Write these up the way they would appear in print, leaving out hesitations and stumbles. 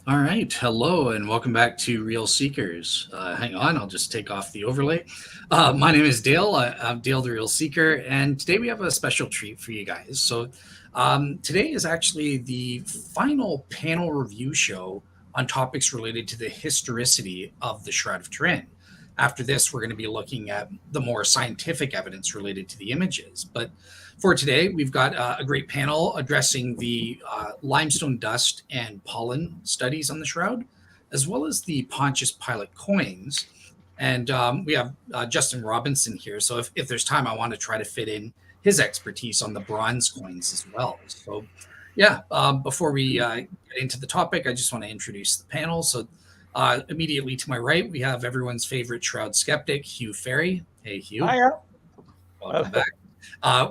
All right. Hello, and welcome back to Real Seekers. Hang on, I'll just take off the overlay. My name is Dale. I'm Dale the Real Seeker, and today we have a special treat for you guys. Today is actually the final panel review show on topics related to the historicity of the Shroud of Turin. After this, we're going to be looking at the more scientific evidence related to the images. But for today, we've got a great panel addressing the limestone dust and pollen studies on the shroud, as well as the Pontius Pilate coins. And we have Justin Robinson here. So if there's time, I want to try to fit in his expertise on the bronze coins as well. Before we get into the topic, I just want to introduce the panel. Immediately to my right, we have everyone's favorite shroud skeptic, Hugh Farey. Hey, Hugh. Hiya. Welcome back.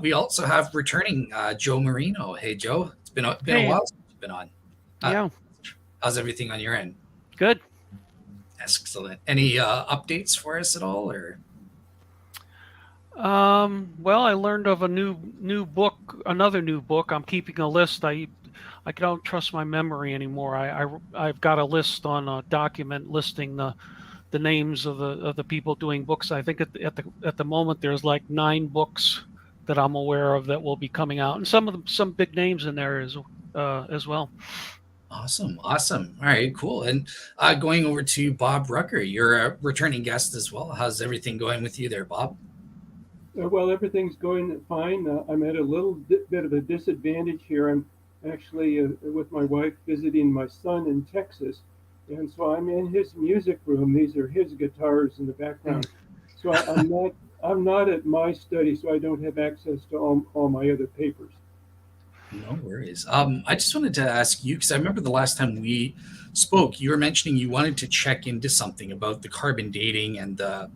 We also have returning Joe Marino. Hey, Joe. It's been a while since you've been on. Yeah. How's everything on your end? Good. Excellent. Any updates for us at all, or? Well, I learned of another new book. I'm keeping a list. I don't trust my memory anymore. I've got a list on a document listing the names of the people doing books. I think at the moment there's like 9 books that I'm aware of that will be coming out, and some big names in there as well. Awesome. All right, cool. And going over to Bob Rucker, you're a returning guest as well. How's everything going with you there, Bob? Well, everything's going fine. I'm at a little bit of a disadvantage here. I'm actually with my wife visiting my son in Texas, and so I'm in his music room. These are his guitars in the background. So I'm not at my study, so I don't have access to all my other papers. No worries. I just wanted to ask you, because I remember the last time we spoke, you were mentioning you wanted to check into something about the carbon dating and the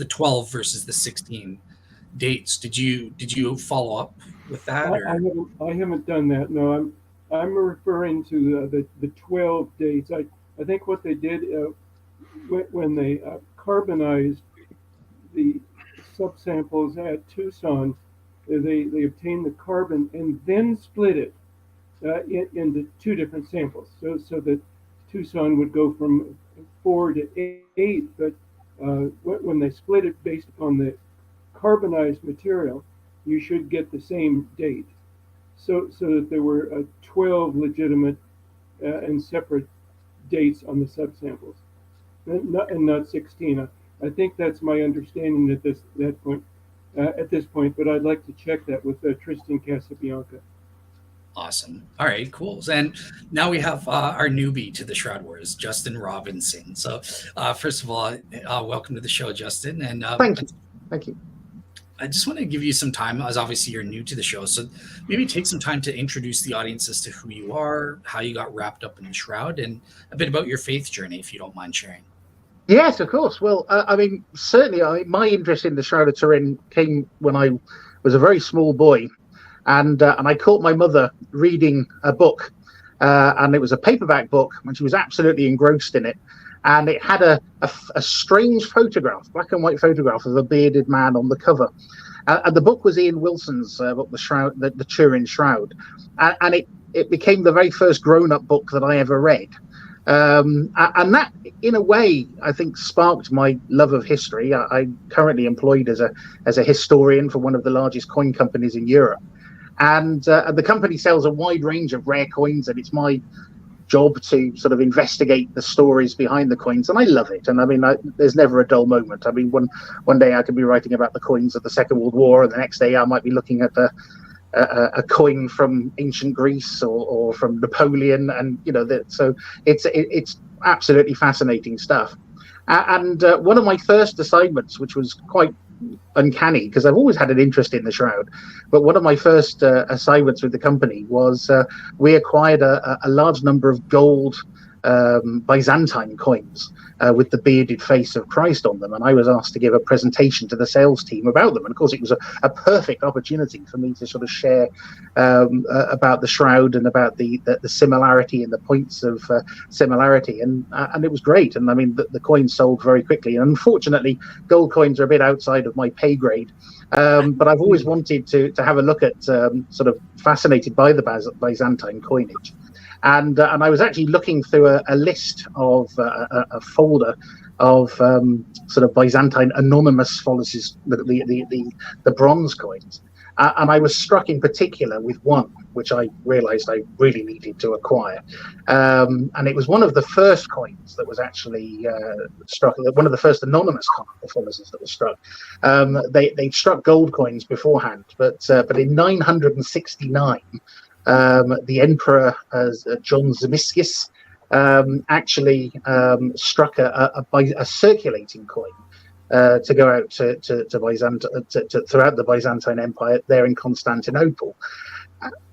12 versus the 16 dates. Did you follow up with that? I haven't done that. No, I'm referring to the 12 dates. I think what they did when they carbonized the subsamples at Tucson, they obtained the carbon and then split it into 2 different samples. So that Tucson would go from 4 to 8, but when they split it based upon the carbonized material, you should get the same date. So that there were 12 legitimate and separate dates on the subsamples, and not 16. I think that's my understanding at this point, but I'd like to check that with Tristan Casabianca. Awesome. All right, cool. And now we have our newbie to the Shroud Wars, Justin Robinson. So first of all, welcome to the show, Justin. And Thank you. I just want to give you some time, as obviously you're new to the show. So maybe take some time to introduce the audience as to who you are, how you got wrapped up in the Shroud, and a bit about your faith journey, if you don't mind sharing. Yes, of course. Well, certainly my interest in the Shroud of Turin came when I was a very small boy, and I caught my mother reading a book, and it was a paperback book, and she was absolutely engrossed in it. And it had a strange photograph, black and white photograph of a bearded man on the cover. And the book was Ian Wilson's book, the Turin Shroud. And it became the very first grown-up book that I ever read. And that, in a way, I think sparked my love of history. I'm currently employed as a historian for one of the largest coin companies in Europe. And the company sells a wide range of rare coins, and it's my job to sort of investigate the stories behind the coins, and I love it. And I mean, there's never a dull moment. I mean, one day I could be writing about the coins of the Second World War, and the next day I might be looking at a coin from ancient Greece or from Napoleon, and so it's absolutely fascinating stuff. And one of my first assignments, which was quite uncanny because I've always had an interest in the Shroud, but one of my first assignments with the company was we acquired a large number of gold Byzantine coins with the bearded face of Christ on them, and I was asked to give a presentation to the sales team about them. And of course, it was a perfect opportunity for me to sort of share about the Shroud and about the similarity and the points of similarity, and it was great. And I mean, the coins sold very quickly. And unfortunately, gold coins are a bit outside of my pay grade, but I've always wanted to have a look at sort of fascinated by the Byzantine coinage. and I was actually looking through a list of a folder of sort of Byzantine anonymous follises, the bronze coins, and I was struck in particular with one which I realised I really needed to acquire, and it was one of the first coins that was actually struck, one of the first anonymous follises that was struck. They struck gold coins beforehand, but in 969. The Emperor John Zimiscus actually struck a circulating coin to go out to throughout the Byzantine Empire there in Constantinople.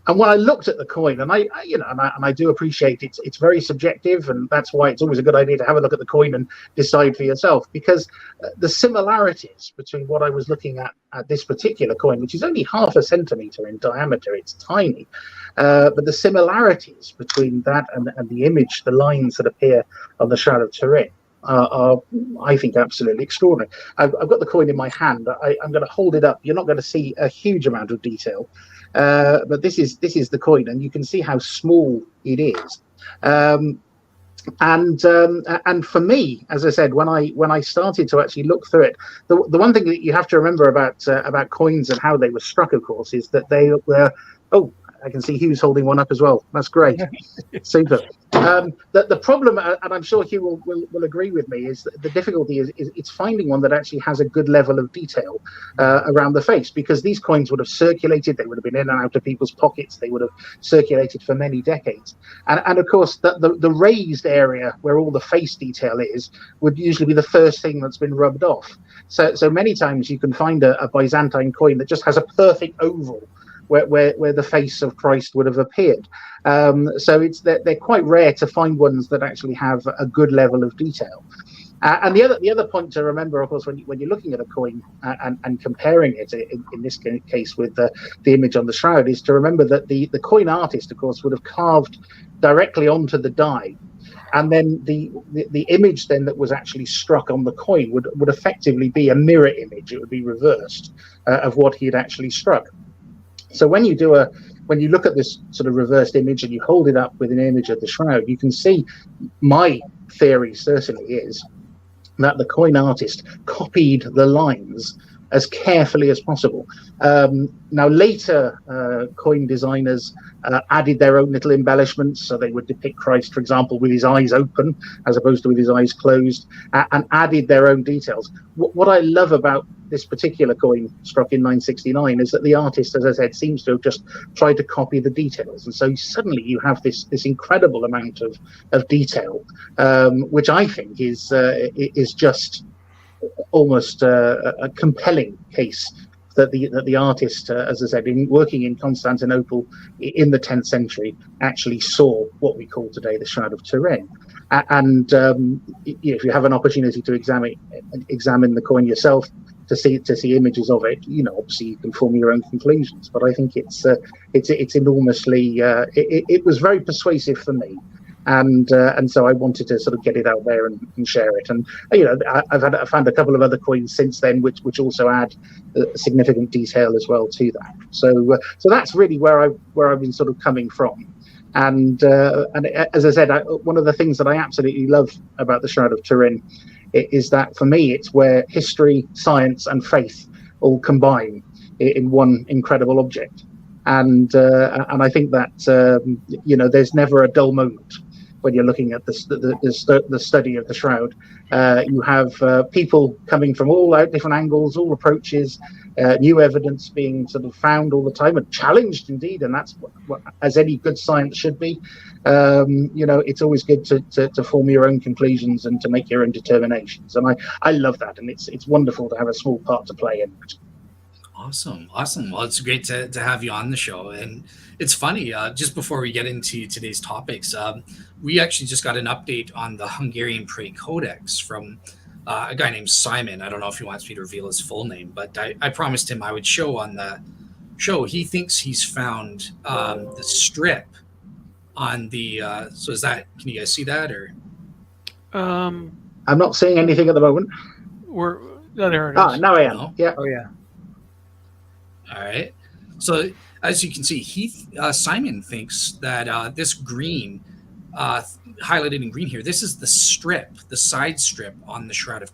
And when I looked at the coin, and I do appreciate it's very subjective, and that's why it's always a good idea to have a look at the coin and decide for yourself, because the similarities between what I was looking at this particular coin, which is only 0.5 centimeter in diameter, it's tiny, but the similarities between that and the image, the lines that appear on the Shroud of Turin, are I think absolutely extraordinary. I've got the coin in my hand. I'm going to hold it up. You're not going to see a huge amount of detail, but this is the coin, and you can see how small it is. And for me, as I said, when I started to actually look through it, the one thing that you have to remember about coins and how they were struck, of course, is that they were. Oh, I can see Hugh's holding one up as well. That's great. Super. The problem, and I'm sure Hugh will agree with me, is that the difficulty is it's finding one that actually has a good level of detail around the face, because these coins would have circulated, they would have been in and out of people's pockets, they would have circulated for many decades. And of course, the raised area where all the face detail is would usually be the first thing that's been rubbed off. So many times you can find a Byzantine coin that just has a perfect oval where the face of Christ would have appeared. So they're quite rare to find ones that actually have a good level of detail. And the other point to remember, of course, when you're looking at a coin and comparing it in this case with the image on the shroud, is to remember that the coin artist, of course, would have carved directly onto the die. And then the image then that was actually struck on the coin would effectively be a mirror image. It would be reversed of what he had actually struck. So when you look at this sort of reversed image and you hold it up with an image of the shroud, you can see, my theory certainly is that the coin artist copied the lines as carefully as possible. Now later coin designers added their own little embellishments, so they would depict Christ, for example, with his eyes open as opposed to with his eyes closed, and added their own details. What I love about this particular coin struck in 969 is that the artist, as I said, seems to have just tried to copy the details, and so suddenly you have this incredible amount of detail, which I think is just almost a compelling case that the artist, as I said, working in Constantinople in the 10th century, actually saw what we call today the Shroud of Turin. And if you have an opportunity to examine the coin yourself, to see images of it, obviously you can form your own conclusions. But I think it's enormously. It was very persuasive for me. And so I wanted to sort of get it out there and share it. And I've found a couple of other coins since then, which also add significant detail as well to that. So that's really where I've been sort of coming from. And as I said, one of the things that I absolutely love about the Shroud of Turin is that for me it's where history, science, and faith all combine in one incredible object. And I think that there's never a dull moment when you're looking at the study of the shroud. You have people coming from all different angles, all approaches, new evidence being sort of found all the time and challenged indeed, and that's what as any good science should be. It's always good to form your own conclusions and to make your own determinations, and I love that, and it's wonderful to have a small part to play in it. Awesome. Well, it's great to have you on the show. And it's funny, just before we get into today's topics, we actually just got an update on the Hungarian Prayer Codex from a guy named Simon. I don't know if he wants me to reveal his full name, but I promised him I would show on the show. He thinks he's found the strip on the so is that, can you guys see that? Or I'm not seeing anything at the moment. There it is. Now I am. No? Yeah. Oh yeah. All right. So as you can see, Simon thinks that this green, highlighted in green here, this is the strip, the side strip on the Shroud of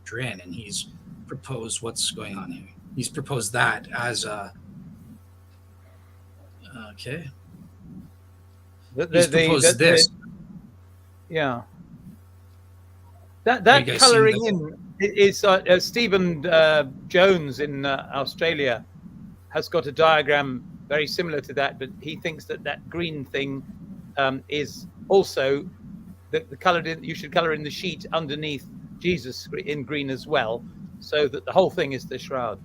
Turin, and he's proposed what's going on here. He's proposed that as a okay. He's proposed this. Yeah. That colouring in is Stephen Jones in Australia has got a diagram very similar to that, but he thinks that green thing is also the colour. You should colour in the sheet underneath Jesus in green as well, so that the whole thing is the shroud.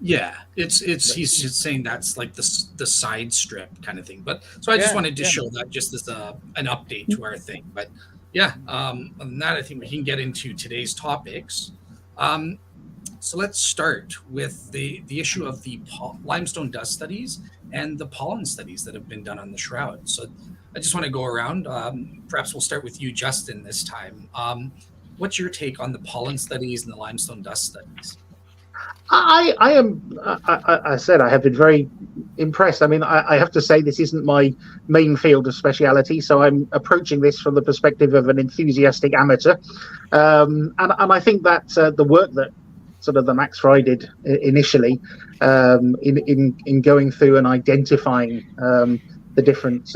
Yeah, he's saying that's like the side strip kind of thing. But so I just wanted to show that just as an update to our thing. But yeah, other than that, I think we can get into today's topics. So let's start with the issue of the limestone dust studies and the pollen studies that have been done on the shroud. So I just want to go around. Perhaps we'll start with you, Justin, this time. What's your take on the pollen studies and the limestone dust studies? I said I have been very impressed. I mean, I have to say this isn't my main field of speciality, so I'm approaching this from the perspective of an enthusiastic amateur. And I think that the work that sort of the Max Fry did initially in going through and identifying the different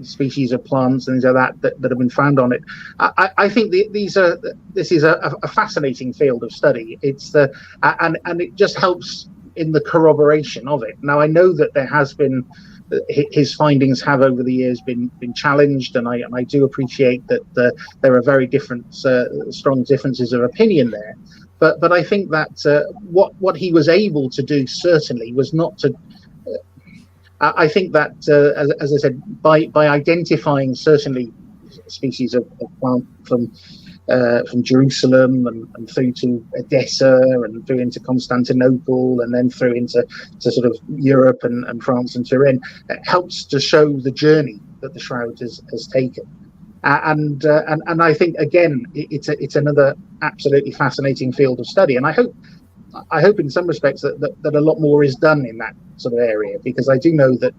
species of plants and things like that have been found on it. I think this is a fascinating field of study. It's and it just helps in the corroboration of it. Now I know that there has been his findings have over the years been challenged, and I do appreciate that there are very different strong differences of opinion there. But I think that what he was able to do certainly was not to. I think that, as I said, by identifying certainly species of plant from Jerusalem and through to Edessa and through into Constantinople and then through into sort of Europe and France and Turin, it helps to show the journey that the shroud has taken. And I think again it's another absolutely fascinating field of study, and I hope in some respects that a lot more is done in that sort of area, because I do know that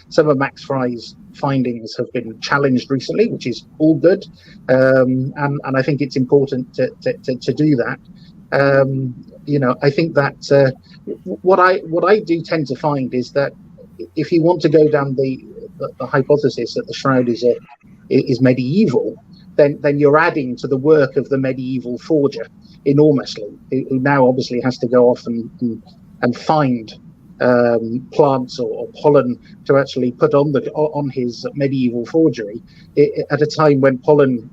some of Max Fry's findings have been challenged recently, which is all good, and I think it's important to do that. I think that what I do tend to find is that if you want to go down the hypothesis that the shroud is medieval, then you're adding to the work of the medieval forger enormously, who now obviously has to go off and find plants or pollen to actually put on his medieval forgery at a time when pollen,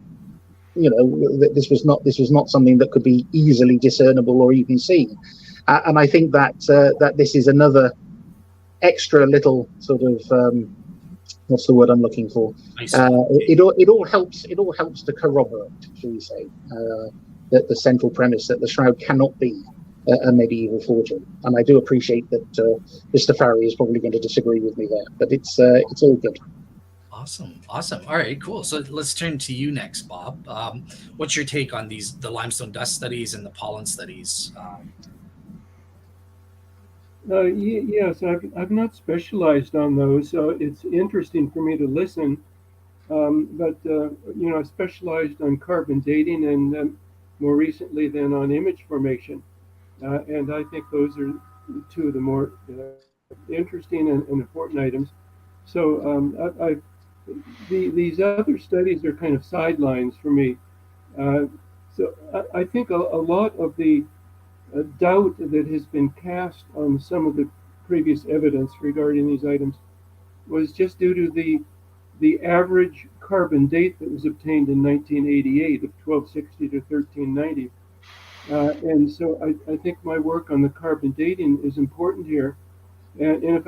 this was not something that could be easily discernible or even seen. And I think that this is another extra little sort of what's the word I'm looking for? It all helps to corroborate, shall we say, the central premise that the shroud cannot be a medieval forgery. And I do appreciate that Mr. Farey is probably going to disagree with me there, but it's all good. Awesome. All right, cool. So let's turn to you next, Bob. What's your take on the limestone dust studies and the pollen studies? Yes, I've not specialized on those, so it's interesting for me to listen. But I specialized on carbon dating and more recently then on image formation, and I think those are two of the more interesting and important items. So these other studies are kind of sidelines for me. So I think a lot of the doubt that has been cast on some of the previous evidence regarding these items was just due to the average carbon date that was obtained in 1988 of 1260 to 1390. And so I think my work on the carbon dating is important here, and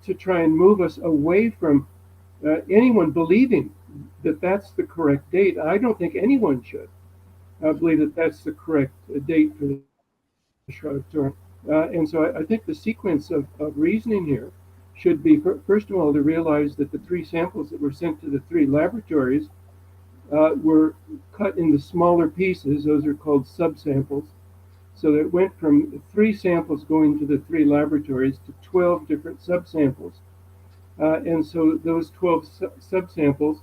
to try and move us away from anyone believing that that's the correct date. I don't think anyone should believe that that's the correct date for the Shroud of Turin. And so I think the sequence of reasoning here should be, first of all, to realize that the three samples that were sent to the three laboratories were cut into smaller pieces. Those are called subsamples, So it went from 3 samples going to the 3 laboratories to 12 different subsamples. And so those 12 subsamples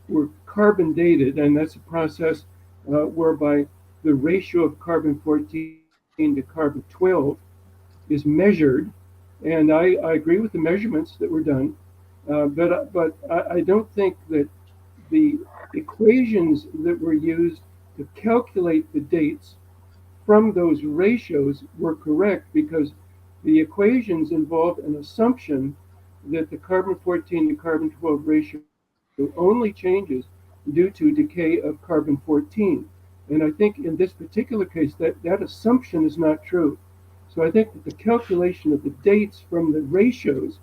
were carbon dated, and that's a process whereby the ratio of carbon-14 to carbon-12 is measured. And I agree with the measurements that were done, but I don't think that the equations that were used to calculate the dates from those ratios were correct, because the equations involve an assumption that the carbon-14 to carbon-12 ratio only changes due to decay of carbon-14. And I think in this particular case, that assumption is not true. So I think that the calculation of the dates from the ratios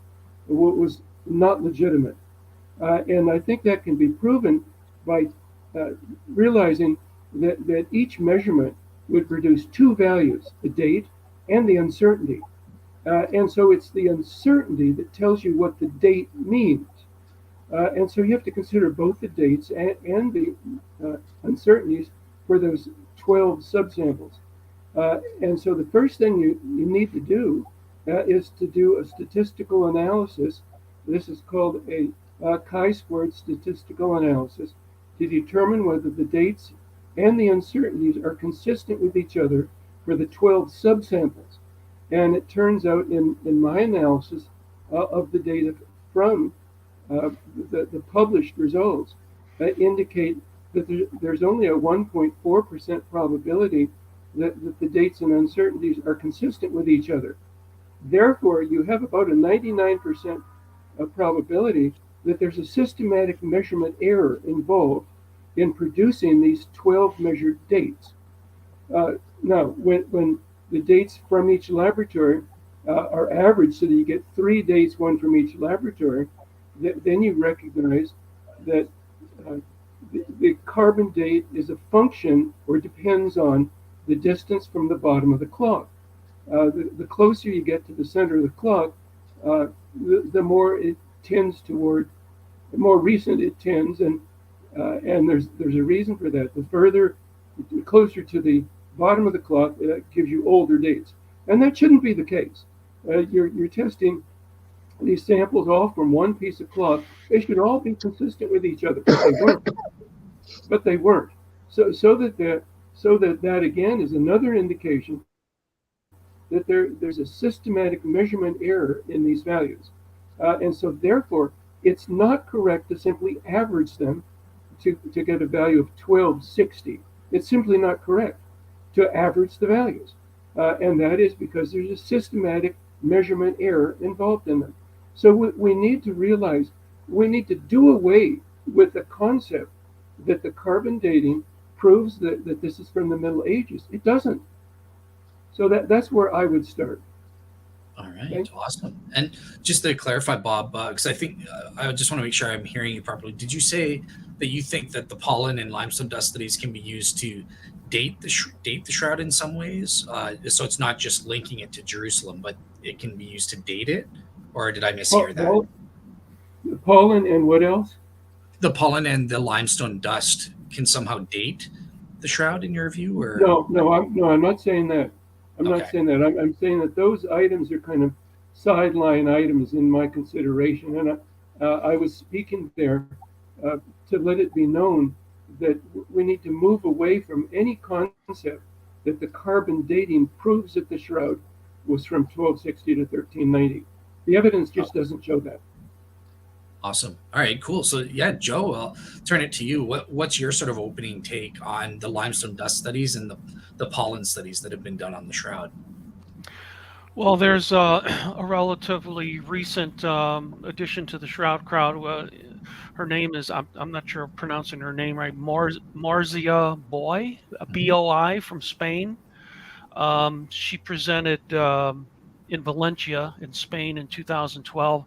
was not legitimate. And I think that can be proven by realizing that each measurement would produce 2 values, the date and the uncertainty. And so it's the uncertainty that tells you what the date means. And so you have to consider both the dates and the uncertainties for those 12 subsamples. And so the first thing you need to do is to do a statistical analysis. This is called a chi-squared statistical analysis, to determine whether the dates and the uncertainties are consistent with each other for the 12 subsamples. And it turns out in my analysis of the data from the published results indicate that there's only a 1.4% probability that the dates and uncertainties are consistent with each other. Therefore, you have about a 99% probability that there's a systematic measurement error involved in producing these 12 measured dates. Now, when the dates from each laboratory are averaged, so that you get 3 dates, one from each laboratory, then you recognize that the carbon date is a function, or depends on, the distance from the bottom of the clock. The closer you get to the center of the clock, the more it tends toward, the more recent it tends, and there's a reason for that. The closer to the bottom of the clock, gives you older dates, and that shouldn't be the case. You're testing these samples all from one piece of cloth. They should all be consistent with each other, but they weren't. But they weren't. So that again is another indication that there's a systematic measurement error in these values, and so therefore it's not correct to simply average them to get a value of 1260. It's simply not correct to average the values, and that is because there's a systematic measurement error involved in them. So we need to realize, we need to do away with the concept that the carbon dating proves that this is from the Middle Ages. It doesn't. So that's where I would start. All right, okay. Awesome. And just to clarify, Bob, because I think I just want to make sure I'm hearing you properly. Did you say that you think that the pollen and limestone dust studies can be used to date the shroud in some ways? So it's not just linking it to Jerusalem, but it can be used to date it? Or did I mishear that? The pollen and what else? The pollen and the limestone dust can somehow date the shroud in your view? Or No, I'm not saying that. I'm not saying that. I'm saying that those items are kind of sideline items in my consideration, and I was speaking there to let it be known that we need to move away from any concept that the carbon dating proves that the shroud was from 1260 to 1390. The evidence just doesn't show that. Awesome. All right, cool. So yeah, Joe, I'll turn it to you. What's your sort of opening take on the limestone dust studies and the pollen studies that have been done on the shroud? Well, there's a relatively recent addition to the shroud crowd. Her name is, I'm not sure I'm pronouncing her name right, Marzia Boy, B-O-I, from Spain. She presented in Valencia in Spain in 2012.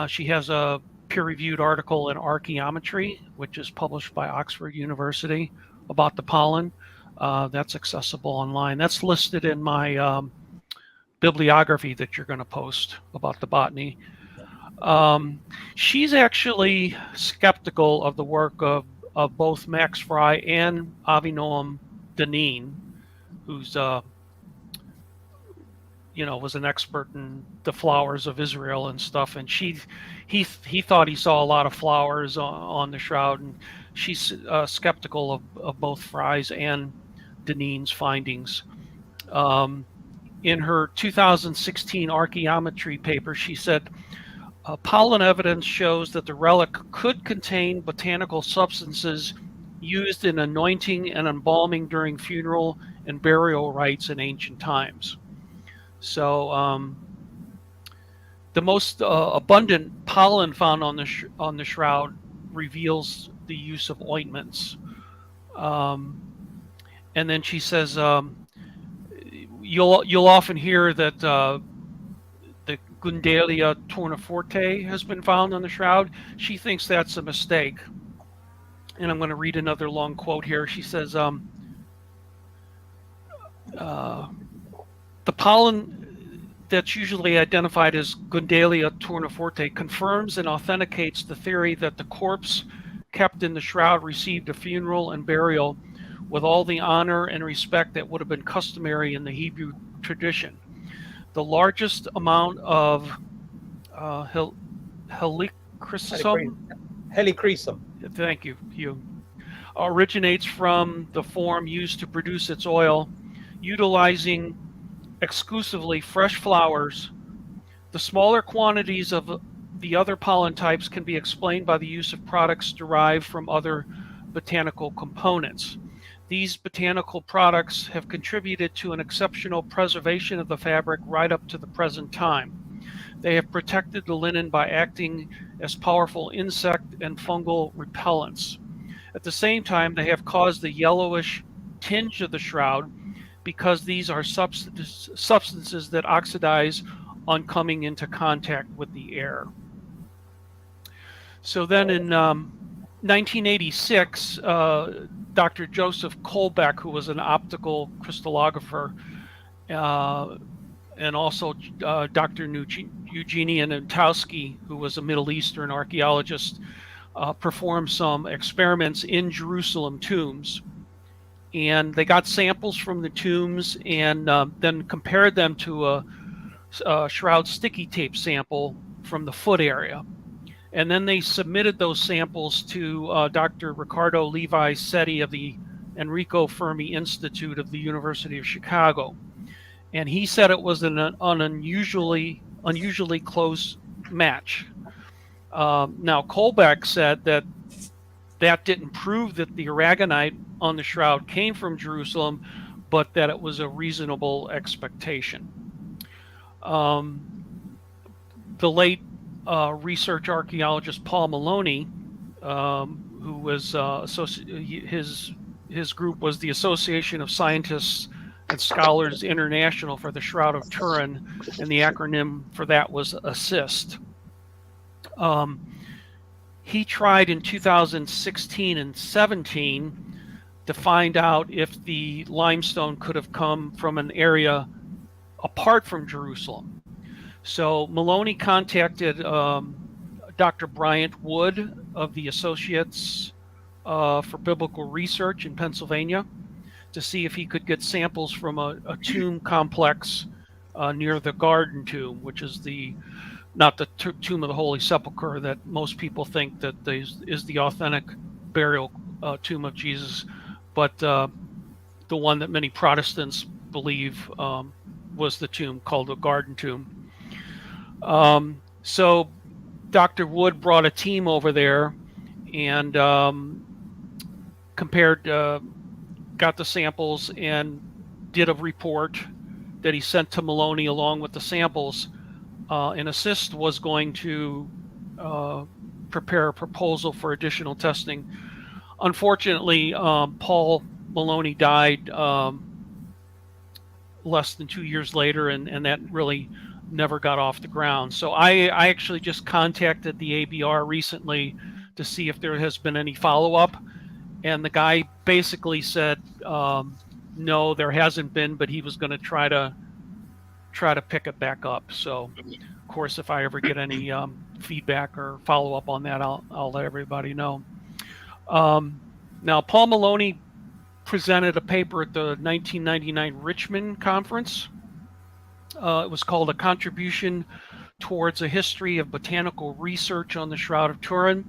She has a peer-reviewed article in Archaeometry, which is published by Oxford University, about the pollen. That's accessible online. That's listed in my bibliography that you're going to post about the botany. She's actually skeptical of the work of both Max Fry and Avinoam Deneen, who's was an expert in the flowers of Israel and stuff, and he thought he saw a lot of flowers on the shroud, and she's skeptical of both Fry's and Deneen's findings. In her 2016 archaeometry paper, she said, pollen evidence shows that the relic could contain botanical substances used in anointing and embalming during funeral and burial rites in ancient times. So the most abundant pollen found on the shroud reveals the use of ointments. And then she says, you'll often hear that the Gundalia tourneforte has been found on the shroud. She thinks that's a mistake. And I'm going to read another long quote here. She says, the pollen that's usually identified as Gundalia tourneforte confirms and authenticates the theory that the corpse kept in the shroud received a funeral and burial with all the honor and respect that would have been customary in the Hebrew tradition. The largest amount of helichrysum. Thank you, Hugh. Originates from the form used to produce its oil, utilizing exclusively fresh flowers. The smaller quantities of the other pollen types can be explained by the use of products derived from other botanical components. These botanical products have contributed to an exceptional preservation of the fabric right up to the present time. They have protected the linen by acting as powerful insect and fungal repellents. At the same time, they have caused the yellowish tinge of the shroud because these are substances that oxidize on coming into contact with the air. So then in 1986, Dr. Joseph Kolbeck, who was an optical crystallographer, and also Dr. Eugenia Nantowski, who was a Middle Eastern archaeologist, performed some experiments in Jerusalem tombs. And they got samples from the tombs and then compared them to a shroud sticky tape sample from the foot area. And then they submitted those samples to Dr. Riccardo Levi Setti of the Enrico Fermi Institute of the University of Chicago. And he said it was an unusually close match. Now, Kolbeck said that didn't prove that the aragonite on the shroud came from Jerusalem, but that it was a reasonable expectation. The late research archaeologist Paul Maloney, who was his group was the Association of Scientists and Scholars International for the Shroud of Turin, and the acronym for that was ASSIST. He tried in 2016 and 17 to find out if the limestone could have come from an area apart from Jerusalem. So Maloney contacted Dr. Bryant Wood of the Associates for Biblical Research in Pennsylvania to see if he could get samples from a tomb complex near the Garden Tomb, which is not the tomb of the Holy Sepulchre that most people think that is the authentic burial tomb of Jesus, but the one that many Protestants believe was the tomb called the Garden Tomb. So Dr. Wood brought a team over there and compared, got the samples and did a report that he sent to Maloney along with the samples. And ASSIST was going to prepare a proposal for additional testing. Unfortunately, Paul Maloney died less than 2 years later, and that really never got off the ground. So I actually just contacted the ABR recently to see if there has been any follow-up, and the guy basically said no, there hasn't been, but he was going to try to pick it back up. So of course, if I ever get any feedback or follow-up on that, I'll let everybody know. Now, Paul Maloney presented a paper at the 1999 Richmond conference. It was called A Contribution Towards a History of Botanical Research on the Shroud of Turin.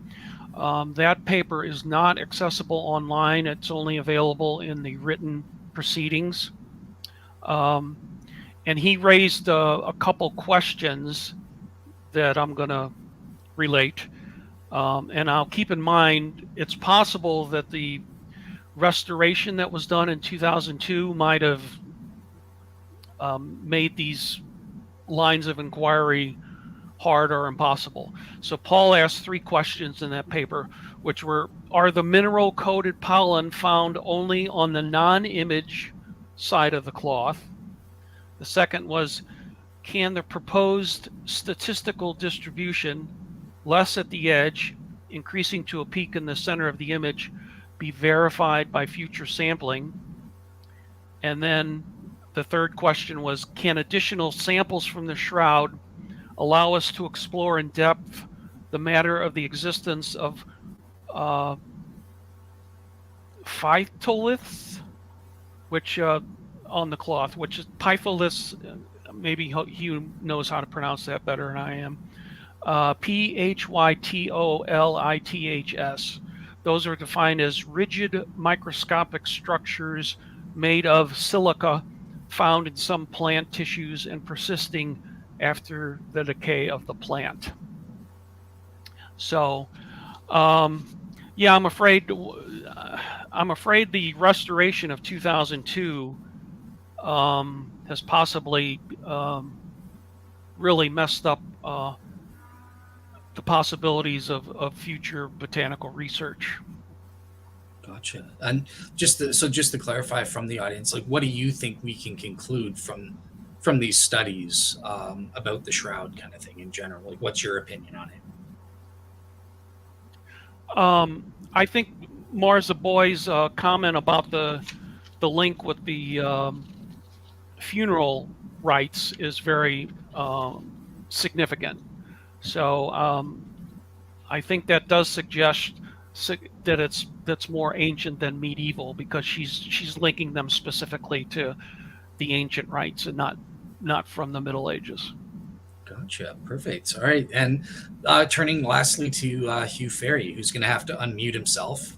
That paper is not accessible online. It's only available in the written proceedings. And he raised a couple questions that I'm going to relate. And I'll keep in mind, it's possible that the restoration that was done in 2002 might have made these lines of inquiry hard or impossible. So Paul asked 3 questions in that paper, which were, are the mineral coated pollen found only on the non-image side of the cloth? The second was, can the proposed statistical distribution, less at the edge, increasing to a peak in the center of the image, be verified by future sampling? And then the third question was, can additional samples from the shroud allow us to explore in depth the matter of the existence of phytoliths, which on the cloth, which is pytholiths, maybe Hugh knows how to pronounce that better than I am, Pytoliths. Those are defined as rigid microscopic structures made of silica found in some plant tissues and persisting after the decay of the plant. So, yeah, I'm afraid the restoration of 2002 has possibly really messed up the possibilities of future botanical research. Gotcha. And just to clarify from the audience, like, what do you think we can conclude from these studies about the shroud kind of thing in general? Like, what's your opinion on it? I think Marza Boy's comment about the link with the funeral rites is very significant. So I think that does suggest that that's more ancient than medieval, because she's linking them specifically to the ancient rites and not from the Middle Ages. Gotcha. Perfect. All right. And turning lastly to Hugh Farey, who's going to have to unmute himself.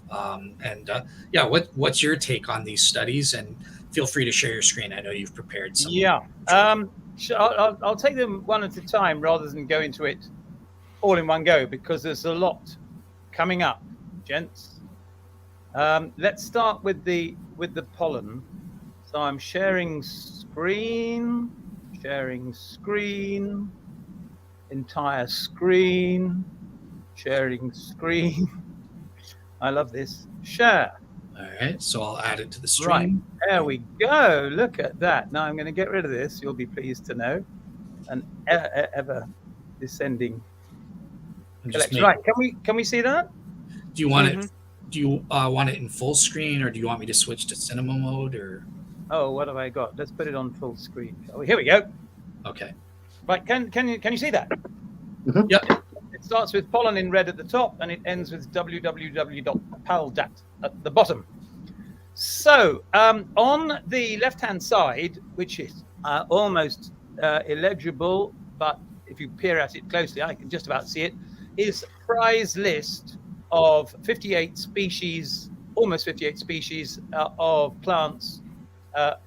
Yeah, what's your take on these studies? And feel free to share your screen. I know you've prepared some. Yeah. I'll take them one at a time rather than go into it all in one go, because there's a lot coming up, gents. Let's start with the pollen. So I'm sharing screen, entire screen, sharing screen. I love this. Share. All right, so I'll add it to the stream. Right, there we go. Look at that. Now I'm going to get rid of this. You'll be pleased to know. An ever descending collection. Right, can we see that? Do you want it? Do you want it in full screen, or do you want me to switch to cinema mode? Or oh, what have I got? Let's put it on full screen. Oh, here we go. Okay. Right, can you see that? Mm-hmm. Yep. It starts with pollen in red at the top, and it ends with www.paldat at the bottom. So on the left-hand side, which is almost illegible, but if you peer at it closely, I can just about see it, is prize list of 58 species, almost 58 species of plants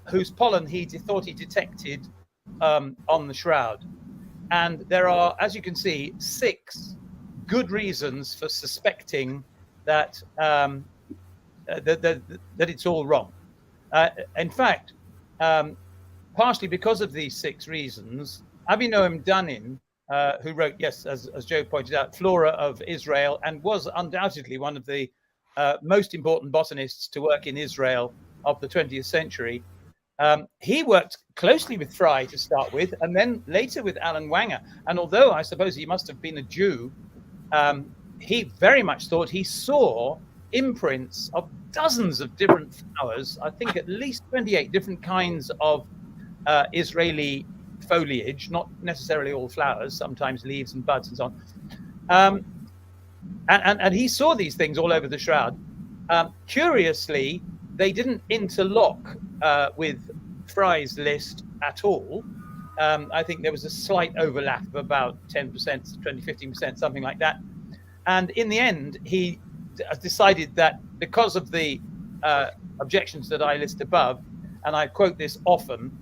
whose pollen he thought he detected on the shroud. And there are, as you can see, 6 good reasons for suspecting that that it's all wrong. In fact, partially because of these 6 reasons, Abinoam Dunnin, who wrote, yes, as Joe pointed out, Flora of Israel, and was undoubtedly one of the most important botanists to work in Israel of the 20th century. He worked closely with Fry to start with, and then later with Alan Wanger. And although I suppose he must have been a Jew, he very much thought he saw imprints of dozens of different flowers, I think at least 28 different kinds of Israeli foliage, not necessarily all flowers, sometimes leaves and buds and so on. And he saw these things all over the shroud. Curiously, they didn't interlock with Frey's list at all. I think there was a slight overlap of about 10%, 20, 15%, something like that. And in the end, he decided that because of the objections that I list above, and I quote this often,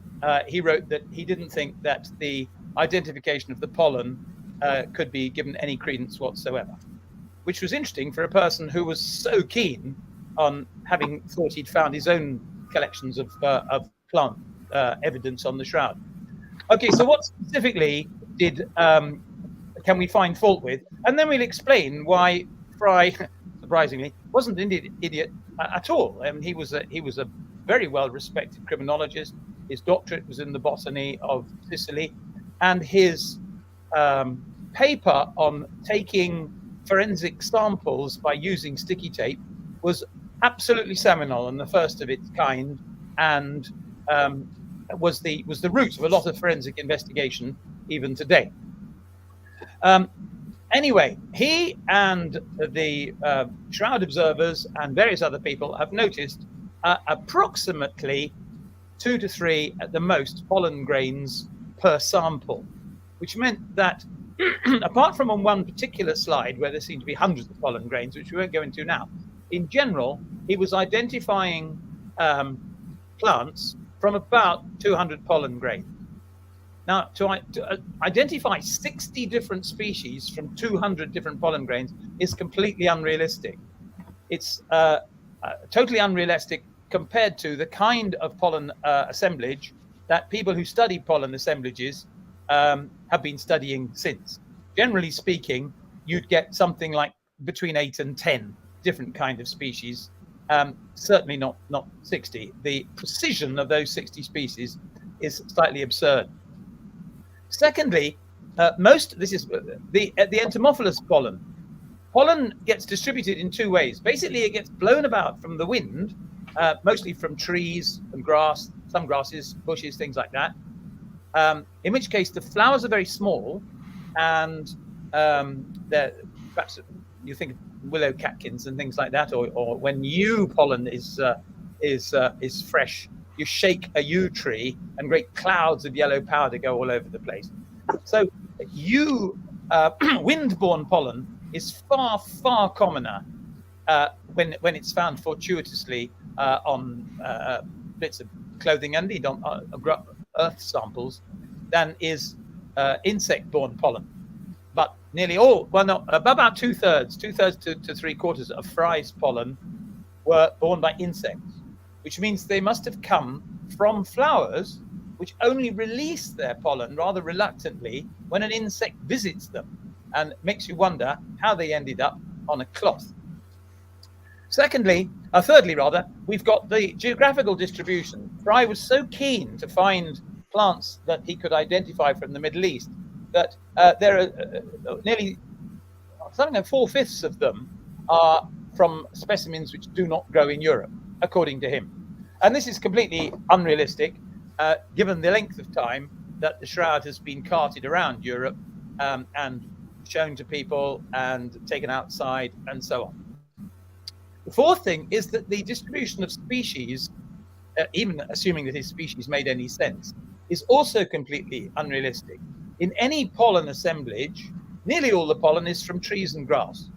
he wrote that he didn't think that the identification of the pollen could be given any credence whatsoever, which was interesting for a person who was so keen on having thought he'd found his own collections of plant evidence on the shroud. Okay, so what specifically can we find fault with? And then we'll explain why Frey, surprisingly, wasn't an idiot at all. He was a very well-respected criminologist. His doctorate was in the botany of Sicily, and his paper on taking forensic samples by using sticky tape was absolutely seminal and the first of its kind, and was the root of a lot of forensic investigation even today. Anyway, he and the Shroud observers and various other people have noticed approximately 2 to 3 at the most pollen grains per sample, which meant that apart from on one particular slide where there seemed to be hundreds of pollen grains, which we won't go into now, in general, he was identifying plants from about 200 pollen grains. Now, to identify 60 different species from 200 different pollen grains is completely unrealistic. It's totally unrealistic compared to the kind of pollen assemblage that people who study pollen assemblages have been studying since. Generally speaking, you'd get something like between 8 and 10 different kind of species, certainly not 60. The precision of those 60 species is slightly absurd. Secondly, this is the entomophilous pollen. Pollen gets distributed in 2 ways. Basically, it gets blown about from the wind, mostly from trees and grass, some grasses, bushes, things like that. In which case, the flowers are very small, and perhaps you think of willow catkins and things like that, or when yew pollen is fresh, you shake a yew tree and great clouds of yellow powder go all over the place. So yew, wind-borne pollen is far, far commoner when it's found fortuitously on bits of clothing and indeed on earth samples than is insect-borne pollen. But nearly all, well, no, about two-thirds to 3/4 of Frey's pollen were borne by insects, which means they must have come from flowers which only release their pollen rather reluctantly when an insect visits them, and makes you wonder how they ended up on a cloth. Thirdly, we've got the geographical distribution. Frey was so keen to find plants that he could identify from the Middle East that there are nearly something like 4/5 of them are from specimens which do not grow in Europe, according to him. And this is completely unrealistic, given the length of time that the shroud has been carted around Europe and shown to people and taken outside and so on. The fourth thing is that the distribution of species, even assuming that his species made any sense, is also completely unrealistic. In any pollen assemblage, nearly all the pollen is from trees and grass.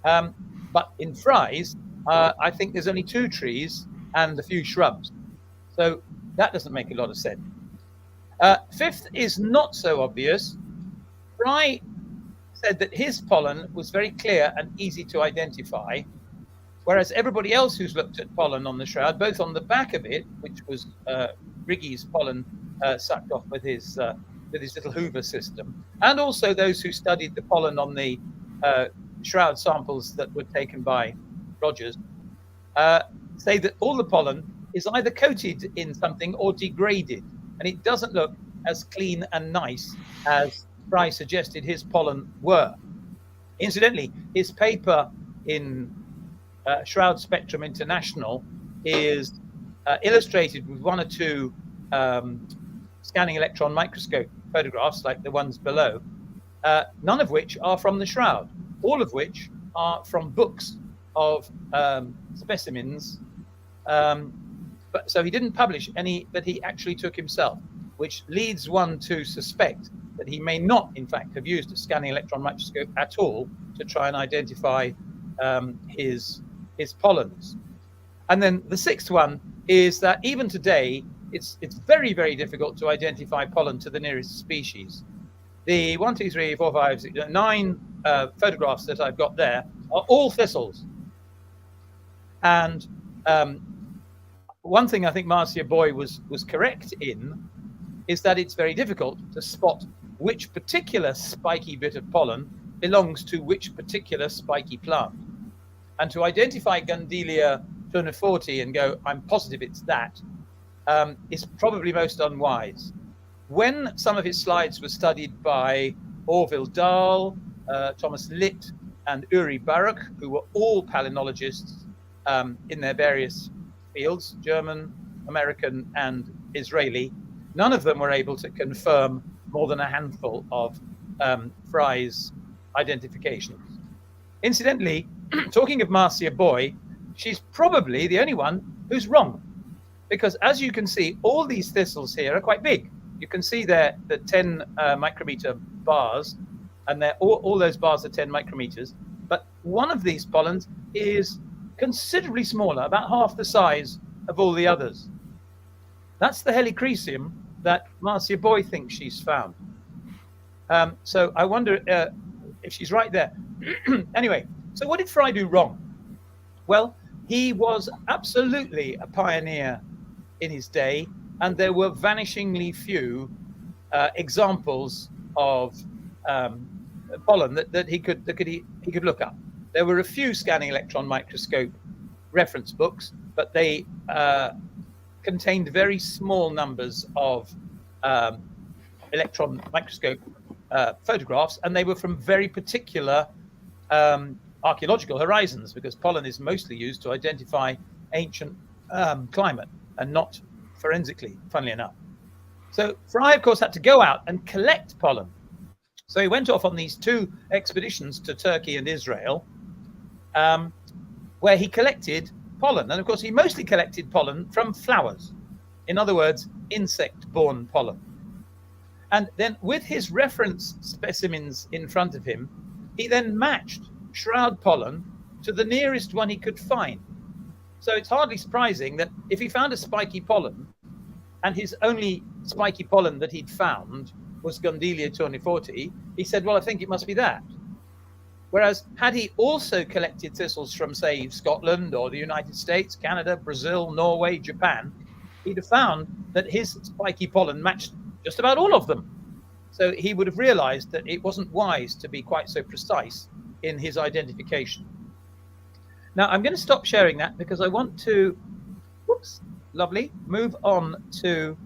But in Frey's, I think there's only 2 trees and a few shrubs. So that doesn't make a lot of sense. Fifth is not so obvious. Frey said that his pollen was very clear and easy to identify, whereas everybody else who's looked at pollen on the shroud, both on the back of it, which was Riggy's pollen sucked off with his little Hoover system, and also those who studied the pollen on the shroud samples that were taken by Rogers, say that all the pollen is either coated in something or degraded, and it doesn't look as clean and nice as Frey suggested his pollen were. Incidentally, his paper in Shroud Spectrum International is illustrated with 1 or 2 scanning electron microscope photographs like the ones below, none of which are from the shroud, all of which are from books of specimens But so he didn't publish any that he actually took himself, which leads one to suspect that he may not, in fact, have used a scanning electron microscope at all to try and identify his pollens. And then the sixth one is that even today, it's very, very difficult to identify pollen to the nearest species. The 1, 2, 3, 4, 5, 6, 9 photographs that I've got there are all thistles. And one thing I think Marcia Boy was correct in is that it's very difficult to spot which particular spiky bit of pollen belongs to which particular spiky plant. And to identify Gundelia tourneforti and go, I'm positive it's that, is probably most unwise. When some of his slides were studied by Orville Dahl, Thomas Litt, and Uri Baruch, who were all palynologists in their various fields, German, American, and Israeli, none of them were able to confirm more than a handful of Fry's identifications. Incidentally, talking of Marcia Boy, she's probably the only one who's wrong, because as you can see, all these thistles here are quite big. You can see there the 10 micrometer bars, and all those bars are 10 micrometers. But one of these pollens is considerably smaller, about half the size of all the others. That's the Helichrysum that Marcia Boy thinks she's found. So I wonder if she's right there. Anyway, so what did Fry do wrong? Well, he was absolutely a pioneer in his day, and there were vanishingly few examples of pollen that he could look up. There were a few scanning electron microscope reference books, but they contained very small numbers of electron microscope photographs, and they were from very particular archaeological horizons, because pollen is mostly used to identify ancient climate and not forensically, funnily enough. So Fry, of course, had to go out and collect pollen. So he went off on these 2 expeditions to Turkey and Israel, where he collected pollen. And of course, he mostly collected pollen from flowers. In other words, insect-borne pollen. And then with his reference specimens in front of him, he then matched shroud pollen to the nearest one he could find. So it's hardly surprising that if he found a spiky pollen, and his only spiky pollen that he'd found was Gundelia tourneforti, he said, well, I think it must be that. Whereas had he also collected thistles from, say, Scotland or the United States, Canada, Brazil, Norway, Japan, he'd have found that his spiky pollen matched just about all of them. So he would have realized that it wasn't wise to be quite so precise in his identification. Now, I'm going to stop sharing that because I want to, whoops, lovely, move on to,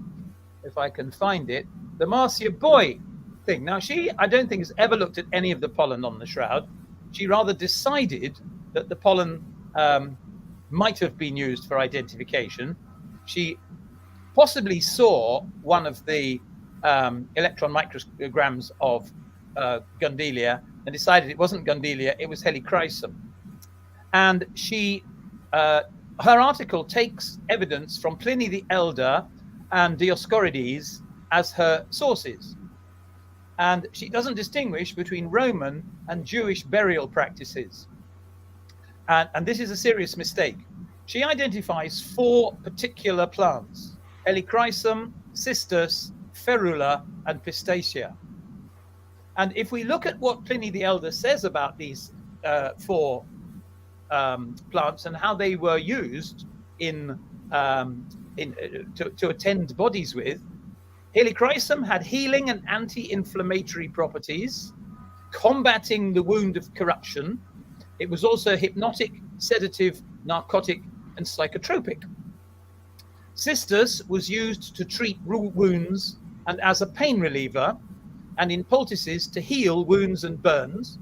if I can find it, the Marcia Boy thing. Now, she, I don't think, has ever looked at any of the pollen on the shroud. She rather decided that the pollen might have been used for identification. She possibly saw one of the electron micrograms of Gundelia and decided it wasn't Gundelia, it was Helichrysum. And she, her article takes evidence from Pliny the Elder and Dioscorides as her sources. And she doesn't distinguish between Roman and Jewish burial practices. And this is a serious mistake. She identifies 4 particular plants: Helichrysum, Cistus, Ferula, and Pistacia. And if we look at what Pliny the Elder says about these 4 plants and how they were used to attend bodies with, Helichrysum had healing and anti-inflammatory properties, combating the wound of corruption. It was also hypnotic, sedative, narcotic, and psychotropic. Cistus was used to treat wounds and as a pain reliever, and in poultices to heal wounds and burns.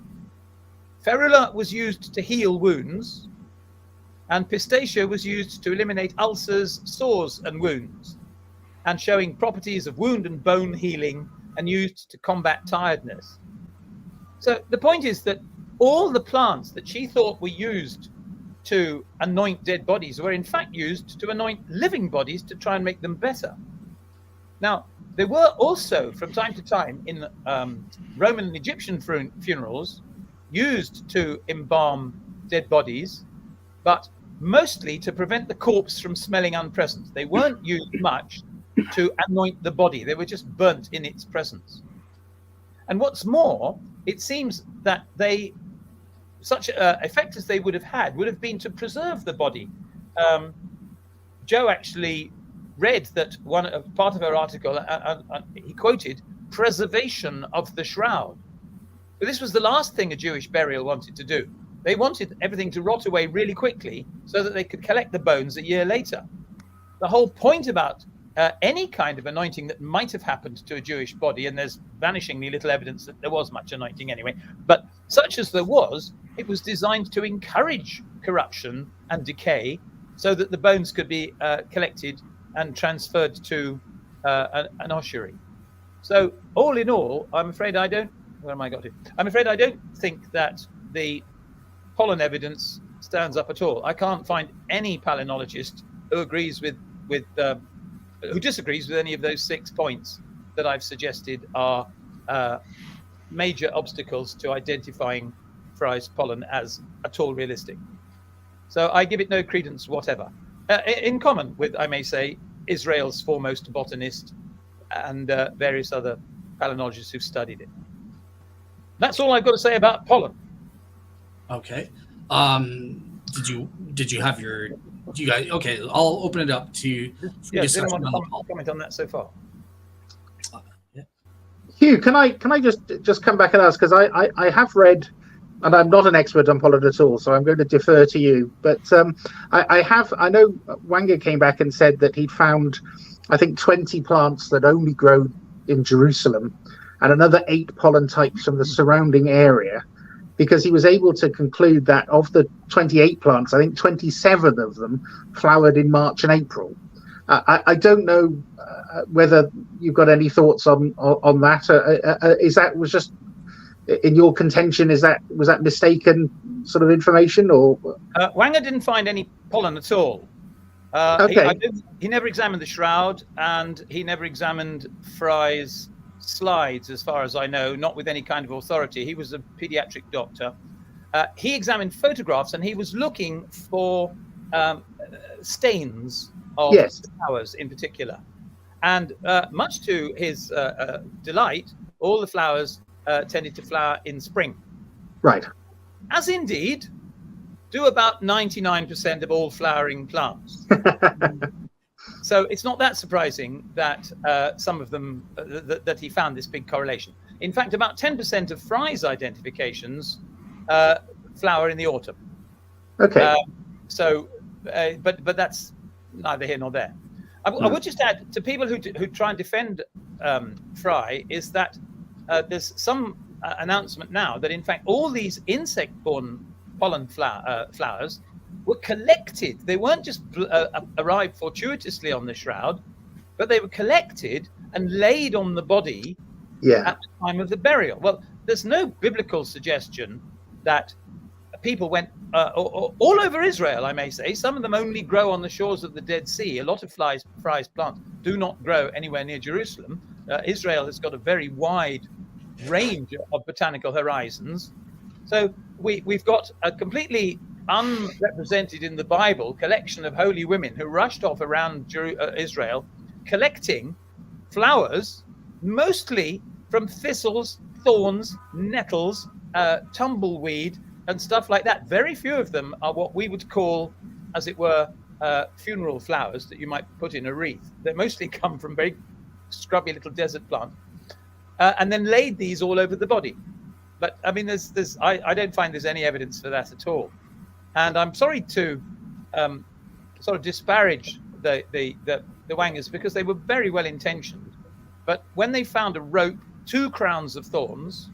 Ferula was used to heal wounds, and Pistacia was used to eliminate ulcers, sores, and wounds, and showing properties of wound and bone healing, and used to combat tiredness. So the point is that all the plants that she thought were used to anoint dead bodies were in fact used to anoint living bodies to try and make them better. Now, they were also, from time to time, in Roman and Egyptian funerals, used to embalm dead bodies, but mostly to prevent the corpse from smelling unpleasant. They weren't used much to anoint the body. They were just burnt in its presence. And what's more, it seems that such effect as they would have been to preserve the body. Joe actually read that part of her article, he quoted preservation of the shroud. But this was the last thing a Jewish burial wanted to do. They wanted everything to rot away really quickly so that they could collect the bones a year later. The whole point about any kind of anointing that might have happened to a Jewish body, and there's vanishingly little evidence that there was much anointing anyway, but such as there was, it was designed to encourage corruption and decay so that the bones could be collected and transferred to an ossuary. So all in all, I'm afraid I don't think that the pollen evidence stands up at all. I can't find any palynologist who agrees who disagrees with any of those 6 points that I've suggested are major obstacles to identifying Frey's pollen as at all realistic. So I give it no credence whatever, in common with, I may say, Israel's foremost botanist and various other palynologists who've studied it. That's all I've got to say about pollen. Okay. Did you have your? Do you guys? Okay, I'll open it up to. Yeah, does anyone want to comment on that so far? Yeah. Hugh, can I just come back and ask, because I have read, and I'm not an expert on pollen at all, so I'm going to defer to you. But I know Wanger came back and said that he'd found, I think, 20 plants that only grow in Jerusalem, and another 8 pollen types from the surrounding area, because he was able to conclude that of the 28 plants, I think 27 of them flowered in March and April. I don't know whether you've got any thoughts on that. Is that was just in your contention? Was that mistaken sort of information, or Wanger didn't find any pollen at all? Okay. He never examined the shroud, and he never examined Frey's slides, as far as I know, not with any kind of authority. He was a pediatric doctor. He examined photographs, and he was looking for stains of flowers in particular. And much to his delight, all the flowers tended to flower in spring. Right. As indeed do about 99% of all flowering plants. So it's not that surprising that some of them, that he found this big correlation. In fact, about 10% of Frey's identifications flower in the autumn. Okay. But that's neither here nor there. I would just add to people who try and defend Frey is that there's some announcement now that in fact all these insect-borne pollen flowers were collected. They weren't just arrived fortuitously on the shroud, but they were collected and laid on the body at the time of the burial. Well, there's no biblical suggestion that people went all over Israel, I may say. Some of them only grow on the shores of the Dead Sea. A lot of Frey's plants do not grow anywhere near Jerusalem. Israel has got a very wide range of botanical horizons. So we've got a completely unrepresented in the Bible collection of holy women who rushed off around Israel collecting flowers, mostly from thistles, thorns, nettles, tumbleweed, and stuff like that. Very few of them are what we would call, as it were, funeral flowers that you might put in a wreath. They mostly come from very scrubby little desert plant, and then laid these all over the body. But I mean, I don't find there's any evidence for that at all. And I'm sorry to sort of disparage the Wangers, because they were very well intentioned. But when they found a rope, 2 crowns of thorns,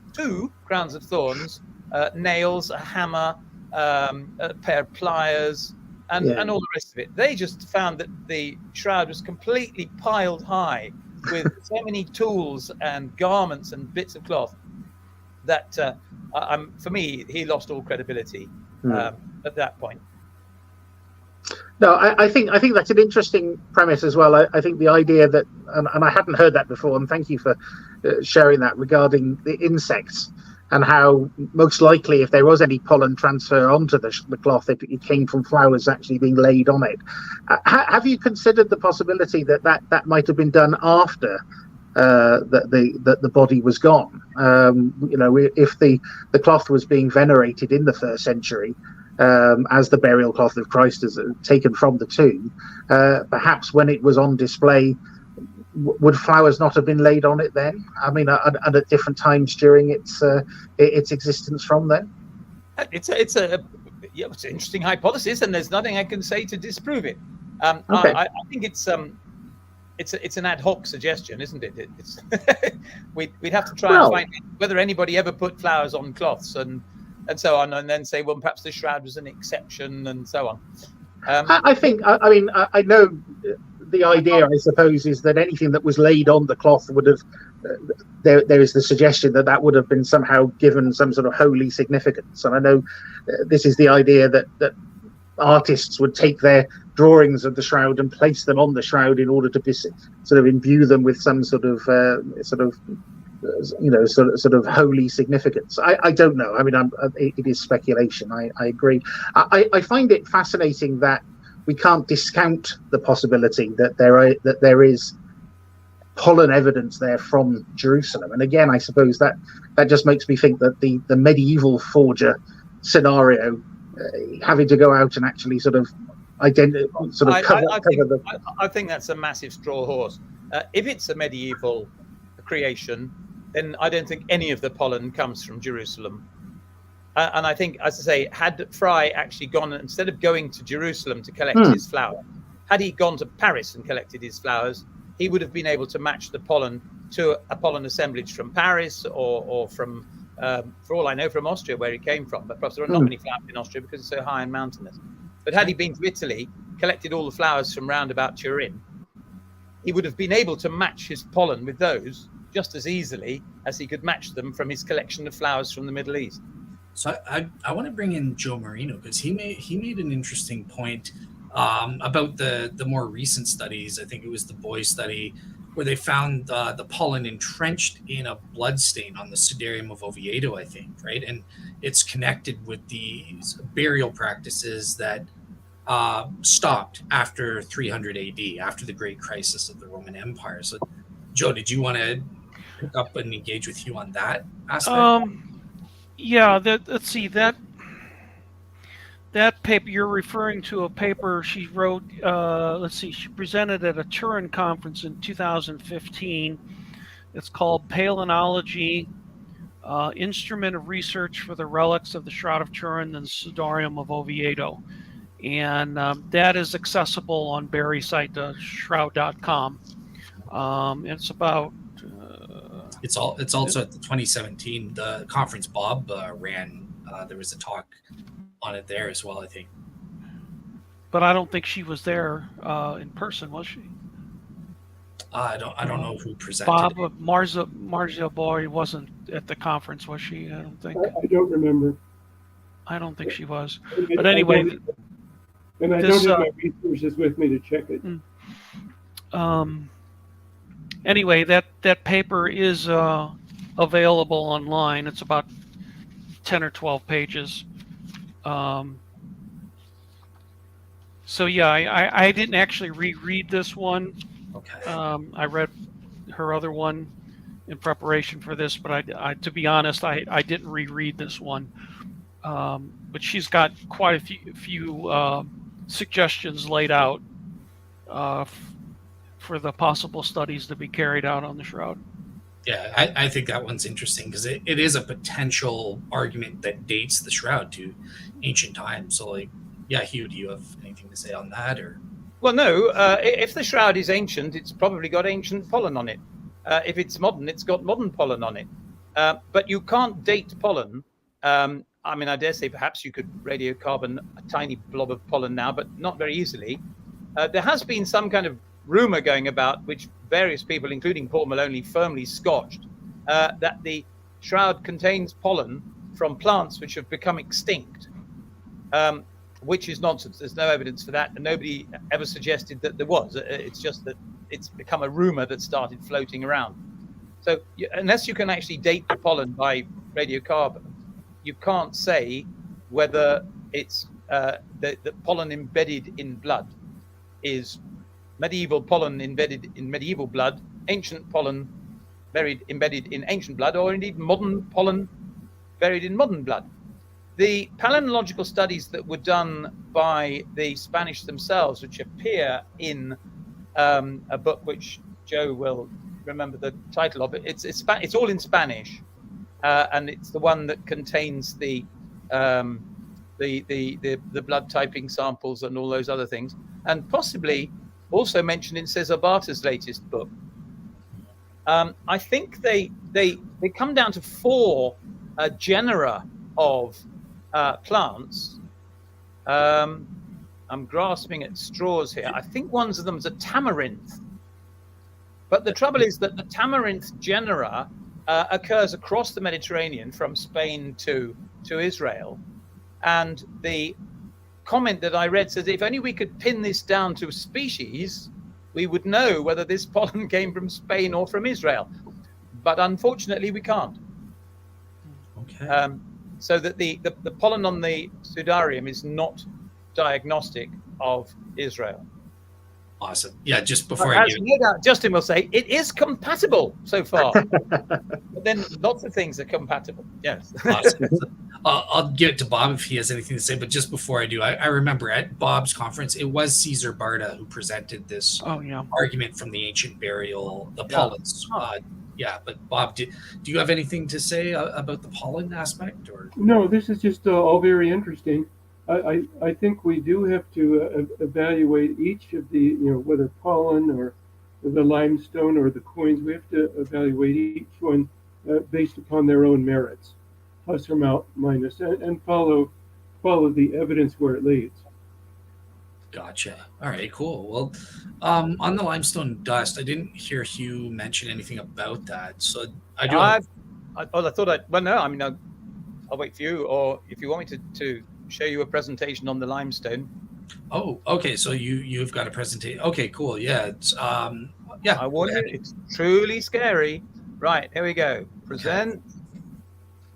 nails, a hammer, a pair of pliers, and all the rest of it, they just found that the shroud was completely piled high with so many tools and garments and bits of cloth that for me, he lost all credibility at that point. No, I think that's an interesting premise as well. I think the idea that, and I hadn't heard that before, and thank you for sharing that regarding the insects and how most likely, if there was any pollen transfer onto the cloth, it came from flowers actually being laid on it. Have you considered the possibility that might have been done after the body was gone? If the cloth was being venerated in the 1st century, as the burial cloth of Christ is taken from the tomb, perhaps when it was on display, would flowers not have been laid on it then? I mean, and at different times during its existence from then? It's an interesting hypothesis, and there's nothing I can say to disprove it. Okay. I think it's an ad hoc suggestion, isn't it? We'd have to try and find whether anybody ever put flowers on cloths and so on, and then say, well, perhaps the shroud was an exception, and so on. I think, I know the idea, I suppose, is that anything that was laid on the cloth would have, there is the suggestion that would have been somehow given some sort of holy significance. And I know this is the idea that artists would take their drawings of the shroud and place them on the shroud in order to sort of imbue them with some sort of holy significance. I don't know. I mean, it is speculation. I agree. I find it fascinating that we can't discount the possibility that there is pollen evidence there from Jerusalem. And again, I suppose that just makes me think that the medieval forger scenario, having to go out and actually cover I think that's a massive straw horse. If it's a medieval creation, then I don't think any of the pollen comes from Jerusalem. And I think, as I say, had Fry actually gone, instead of going to Jerusalem to collect his flower, had he gone to Paris and collected his flowers, he would have been able to match the pollen to a pollen assemblage from Paris or from, for all I know, from Austria, where he came from. But perhaps there are not many flowers in Austria because it's so high and mountainous. But had he been to Italy, collected all the flowers from round about Turin, he would have been able to match his pollen with those just as easily as he could match them from his collection of flowers from the Middle East. So I want to bring in Joe Marino, because he made an interesting point about the more recent studies. I think it was the Boy study, where they found the pollen entrenched in a blood stain on the Sudarium of Oviedo, I think, right? And it's connected with these burial practices that stopped after 300 AD, after the great crisis of the Roman Empire. So, Joe, did you want to pick up and engage with you on that aspect? Yeah, let's see, that paper you're referring to, a paper she wrote, she presented at a Turin conference in 2015. It's called Palynology, Instrument of Research for the Relics of the Shroud of Turin and the Sudarium of Oviedo. And that is accessible on Barry site, shroud.com. It's about... It's also at the 2017 the conference Bob ran. There was a talk on it there as well, I think. But I don't think she was there in person, was she? I don't know who presented. Bob, Marza Boy wasn't at the conference, was she? I don't think. I don't remember. I don't think she was. But anyway, and I don't have my resources with me to check it. Anyway, that paper is available online. It's about 10 or 12 pages. So yeah, I didn't actually reread this one. Okay. I read her other one in preparation for this, but I to be honest, I didn't reread this one. But she's got quite a few suggestions laid out for the possible studies to be carried out on the shroud. Yeah, I think that one's interesting, because it is a potential argument that dates the shroud to ancient times. So, Hugh, do you have anything to say on that? Or? Well, no. If the shroud is ancient, it's probably got ancient pollen on it. If it's modern, it's got modern pollen on it. But you can't date pollen. I dare say perhaps you could radiocarbon a tiny blob of pollen now, but not very easily. There has been some kind of rumor going about, which various people, including Paul Maloney, firmly scotched, that the shroud contains pollen from plants which have become extinct. which is nonsense. There's no evidence for that, and nobody ever suggested that there was. It's just that it's become a rumor that started floating around. So unless you can actually date the pollen by radiocarbon, you can't say whether it's the pollen embedded in blood is medieval pollen embedded in medieval blood, ancient pollen embedded in ancient blood, or indeed modern pollen buried in modern blood. The palynological studies that were done by the Spanish themselves, which appear in a book which Joe will remember the title of it. It's all in Spanish, and it's the one that contains the blood typing samples and all those other things, and possibly also mentioned in Cesar Barta's latest book. I think they come down to 4 genera of plants. I'm grasping at straws here. I think one of them is a tamarinth. But the trouble is that the tamarinth genera occurs across the Mediterranean from Spain to Israel. And the comment that I read says, if only we could pin this down to a species, we would know whether this pollen came from Spain or from Israel. But unfortunately, we can't. Okay. So that the pollen on the Sudarium is not diagnostic of Israel. Awesome. Yeah, just before But as no doubt Justin will say, it is compatible so far. But then lots of things are compatible. Yes. Awesome. I'll give it to Bob if he has anything to say, but just before I do, I remember at Bob's conference, it was Cesar Barta who presented this argument from the ancient burial, the pollens. Yeah, but Bob, do you have anything to say about the pollen aspect? Or no, this is just all very interesting. I think we do have to evaluate each of the, whether pollen or the limestone or the coins, we have to evaluate each one based upon their own merits, plus or minus, and follow the evidence where it leads. Gotcha. All right, cool. Well, on the limestone dust, I didn't hear Hugh mention anything about that. So I do. I'll wait for you, or if you want me to show you a presentation on the limestone. Oh, okay. So you've got a presentation. Okay, cool. Yeah. It's yeah. I warn you, it's truly scary. Right, here we go. Present. Okay.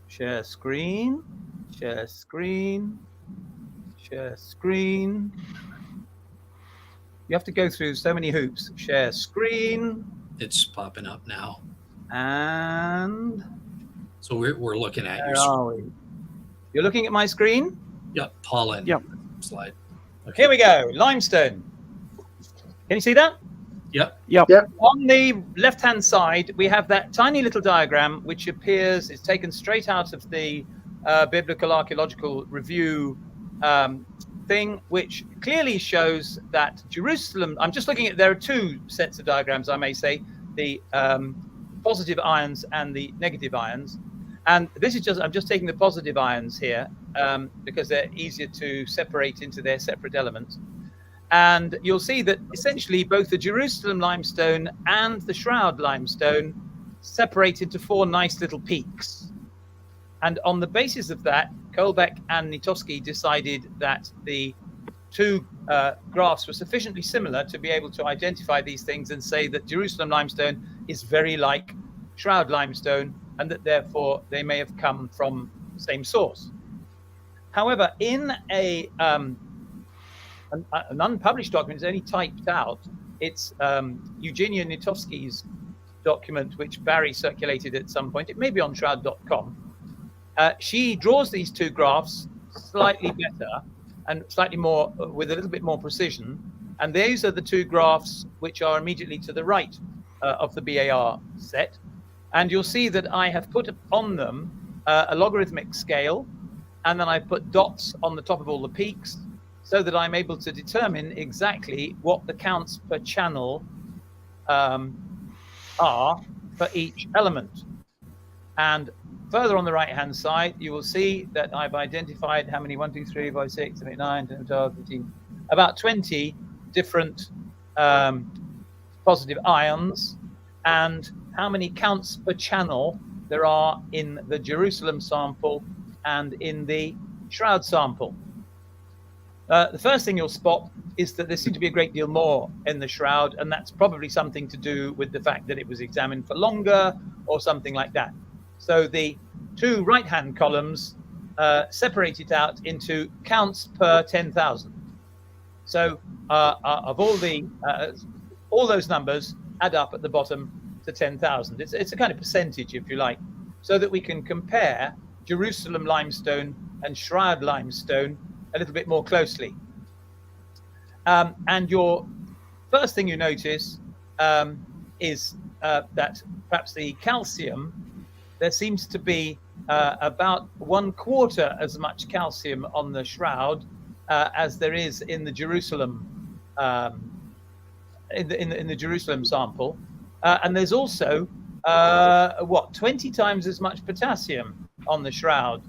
Share screen. Share screen. Share screen. You have to go through so many hoops. Share screen. It's popping up now. And so we're looking at your screen. You're looking at my screen? Yep, pollen. Yep. Slide. Okay. Here we go. Limestone. Can you see that? Yep. Yep. Yep. On the left-hand side, we have that tiny little diagram, which appears, it's taken straight out of the Biblical Archaeological Review thing, which clearly shows that Jerusalem, I'm just looking at, there are 2 sets of diagrams, I may say, the positive ions and the negative ions. And this is just, I'm just taking the positive ions here because they're easier to separate into their separate elements. And you'll see that essentially both the Jerusalem limestone and the Shroud limestone separate into 4 nice little peaks. And on the basis of that, Kolbeck and Nitowski decided that the 2 graphs were sufficiently similar to be able to identify these things and say that Jerusalem limestone is very like Shroud limestone, and that therefore they may have come from the same source. However, in an unpublished document, it's only typed out, it's Eugenia Nitowski's document, which Barry circulated at some point. It may be on shroud.com. She draws these 2 graphs slightly better and slightly more, with a little bit more precision. And these are the 2 graphs which are immediately to the right of the BAR set. And you'll see that I have put on them a logarithmic scale, and then I put dots on the top of all the peaks so that I'm able to determine exactly what the counts per channel are for each element. And further on the right-hand side, you will see that I've identified how many, 1, 2, 3, 4, 5, 6, 7, 8, 9, 10, 12, 15, about 20 different positive ions, and how many counts per channel there are in the Jerusalem sample and in the Shroud sample. The first thing you'll spot is that there seems to be a great deal more in the shroud, and that's probably something to do with the fact that it was examined for longer or something like that. So the two right-hand columns separate it out into counts per 10,000. So of all those numbers add up at the bottom to 10,000. It's a kind of percentage, if you like, so that we can compare Jerusalem limestone and Shroud limestone a little bit more closely. And your first thing you notice is that perhaps the calcium, there seems to be about 1/4 as much calcium on the Shroud as there is in the Jerusalem in the Jerusalem sample, and there's also 20 times as much potassium on the Shroud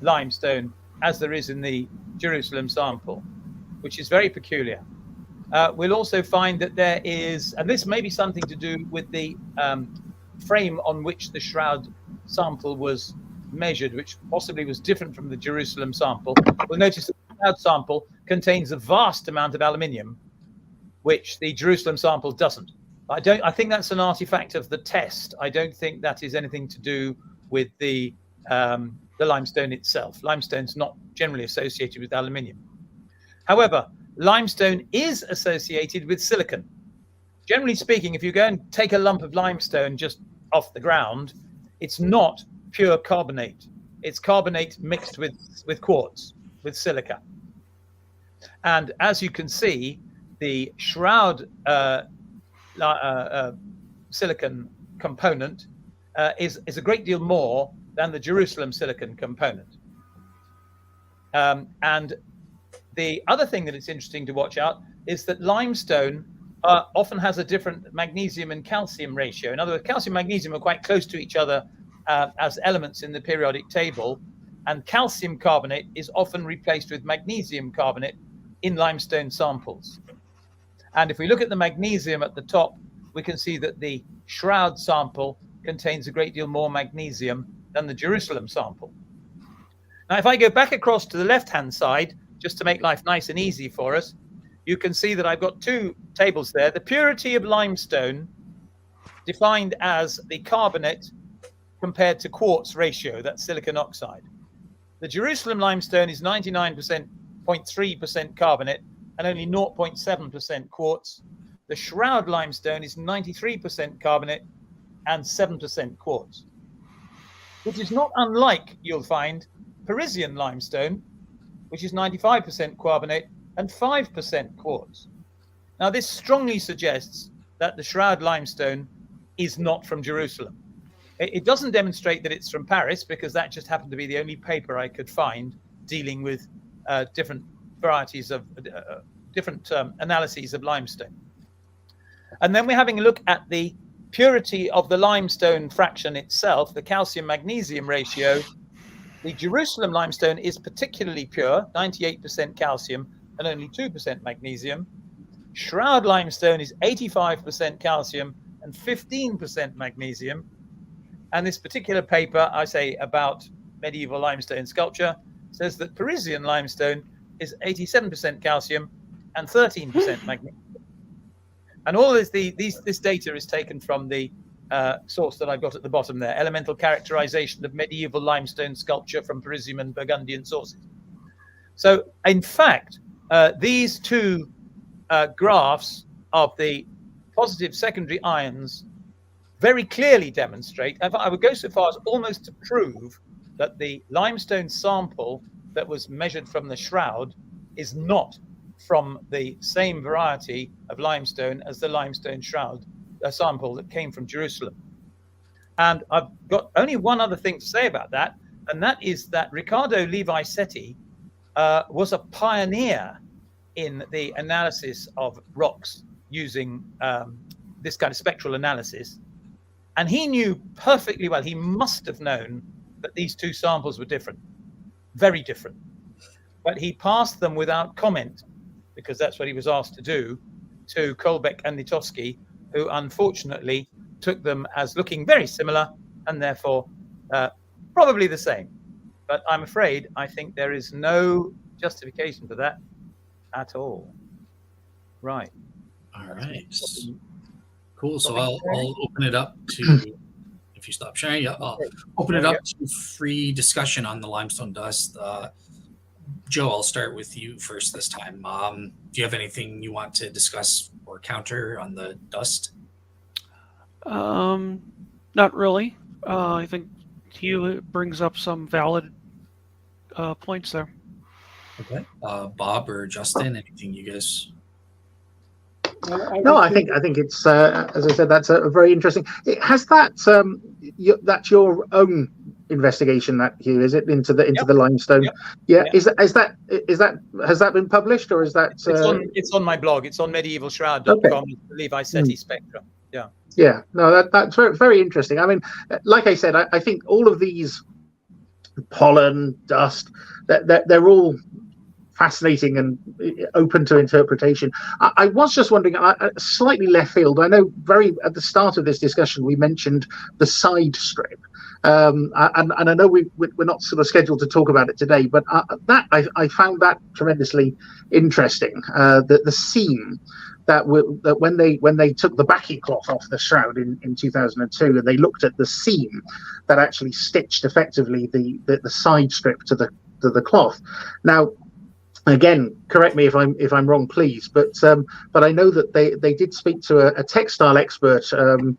limestone as there is in the Jerusalem sample, which is very peculiar. We'll also find that there is, and this may be something to do with the frame on which the Shroud sample was measured, which possibly was different from the Jerusalem sample. We'll notice that the Shroud sample contains a vast amount of aluminium, which the Jerusalem sample doesn't. I think that's an artifact of the test. I don't think that is anything to do with the limestone itself. Limestone's not generally associated with aluminium. However, limestone is associated with silicon. Generally speaking, if you go and take a lump of limestone just off the ground, it's not pure carbonate. It's carbonate mixed with quartz, with silica. And as you can see, the Shroud silicon component is a great deal more than the Jerusalem silicon component. And the other thing that it's interesting to watch out is that limestone often has a different magnesium and calcium ratio. In other words, calcium and magnesium are quite close to each other as elements in the periodic table, and calcium carbonate is often replaced with magnesium carbonate in limestone samples. And if we look at the magnesium at the top, we can see that the Shroud sample contains a great deal more magnesium than the Jerusalem sample. Now, if I go back across to the left-hand side, just to make life nice and easy for us, you can see that I've got two tables there. The purity of limestone defined as the carbonate compared to quartz ratio, that's silicon oxide. The Jerusalem limestone is 99.3% carbonate and only 0.7% quartz. The Shroud limestone is 93% carbonate and 7% quartz, which is not unlike, you'll find, Parisian limestone, which is 95% carbonate and 5% quartz. Now, this strongly suggests that the Shroud limestone is not from Jerusalem. It doesn't demonstrate that it's from Paris, because that just happened to be the only paper I could find dealing with different varieties of different analyses of limestone. And then we're having a look at the purity of the limestone fraction itself, the calcium-magnesium ratio. The Jerusalem limestone is particularly pure, 98% calcium and only 2% magnesium. Shroud limestone is 85% calcium and 15% magnesium. And this particular paper, I say, about medieval limestone sculpture, says that Parisian limestone is 87% calcium and 13% magnesium. And all this data is taken from the source that I've got at the bottom there, Elemental Characterization of Medieval Limestone Sculpture from Parisian and Burgundian Sources. So, in fact, these two graphs of the positive secondary ions very clearly demonstrate, I would go so far as almost to prove, that the limestone sample that was measured from the Shroud is not from the same variety of limestone as the limestone Shroud sample that came from Jerusalem. And I've got only one other thing to say about that, and that is that Riccardo Levi Setti was a pioneer in the analysis of rocks using this kind of spectral analysis. And he knew perfectly well, he must have known that these two samples were different, very different. But he passed them without comment, because that's what he was asked to do, to Kolbeck and Nitowski, who unfortunately took them as looking very similar and therefore probably the same. But I'm afraid I think there is no justification for that at all. Right. All right. Cool. So Stopping I'll open it up to, if you stop sharing, yeah, I'll open it There we up to free discussion on the limestone dust. Joe, I'll start with you first this time. Do you have anything you want to discuss or counter on the dust? Not really. I think Hugh brings up some valid points there. Okay. Bob or Justin, anything you guys? No, I think it's as I said, that's a very interesting. Has that that's your own investigation, that Hugh, is it, into the limestone? Yep. Yeah. Yep. Is that has that been published, or is that? It's on my blog. It's on medievalshroud.com. Okay. I believe I SETI Spectra. Yeah. Yeah. No, that's very, very interesting. I mean, like I said, I think all of these pollen, dust, they're all fascinating and open to interpretation. I was just wondering, slightly left field. I know very at the start of this discussion we mentioned the side strip, and I know we're not sort of scheduled to talk about it today, but that I found that tremendously interesting. The seam that when they took the backing cloth off the shroud in 2002, and they looked at the seam that actually stitched effectively the side strip to the cloth. Now, again, correct me if I'm wrong, please, but I know that they did speak to a textile expert, and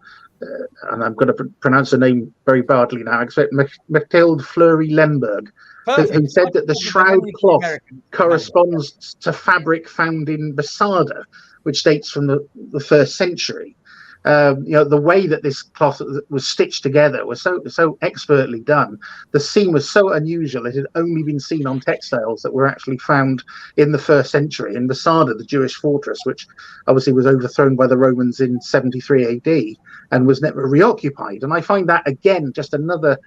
I'm going to pronounce her name very badly now. I expect Mathilde Fleury-Lemberg, who said that the shroud cloth corresponds to fabric found in Masada, which dates from the 1st century. The way that this cloth was stitched together was so expertly done. The seam was so unusual; it had only been seen on textiles that were actually found in the 1st century in Masada, the Jewish fortress, which obviously was overthrown by the Romans in 73 AD and was never reoccupied. And I find that, again, just another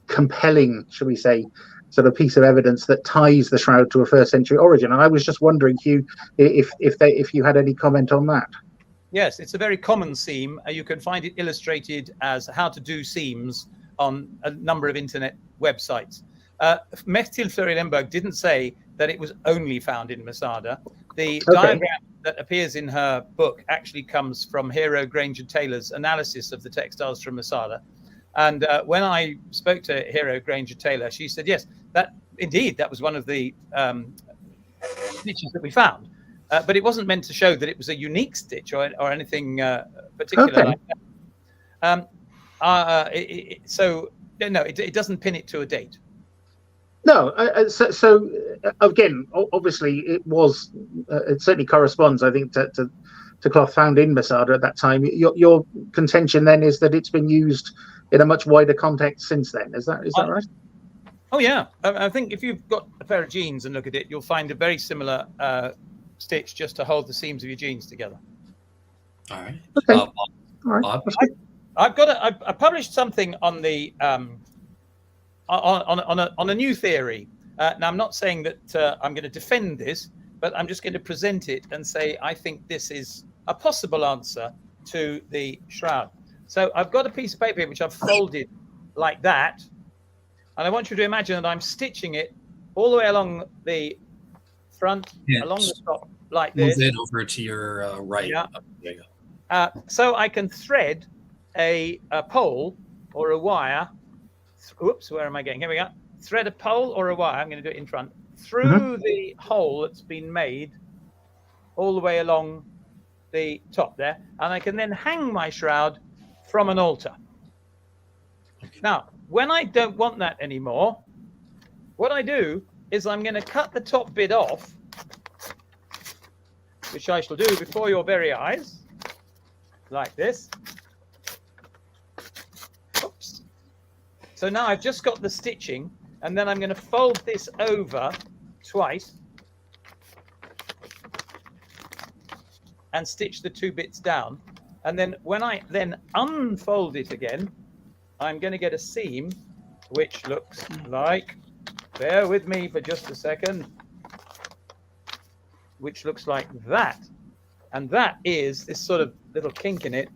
compelling, shall we say, sort of piece of evidence that ties the shroud to a 1st century origin. And I was just wondering, Hugh, if you had any comment on that. Yes, it's a very common seam. You can find it illustrated as how to do seams on a number of internet websites. Mechtil Fleury-Lemberg didn't say that it was only found in Masada. The diagram that appears in her book actually comes from Hero Granger Taylor's analysis of the textiles from Masada. And when I spoke to Hero Granger Taylor, she said, yes, that was one of the stitches that we found. But it wasn't meant to show that it was a unique stitch or anything particular like that. It doesn't pin it to a date. No, so again, obviously, it was. It certainly corresponds, I think, to cloth found in Masada at that time. Your contention then is that it's been used in a much wider context since then. Is that right? Oh yeah, I think if you've got a pair of jeans and look at it, you'll find a very similar stitch just to hold the seams of your jeans together. All right. Okay. Bob. All right. I published something on the on a new theory. Now I'm not saying that I'm going to defend this, but I'm just going to present it and say I think this is a possible answer to the shroud. So I've got a piece of paper here which I've folded like that, and I want you to imagine that I'm stitching it all the way along the front, along the top, like this. Move it over to your right. Yeah. There you go. So I can thread a pole or a wire. Oops, where am I going? Here we go. Thread a pole or a wire. I'm going to do it in front through the hole that's been made all the way along the top there, and I can then hang my shroud from an altar. Now, when I don't want that anymore, what I do is I'm going to cut the top bit off, which I shall do before your very eyes, like this. Oops. So now I've just got the stitching, and then I'm going to fold this over twice and stitch the two bits down. And then when I then unfold it again, I'm going to get a seam which looks like, bear with me for just a second, which looks like that. And that is this sort of little kink in it,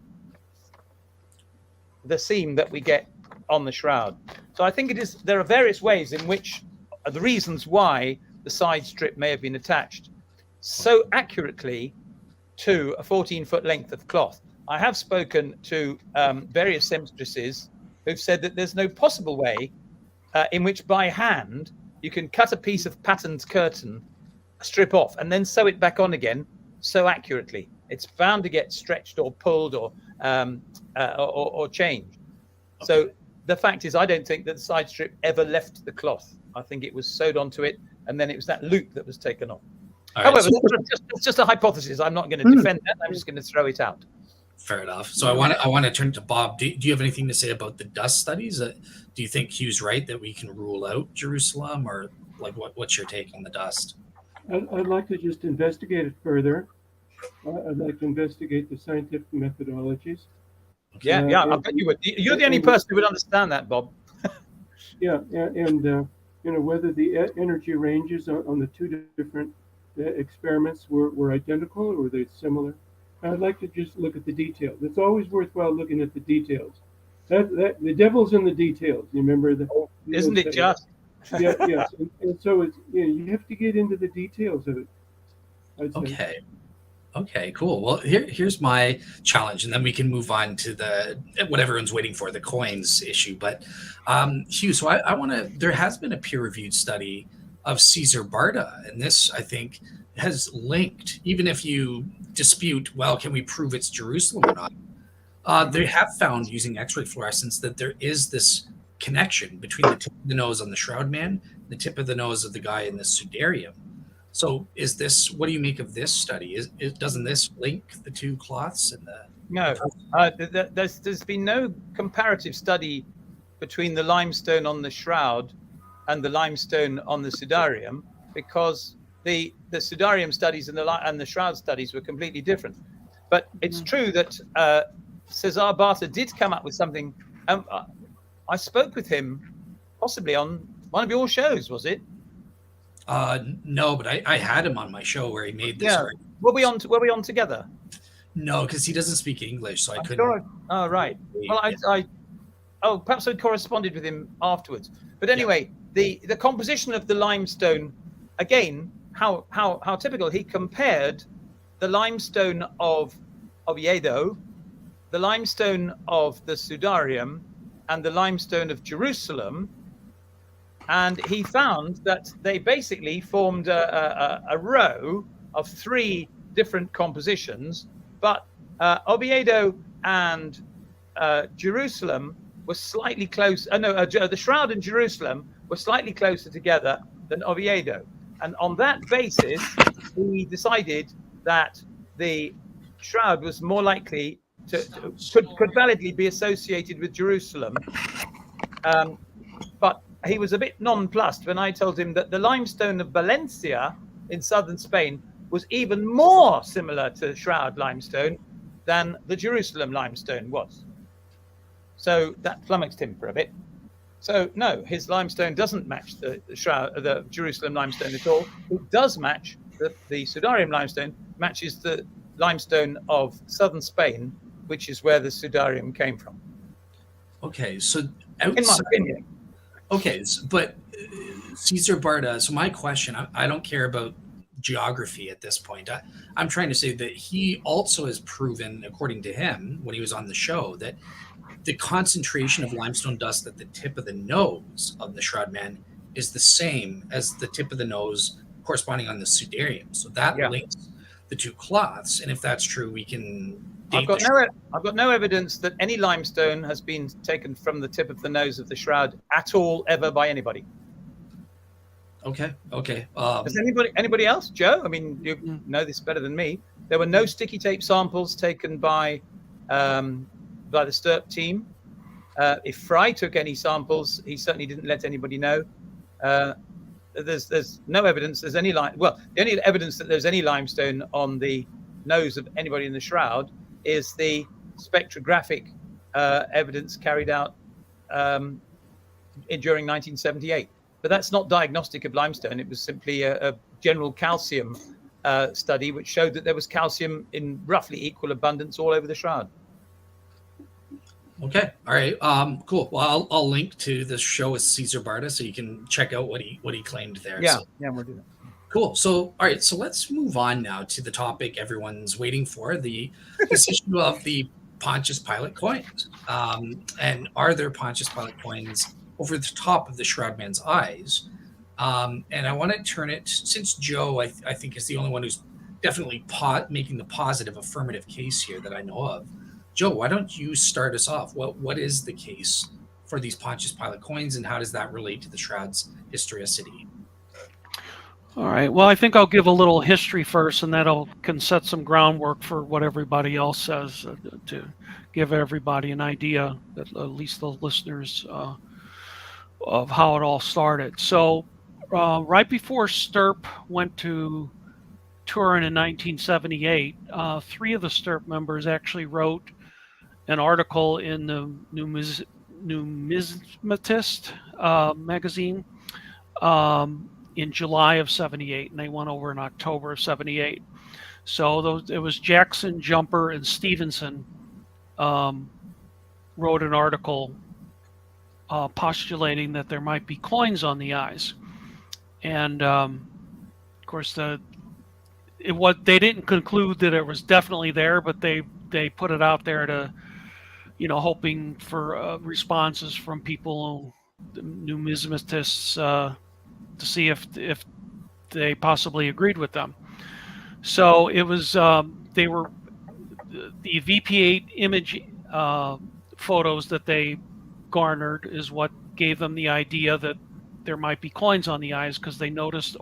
the seam that we get on the shroud. So I think there are various ways in which the reasons why the side strip may have been attached so accurately to a 14-foot length of cloth. I have spoken to various seamstresses who've said that there's no possible way in which by hand you can cut a piece of patterned curtain, strip off, and then sew it back on again so accurately. It's bound to get stretched or pulled or changed. Okay. So the fact is, I don't think that the side strip ever left the cloth. I think it was sewed onto it, and then it was that loop that was taken off. All right, However, so- it's just a hypothesis. I'm not going to defend that. I'm just going to throw it out. Fair enough. So I want to turn to Bob. Do you have anything to say about the dust studies? Do you think Hugh's right that we can rule out Jerusalem, or like what's your take on the dust? I'd like to just investigate it further. I'd like to investigate the scientific methodologies. Yeah, yeah. I bet you would. You're the only person who would understand that, Bob. Yeah, and you know, whether the energy ranges on the two different experiments were identical or were they similar. I'd like to just look at the details. It's always worthwhile looking at the details. That the devil's in the details. You remember the Isn't it just? Yeah, yes. And so it's, you know, you have to get into the details of it, I'd say. Okay, cool. Well, here's my challenge, and then we can move on to what everyone's waiting for, the coins issue. But Hugh, so I want to. There has been a peer-reviewed study of Caesar Barta, and this I think has linked. Even if you dispute, well, can we prove it's Jerusalem or not? They have found using X-ray fluorescence that there is this connection between the tip of the nose on the Shroud Man, and the tip of the nose of the guy in the Sudarium. So is this, what do you make of this study? Doesn't this link the two cloths? And No, there's been no comparative study between the limestone on the shroud and the limestone on the Sudarium, because the Sudarium studies and the shroud studies were completely different. But it's true that Caesar Barta did come up with something. I spoke with him possibly on one of your shows, was it? No, but I had him on my show where he made this. Yeah. Were we on together? No, because he doesn't speak English, so I couldn't. Sure. Oh, right. Well, perhaps I corresponded with him afterwards. But anyway, the composition of the limestone, again, how typical. He compared the limestone of Oviedo, the limestone of the Sudarium, and the limestone of Jerusalem. And he found that they basically formed a row of three different compositions, but Oviedo and Jerusalem were slightly close. The Shroud and Jerusalem were slightly closer together than Oviedo. And on that basis, he decided that the Shroud was more likely could validly be associated with Jerusalem. But he was a bit nonplussed when I told him that the limestone of Valencia in southern Spain was even more similar to Shroud limestone than the Jerusalem limestone was. So that flummoxed him for a bit. So no, his limestone doesn't match the Jerusalem limestone at all. It does match the Sudarium limestone, matches the limestone of southern Spain, which is where the Sudarium came from. Okay, so in my opinion. Okay, but Caesar Barta, so my question, I don't care about geography at this point. I'm trying to say that he also has proven, according to him, when he was on the show, that the concentration of limestone dust at the tip of the nose of the Shroud Man is the same as the tip of the nose corresponding on the Sudarium. So that links the two cloths. And if that's true, we can... I've got no evidence that any limestone has been taken from the tip of the nose of the Shroud at all, ever, by anybody. Okay. Has anybody else? Joe? I mean, you know this better than me. There were no sticky tape samples taken by the STURP team. If Fry took any samples, he certainly didn't let anybody know. There's no evidence there's any the only evidence that there's any limestone on the nose of anybody in the Shroud is the spectrographic evidence carried out during 1978. But that's not diagnostic of limestone. It was simply a general calcium study, which showed that there was calcium in roughly equal abundance all over the Shroud. Okay. All right. Cool. Well, I'll link to this show with Caesar Barta so you can check out what he claimed there. Yeah, we'll do that. Cool. So, all right. So let's move on now to the topic everyone's waiting for, this issue of the Pontius Pilate coins. And are there Pontius Pilate coins over the top of the Shroud Man's eyes? And I want to turn it, since Joe, I think, is the only one who's definitely making the positive affirmative case here that I know of. Joe, why don't you start us off? What is the case for these Pontius Pilate coins, and how does that relate to the Shroud's historicity? All right. Well, I think I'll give a little history first, and that'll can set some groundwork for what everybody else says to give everybody an idea, at least the listeners, of how it all started. So, right before Stirp went to Turin in 1978, three of the Stirp members actually wrote an article in the Numismatist magazine. In July of 78, and they went over in October of 78. So it was Jackson, Jumper, and Stevenson wrote an article postulating that there might be coins on the eyes. And of course, they didn't conclude that it was definitely there, but they put it out there to, hoping for responses from people, numismatists, to see if they possibly agreed with them. So it was they were the VP8 image photos that they garnered is what gave them the idea that there might be coins on the eyes, because they noticed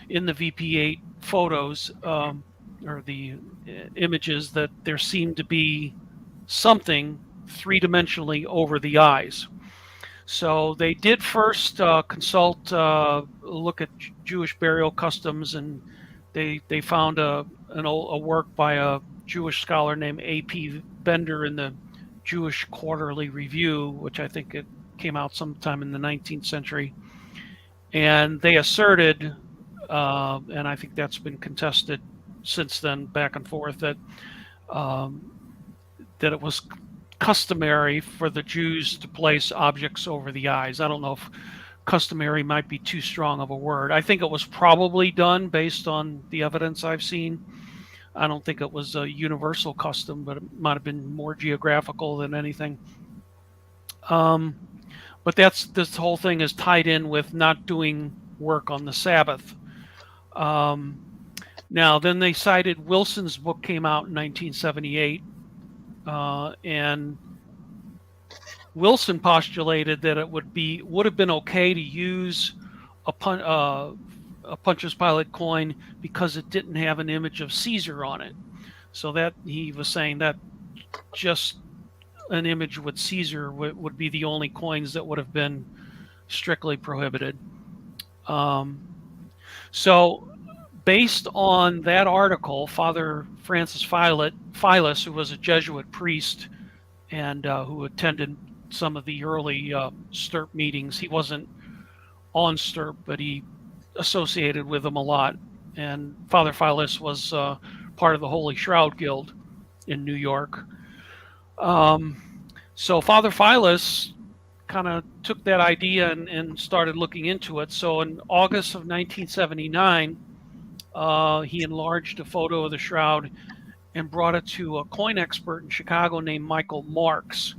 in the VP8 photos or the images that there seemed to be something three-dimensionally over the eyes. So they did first look at Jewish burial customs, and they found a work by a Jewish scholar named A.P. Bender in the Jewish Quarterly Review, which I think it came out sometime in the 19th century. And they asserted, and I think that's been contested since then, back and forth, that it was customary for the Jews to place objects over the eyes. I don't know if customary might be too strong of a word. I think it was probably done based on the evidence I've seen. I don't think it was a universal custom, but it might have been more geographical than anything. But this whole thing is tied in with not doing work on the Sabbath. Now, then they cited Wilson's book came out in 1978. And Wilson postulated that it would have been okay to use a Pontius Pilate coin because it didn't have an image of Caesar on it. So that he was saying that just an image with Caesar would be the only coins that would have been strictly prohibited. So based on that article, Father Francis Philas, who was a Jesuit priest and who attended some of the early Stirp meetings, he wasn't on Stirp, but he associated with them a lot. And Father Philas was part of the Holy Shroud Guild in New York. So Father Philas kind of took that idea and started looking into it. So in August of 1979, he enlarged a photo of the shroud and brought it to a coin expert in Chicago named Michael Marks.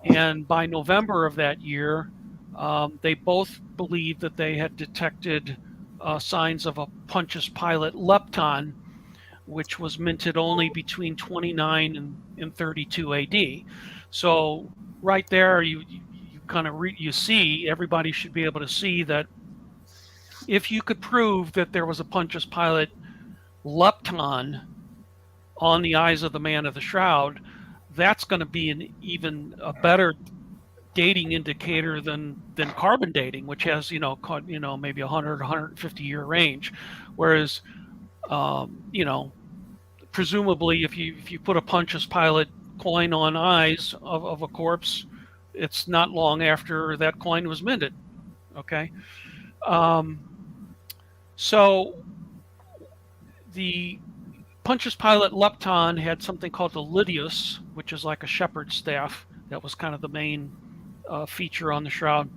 And by November of that year, they both believed that they had detected signs of a Pontius Pilate lepton, which was minted only between 29 and 32 AD. So right there, you kind of you see, everybody should be able to see that if you could prove that there was a Pontius Pilate lepton on the eyes of the man of the shroud, that's going to be even a better dating indicator than carbon dating, which has maybe 100 150 year range, whereas presumably if you put a Pontius Pilate coin on eyes of a corpse, it's not long after that coin was minted. Okay. So the Pontius Pilate lepton had something called the Lydius, which is like a shepherd's staff. That was kind of the main feature on the shroud.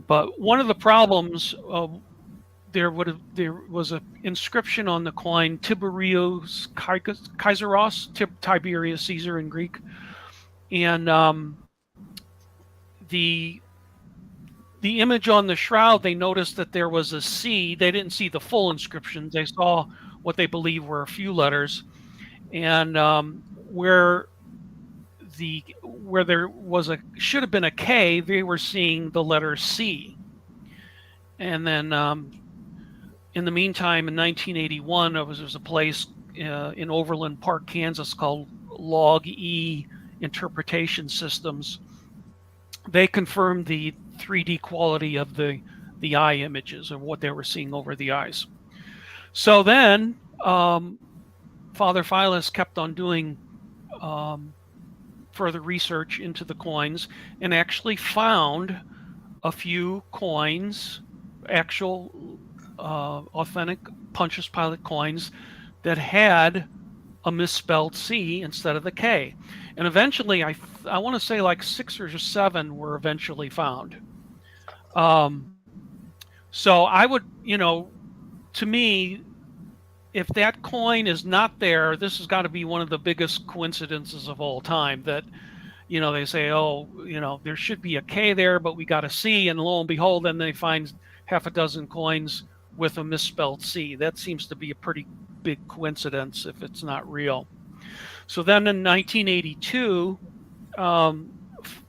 But one of the problems there was an inscription on the coin, Tiberius Kaiseros, Tiberius Caesar in Greek, and the image on the shroud, they noticed that there was a C. They didn't see the full inscription. They saw what they believe were a few letters, and where there should have been a K, they were seeing the letter C. And then in the meantime, in 1981, there was a place in Overland Park, Kansas called Log E Interpretation Systems. They confirmed the 3D quality of the eye images of what they were seeing over the eyes. So then Father Philus kept on doing further research into the coins and actually found a few coins, actual authentic Pontius Pilate coins that had a misspelled C instead of the K. And eventually, I want to say like 6 or 7 were eventually found. So I would, to me, if that coin is not there, this has got to be one of the biggest coincidences of all time. That, they say, there should be a K there, but we got a C, and lo and behold, then they find half a dozen coins with a misspelled C. That seems to be a pretty big coincidence if it's not real. So then in 1982,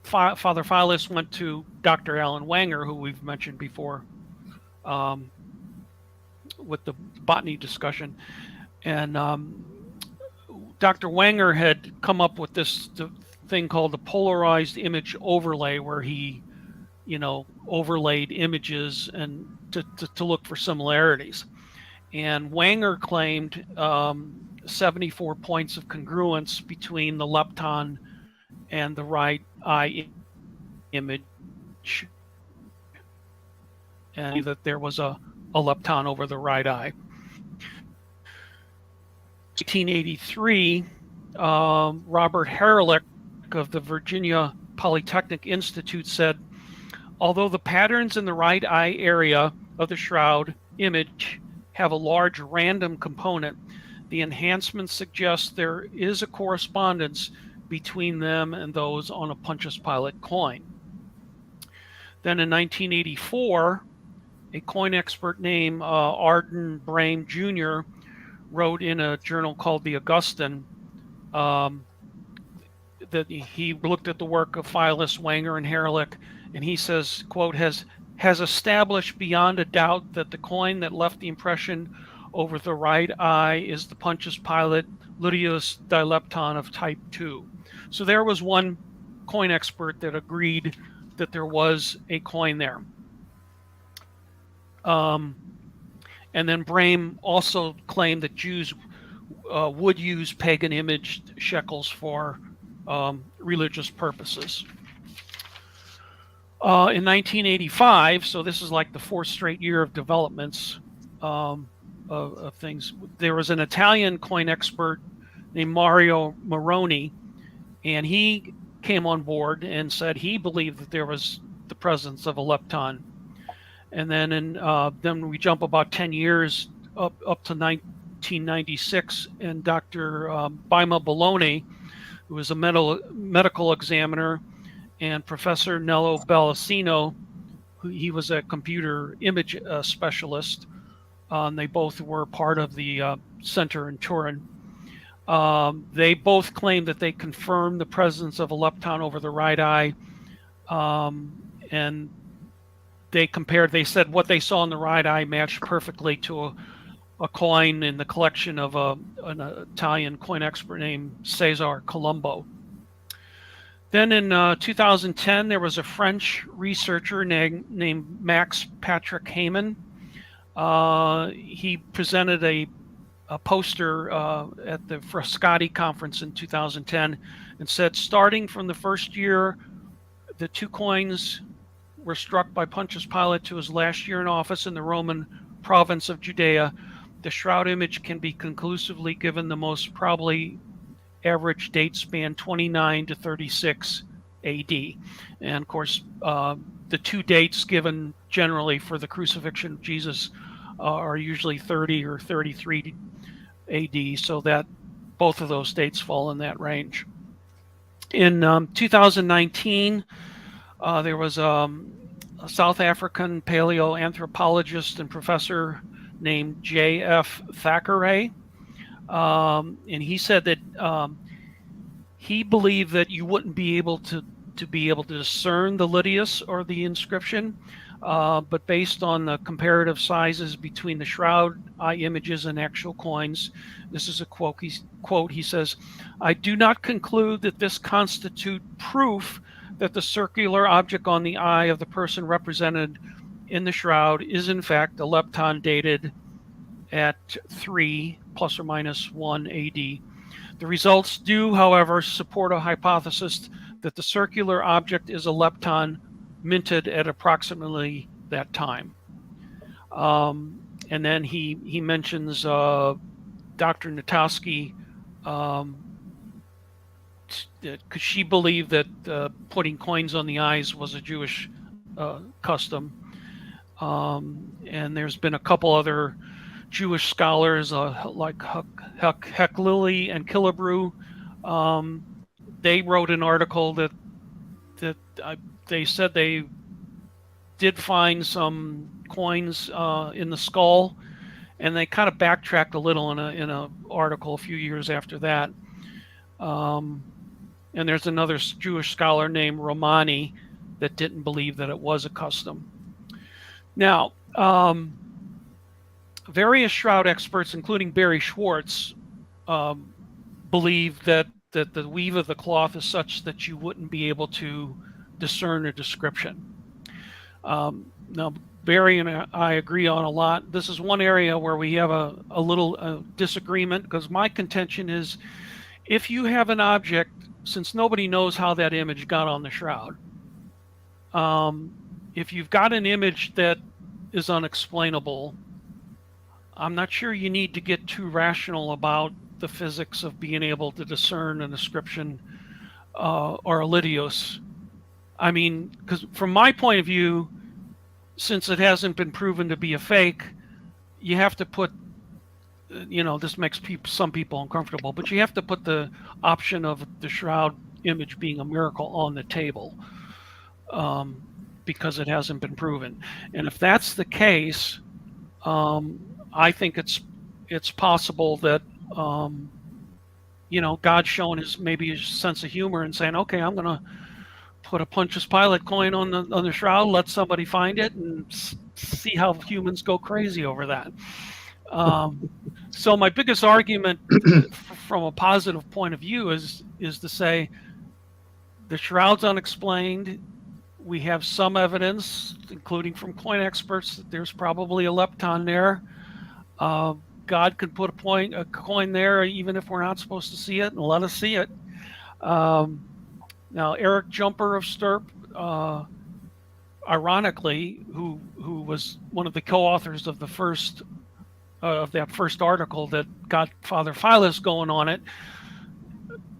Father Philus went to Dr. Alan Wanger, who we've mentioned before with the botany discussion. And Dr. Wanger had come up with this thing called the polarized image overlay, where he, overlaid images and to look for similarities. And Wanger claimed 74 points of congruence between the lepton and the right eye image, and that there was a lepton over the right eye. 1883, Robert Herlick of the Virginia Polytechnic Institute said, although the patterns in the right eye area of the shroud image have a large random component, the enhancements suggest there is a correspondence between them and those on a Pontius Pilate coin. Then in 1984, a coin expert named Arden Brame Jr. wrote in a journal called The Augustan that he looked at the work of Philus, Wanger, and Herlick, and he says, quote, has established beyond a doubt that the coin that left the impression over the right eye is the Pontius Pilate luteus dilepton of type 2. So there was one coin expert that agreed that there was a coin there. And then Brame also claimed that Jews would use pagan imaged shekels for religious purposes. In 1985, so this is like the 4th straight year of developments of things, there was an Italian coin expert named Mario Moroni, and he came on board and said he believed that there was the presence of a lepton. And then then we jump about 10 years up to 1996, and Dr. Bima Bologna, who was a medical examiner, and Professor Nello Ballasino, he was a computer image specialist. They both were part of the center in Turin. They both claimed that they confirmed the presence of a lepton over the right eye, and they said what they saw in the right eye matched perfectly to a coin in the collection of an Italian coin expert named Cesare Colombo. Then in 2010, there was a French researcher named Max Patrick Heyman. He presented a poster at the Frascati conference in 2010 and said, starting from the first year, the 2 coins were struck by Pontius Pilate to his last year in office in the Roman province of Judea. The shroud image can be conclusively given the most probably average date span 29 to 36 AD. And of course, the 2 dates given generally for the crucifixion of Jesus are usually 30 or 33 AD, so that both of those dates fall in that range. In 2019, there was a South African paleoanthropologist and professor named J.F. Thackeray, and he said that he believed that you wouldn't be able to discern the litius or the inscription, but based on the comparative sizes between the shroud eye images and actual coins. This is a quote. He says, "I do not conclude that this constitute proof that the circular object on the eye of the person represented in the shroud is in fact a lepton dated at 3 plus or minus 1 AD. The results do, however, support a hypothesis that the circular object is a lepton minted at approximately that time." And then he mentions Dr. Natowski, because she believed that putting coins on the eyes was a Jewish custom. And there's been a couple other Jewish scholars like Hecklily and Killebrew. They wrote an article that they said they did find some coins in the skull, and they kind of backtracked a little in a article a few years after that. And there's another Jewish scholar named Romani that didn't believe that it was a custom. Now, various shroud experts, including Barry Schwartz, believe that the weave of the cloth is such that you wouldn't be able to discern a description. Now, Barry and I agree on a lot. This is one area where we have a little disagreement, because my contention is, if you have an object, since nobody knows how that image got on the shroud, if you've got an image that is unexplainable, I'm not sure you need to get too rational about the physics of being able to discern an inscription or a litios. I mean, because from my point of view, since it hasn't been proven to be a fake, you have to put, this makes some people uncomfortable, but you have to put the option of the shroud image being a miracle on the table, because it hasn't been proven. And if that's the case, I think it's possible that God's shown maybe his sense of humor and saying, okay, I'm going to put a Pontius Pilate coin on the shroud, let somebody find it, and see how humans go crazy over that. So my biggest argument from a positive point of view is to say the shroud's unexplained. We have some evidence, including from coin experts, that there's probably a lepton there. God could put a coin there even if we're not supposed to see it, and let us see it. Now, Eric Jumper of Stirp, ironically, who was one of the co-authors of that first article that got Father Philas going on it,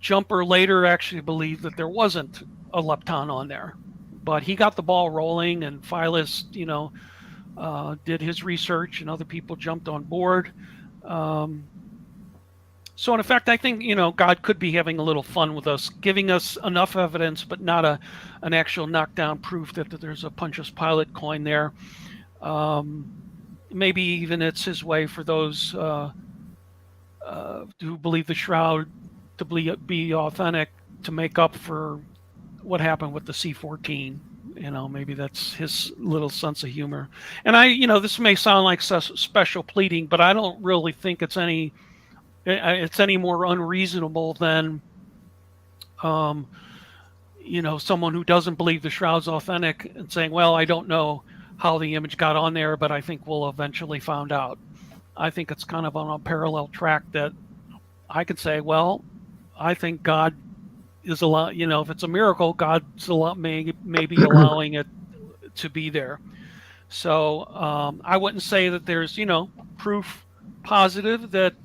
Jumper later actually believed that there wasn't a lepton on there, but he got the ball rolling, and Philas, did his research, and other people jumped on board. So in effect, I think, God could be having a little fun with us, giving us enough evidence, but not an actual knockdown proof that there's a Pontius Pilate coin there. Maybe even it's his way for those who believe the shroud to be authentic, to make up for what happened with the C-14. Maybe that's his little sense of humor. And this may sound like special pleading, but I don't really think it's any more unreasonable than, someone who doesn't believe the shroud's authentic and saying, well, I don't know how the image got on there, but I think we'll eventually find out. I think it's kind of on a parallel track that I could say, well, I think God is a lot, if it's a miracle, God's a lot maybe allowing it to be there. So I wouldn't say that there's, proof positive that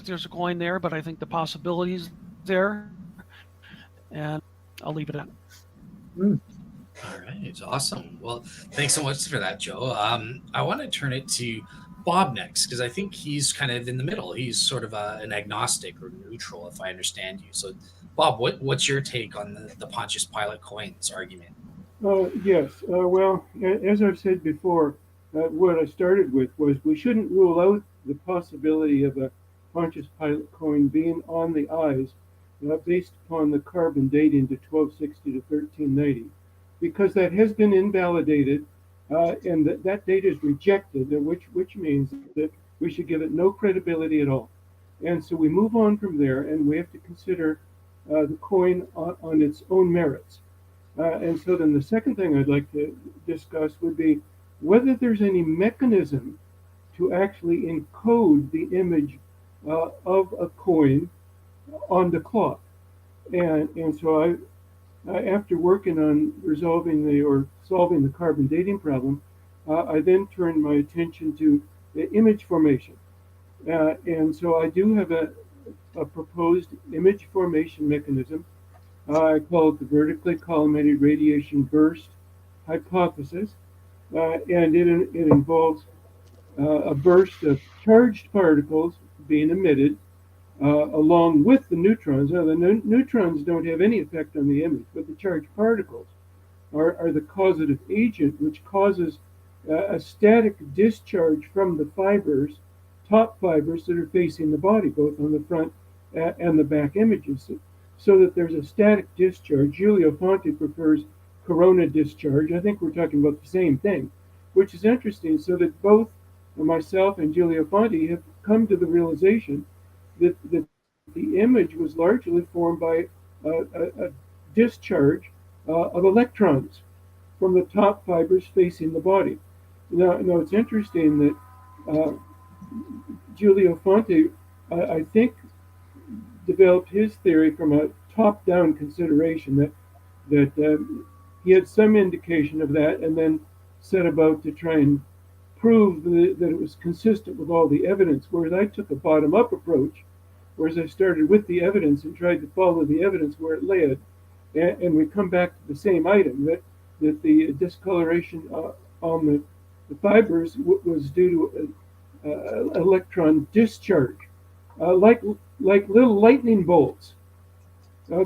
there's a coin there, but I think the possibility is there, and I'll leave it at. All right, awesome. Well, thanks so much for that, Joe. I want to turn it to Bob next, because I think he's kind of in the middle. He's sort of an agnostic or neutral, if I understand you. So, Bob, what's your take on the Pontius Pilate coins argument? Yes. Well, as I've said before, what I started with was we shouldn't rule out the possibility of a Pontius Pilate coin being on the eyes based upon the carbon dating to 1260 to 1390, because that has been invalidated and that date is rejected, which means that we should give it no credibility at all. And so we move on from there, and we have to consider the coin on its own merits. And so then the second thing I'd like to discuss would be whether there's any mechanism to actually encode the image of a coin on the cloth. And so after working on solving the carbon dating problem, I then turned my attention to the image formation. And so I do have a proposed image formation mechanism. I call it the vertically collimated radiation burst hypothesis, and it involves a burst of charged particles being emitted along with the neutrons. Now, the neutrons don't have any effect on the image, but the charged particles are the causative agent, which causes a static discharge from the fibers, top fibers that are facing the body, both on the front and the back images, so that there's a static discharge. Giulio Fanti prefers corona discharge. I think we're talking about the same thing, which is interesting, so that both myself and Giulio Fanti have come to the realization that the image was largely formed by a discharge of electrons from the top fibers facing the body. Now it's interesting that Giulio Fanti, I think, developed his theory from a top-down consideration that he had some indication of that, and then set about to try and prove that it was consistent with all the evidence, whereas I took a bottom-up approach, whereas I started with the evidence and tried to follow the evidence where it led, and we come back to the same item, that the discoloration on the fibers was due to electron discharge, like little lightning bolts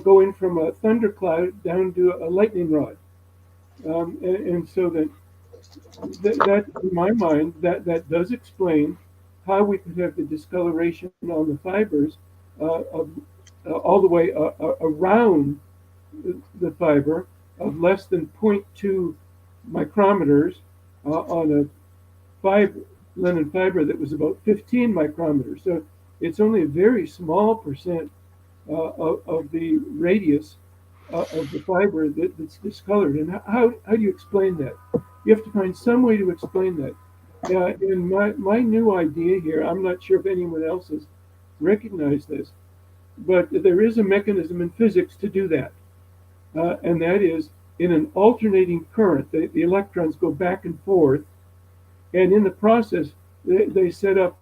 going from a thundercloud down to a lightning rod. And so that in my mind, that does explain how we could have the discoloration on the fibers all the way around the fiber of less than 0.2 micrometers on a linen fiber that was about 15 micrometers. So it's only a very small percent of the radius of the fiber that's discolored. And how do you explain that? You have to find some way to explain that. And my new idea here, I'm not sure if anyone else has recognized this, but there is a mechanism in physics to do that. And that is, in an alternating current, the electrons go back and forth, and in the process, they set up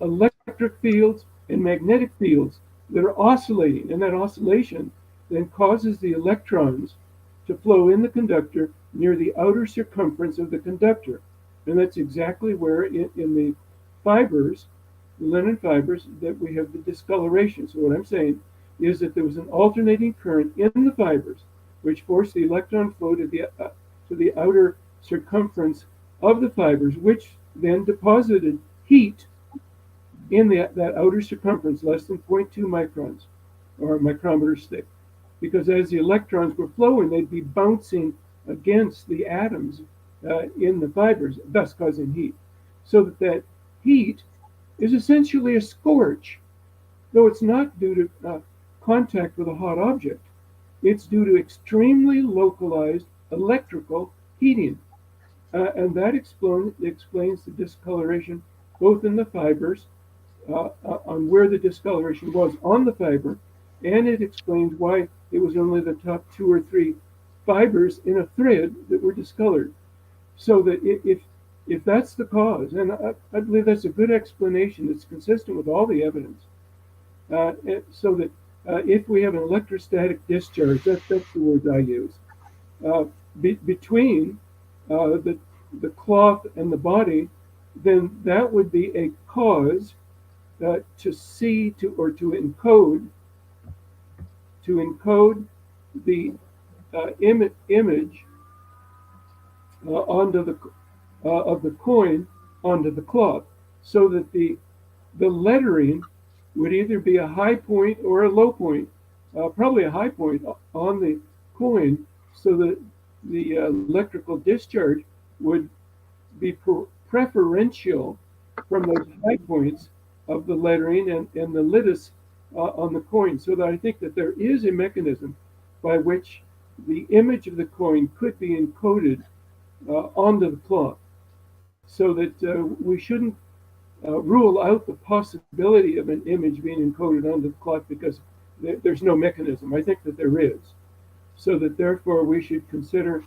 electric fields and magnetic fields that are oscillating, and that oscillation then causes the electrons to flow in the conductor near the outer circumference of the conductor. And that's exactly where in the fibers, the linen fibers, that we have the discoloration. So what I'm saying is that there was an alternating current in the fibers, which forced the electron flow to the outer circumference of the fibers, which then deposited heat in that outer circumference, less than 0.2 microns, or micrometers thick. Because as the electrons were flowing, they'd be bouncing against the atoms in the fibers, thus causing heat. So that heat is essentially a scorch, though it's not due to contact with a hot object. It's due to extremely localized electrical heating. And that explains the discoloration both in the fibers, on where the discoloration was on the fiber, and it explains why it was only the top 2 or 3 fibers in a thread that were discolored. So that if that's the cause, and I believe that's a good explanation that's consistent with all the evidence, so that if we have an electrostatic discharge, that's the word I use, between the the cloth and the body, then that would be a cause to see or to encode the image onto the of the coin onto the cloth, so that the lettering would either be a high point or a low point, probably a high point on the coin, so that the electrical discharge would be preferential from those high points of the lettering and the lidus on the coin. So that I think that there is a mechanism by which the image of the coin could be encoded onto the cloth, so that we shouldn't rule out the possibility of an image being encoded onto the cloth because there's no mechanism. I think that there is. So that therefore we should consider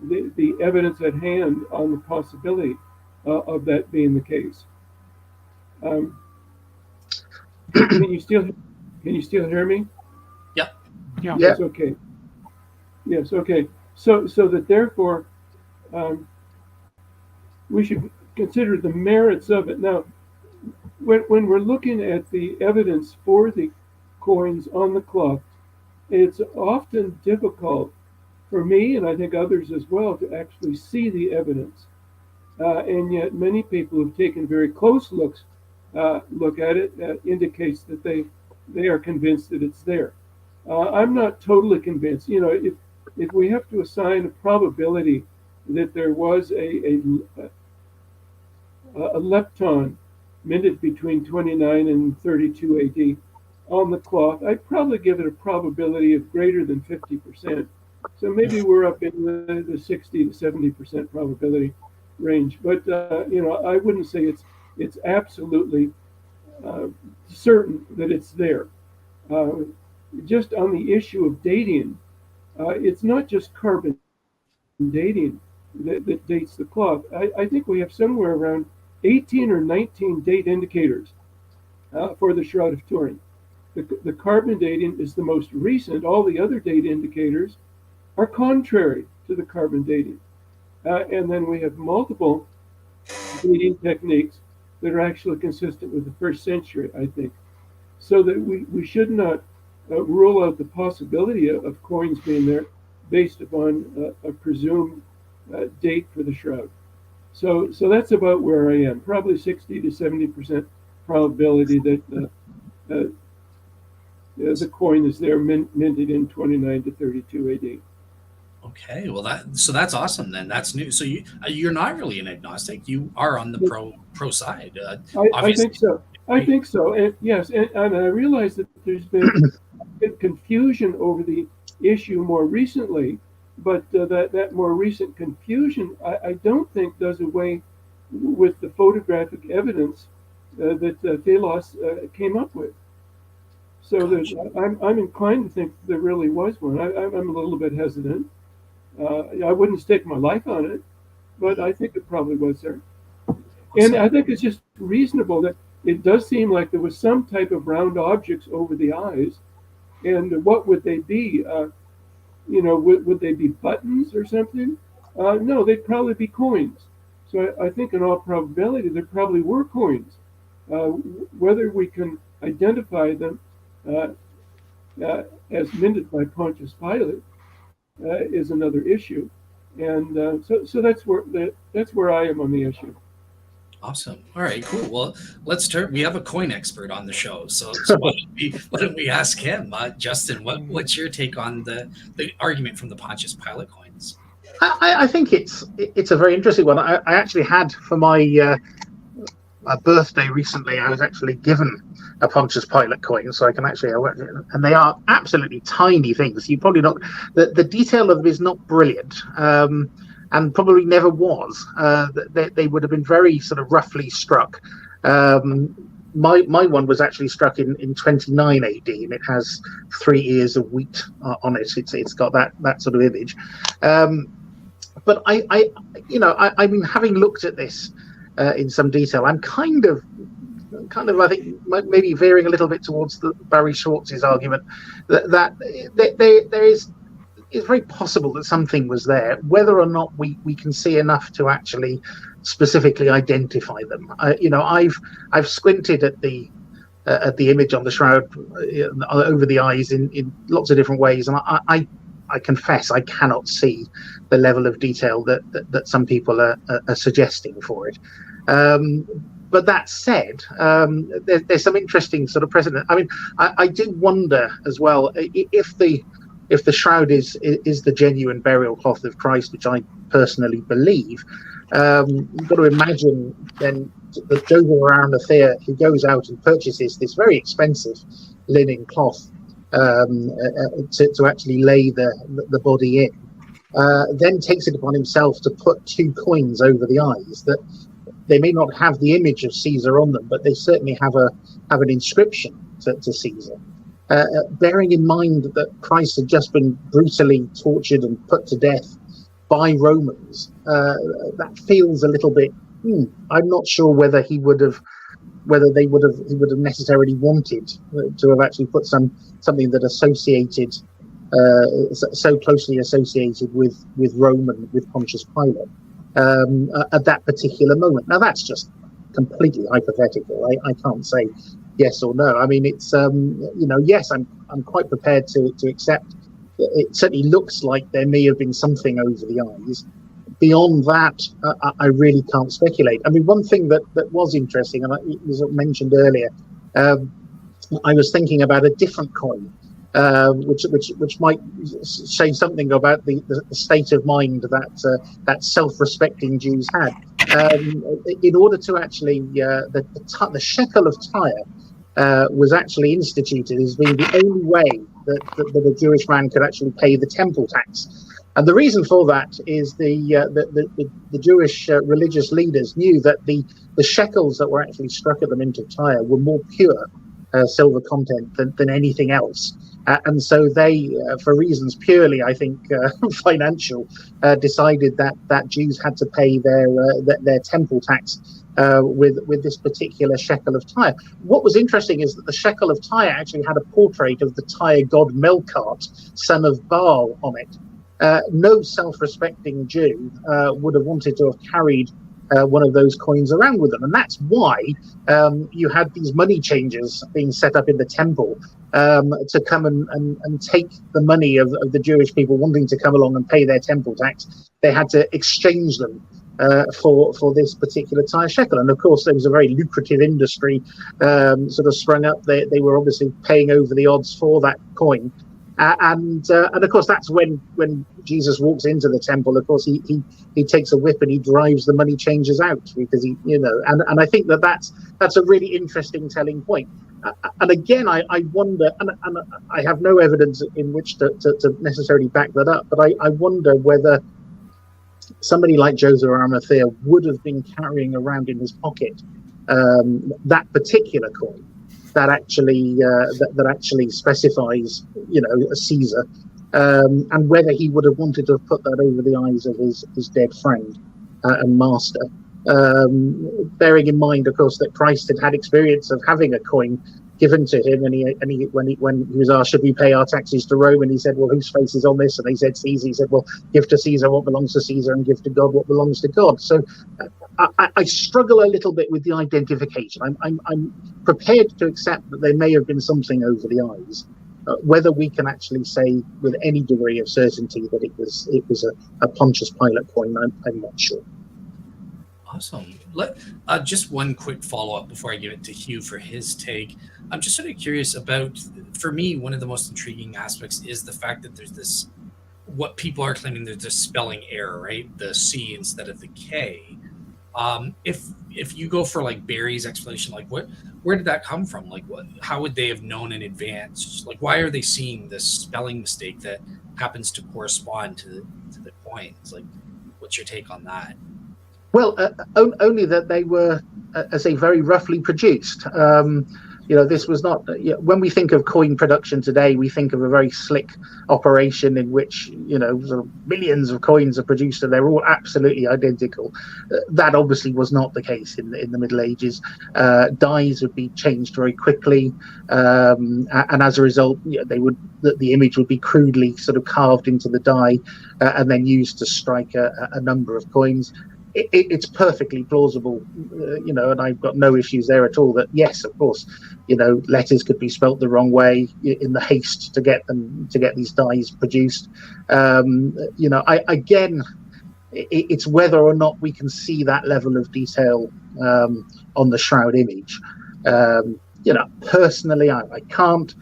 the evidence at hand on the possibility of that being the case. Can you still hear me? Yep. Yeah. Yes. Okay. Yes. Okay. So that therefore we should consider the merits of it. Now, when we're looking at the evidence for the coins on the cloth, it's often difficult for me, and I think others as well, to actually see the evidence. And yet many people who've taken very close look at it indicates that they are convinced that it's there. I'm not totally convinced. You know, if we have to assign a probability that there was a lepton minted between 29 and 32 AD on the cloth, I'd probably give it a probability of greater than 50%. So maybe we're up in the 60 to 70% probability range. But you know, I wouldn't say it's absolutely certain that it's there. Just on the issue of dating, it's not just carbon dating that dates the cloth. I think we have somewhere around 18 or 19 date indicators for the Shroud of Turin. The carbon dating is the most recent. All the other date indicators are contrary to the carbon dating. And then we have multiple dating techniques that are actually consistent with the first century, I think. So that we should not rule out the possibility of coins being there based upon a presumed date for the shroud. So that's about where I am. Probably 60 to 70% probability that the coin is there, minted in 29 to 32 AD. Okay, well that's awesome then. That's new. So you're not really an agnostic. You are on the pro side. I think so. I think so. And yes, and I realize that there's been confusion over the issue more recently, but that more recent confusion I don't think does away with the photographic evidence that Thelos came up with. So that I'm inclined to think there really was one. I'm a little bit hesitant. I wouldn't stake my life on it, but I think it probably was there. And I think it's just reasonable that it does seem like there was some type of round objects over the eyes. And what would they be? You know, would they be buttons or something? No, they'd probably be coins. So I think in all probability, there probably were coins. Whether we can identify them as minted by Pontius Pilate is another issue, and so that's where I am on the issue. Awesome. All right, cool. Well, let's turn. We have a coin expert on the show, so why don't we ask him, Justin? What's your take on the argument from the Pontius Pilate coins? I think it's a very interesting one. I actually had for my birthday recently, I was actually given a Pontius Pilate coin, so I can actually, and they are absolutely tiny things. You probably not, the detail of them is not brilliant, and probably never was. They would have been very sort of roughly struck. My one was actually struck in 29 AD, and it has 3 ears of wheat on it. It's got that sort of image. But I mean, having looked at this in some detail, I'm kind of I think maybe veering a little bit towards the Barry Schwartz's argument that there is it's very possible that something was there. Whether or not we can see enough to actually specifically identify them, I've squinted at the image on the shroud over the eyes in lots of different ways, and I confess I cannot see the level of detail that some people are suggesting for it. But that said, there's some interesting sort of precedent. I mean, I do wonder as well if the shroud is the genuine burial cloth of Christ, which I personally believe. You've got to imagine then that Joe Marino, who goes out and purchases this very expensive linen cloth to actually lay the body in, then takes it upon himself to put 2 coins over the eyes that they may not have the image of Caesar on them, but they certainly have an inscription to Caesar. Bearing in mind that Christ had just been brutally tortured and put to death by Romans, that feels a little bit. I'm not sure whether he would have necessarily wanted to have actually put something that associated so closely associated with Rome and with Pontius Pilate at that particular moment. Now that's just completely hypothetical. I can't say yes or no. I mean, it's yes, I'm quite prepared to accept. It certainly looks like there may have been something over the eyes. Beyond that, I really can't speculate. I mean, one thing that was interesting, and it was mentioned earlier, I was thinking about a different coin, which might say something about the state of mind that self-respecting Jews had. In order to actually, the shekel of Tyre was actually instituted as being the only way that a Jewish man could actually pay the temple tax. And the reason for that is the Jewish religious leaders knew that the shekels that were actually struck at the Mint of Tyre were more pure silver content than anything else. And so they, for reasons purely, I think, financial, decided that Jews had to pay their temple tax with this particular shekel of Tyre. What was interesting is that the shekel of Tyre actually had a portrait of the Tyre god Melkart, son of Baal, on it. No self-respecting Jew would have wanted to have carried one of those coins around with them. And that's why you had these money changers being set up in the temple to come and take the money of the Jewish people wanting to come along and pay their temple tax. They had to exchange them for this particular Tyre shekel. And of course, there was a very lucrative industry sort of sprung up. They were obviously paying over the odds for that coin. And of course, that's when Jesus walks into the temple. Of course, he takes a whip and he drives the money changers out because and I think that's a really interesting telling point. And again, I wonder, and I have no evidence in which to necessarily back that up, but I wonder whether somebody like Joseph of Arimathea would have been carrying around in his pocket that particular coin that actually specifies, a Caesar, and whether he would have wanted to have put that over the eyes of his dead friend and master. Bearing in mind, of course, that Christ had experience of having a coin given to him, and when he was asked, should we pay our taxes to Rome, and he said, well, whose face is on this? And they said Caesar. He said, well, give to Caesar what belongs to Caesar, and give to God what belongs to God. So I struggle a little bit with the identification. I'm prepared to accept that there may have been something over the eyes. Whether we can actually say with any degree of certainty that it was a Pontius Pilate coin, I'm not sure. Awesome. Just one quick follow-up before I give it to Hugh for his take. I'm just sort of curious about, for me, one of the most intriguing aspects is the fact that there's this, what people are claiming, there's this spelling error, right? The C instead of the K. If you go for like Barry's explanation, like where did that come from? Like how would they have known in advance? Like why are they seeing this spelling mistake that happens to correspond to the coins? Like what's your take on that? Well, only that they were, as I say, very roughly produced. this was not. When we think of coin production today, we think of a very slick operation in which sort of millions of coins are produced and they're all absolutely identical. That obviously was not the case in the Middle Ages. Dies would be changed very quickly, and as a result, the image would be crudely sort of carved into the die and then used to strike a number of coins. It's perfectly plausible, and I've got no issues there at all. That yes, of course, letters could be spelt the wrong way in the haste to get these dies produced. It's whether or not we can see that level of detail on the shroud image. Personally, I can't.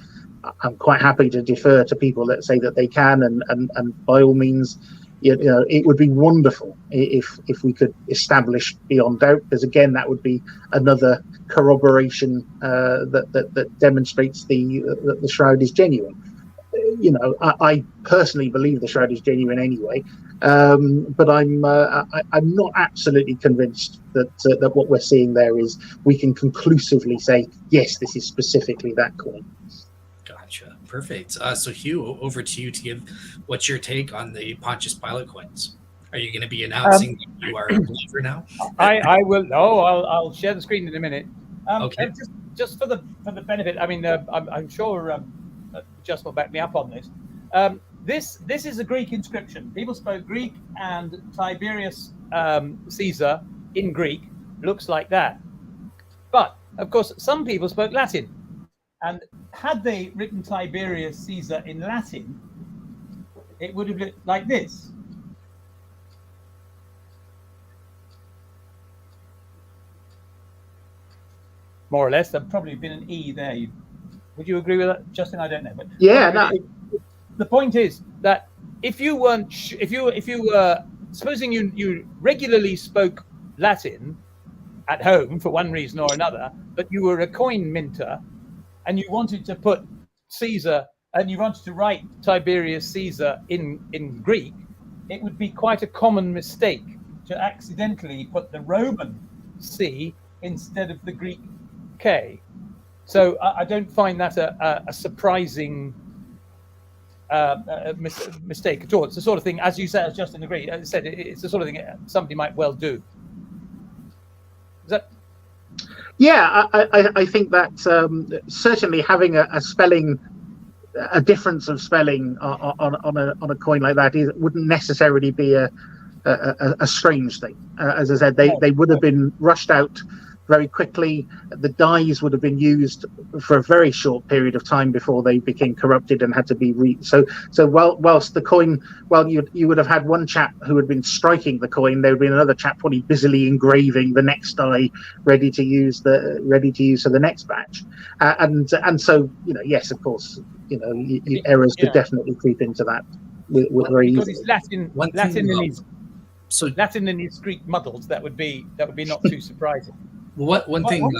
I'm quite happy to defer to people that say that they can, and by all means. It would be wonderful if we could establish beyond doubt, because again, that would be another corroboration that demonstrates that the shroud is genuine. I personally believe the shroud is genuine anyway, but I'm not absolutely convinced that what we're seeing there is we can conclusively say yes, this is specifically that coin. Gotcha. Perfect. So Hugh, over to you to give what's your take on the Pontius Pilate coins. Are you going to be announcing that you are a believer now? I will. No, I'll share the screen in a minute. Okay. Just for the benefit, I mean, I'm sure Just will back me up on this. This is a Greek inscription. People spoke Greek, and Tiberius Caesar in Greek looks like that. But of course, some people spoke Latin. And had they written Tiberius Caesar in Latin, it would have looked like this. More or less. There'd probably been an E there. Would you agree with that, Justin? I don't know. But yeah. No. The point is that if you weren't, if you were, supposing you regularly spoke Latin at home for one reason or another, but you were a coin minter, and you wanted to put Caesar, and you wanted to write Tiberius Caesar in Greek, it would be quite a common mistake to accidentally put the Roman C instead of the Greek K. So I don't find that a surprising mistake at all. It's the sort of thing, as you said, as Justin agreed, as I said, it's the sort of thing somebody might well do. Is that? Yeah, I think that certainly having a difference of spelling on a coin like that wouldn't necessarily be a strange thing. As I said, they would have been rushed out very quickly. The dies would have been used for a very short period of time before they became corrupted and had to be so whilst the coin, you would have had one chap who had been striking the coin, there would be another chap probably busily engraving the next die ready to use for the next batch, and so yes, of course, errors could definitely creep into that with very easy. Latin and his Greek muddled, that would be not too surprising. One thing,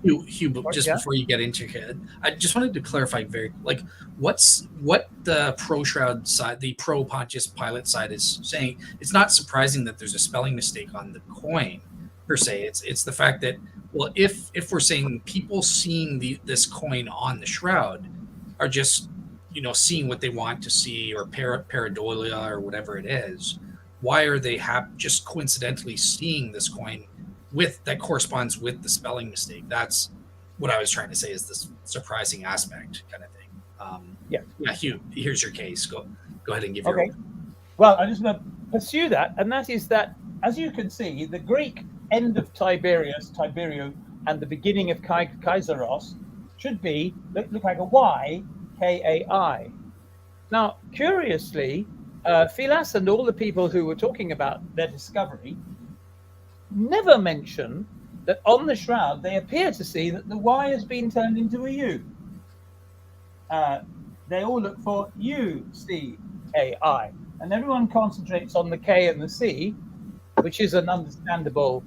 Hugh, just before you get into it, I just wanted to clarify what the pro Shroud side, the pro Pontius Pilate side is saying. It's not surprising that there's a spelling mistake on the coin per se. It's the fact that, well, if we're saying people seeing this coin on the shroud are just seeing what they want to see, or pareidolia or whatever it is, why are they just coincidentally seeing this coin that corresponds with the spelling mistake? That's what I was trying to say, is this surprising aspect kind of thing. Yeah, Hugh, here's your case. Go ahead and give your own. Well, I just want to pursue that, and that is that, as you can see, the Greek end of Tiberio, and the beginning of Kaiseros should look like a Y, K-A-I. Now, curiously, Philas and all the people who were talking about their discovery never mention that on the shroud they appear to see that the Y has been turned into a U. They all look for U-C-A-I, and everyone concentrates on the K and the C, which is an understandable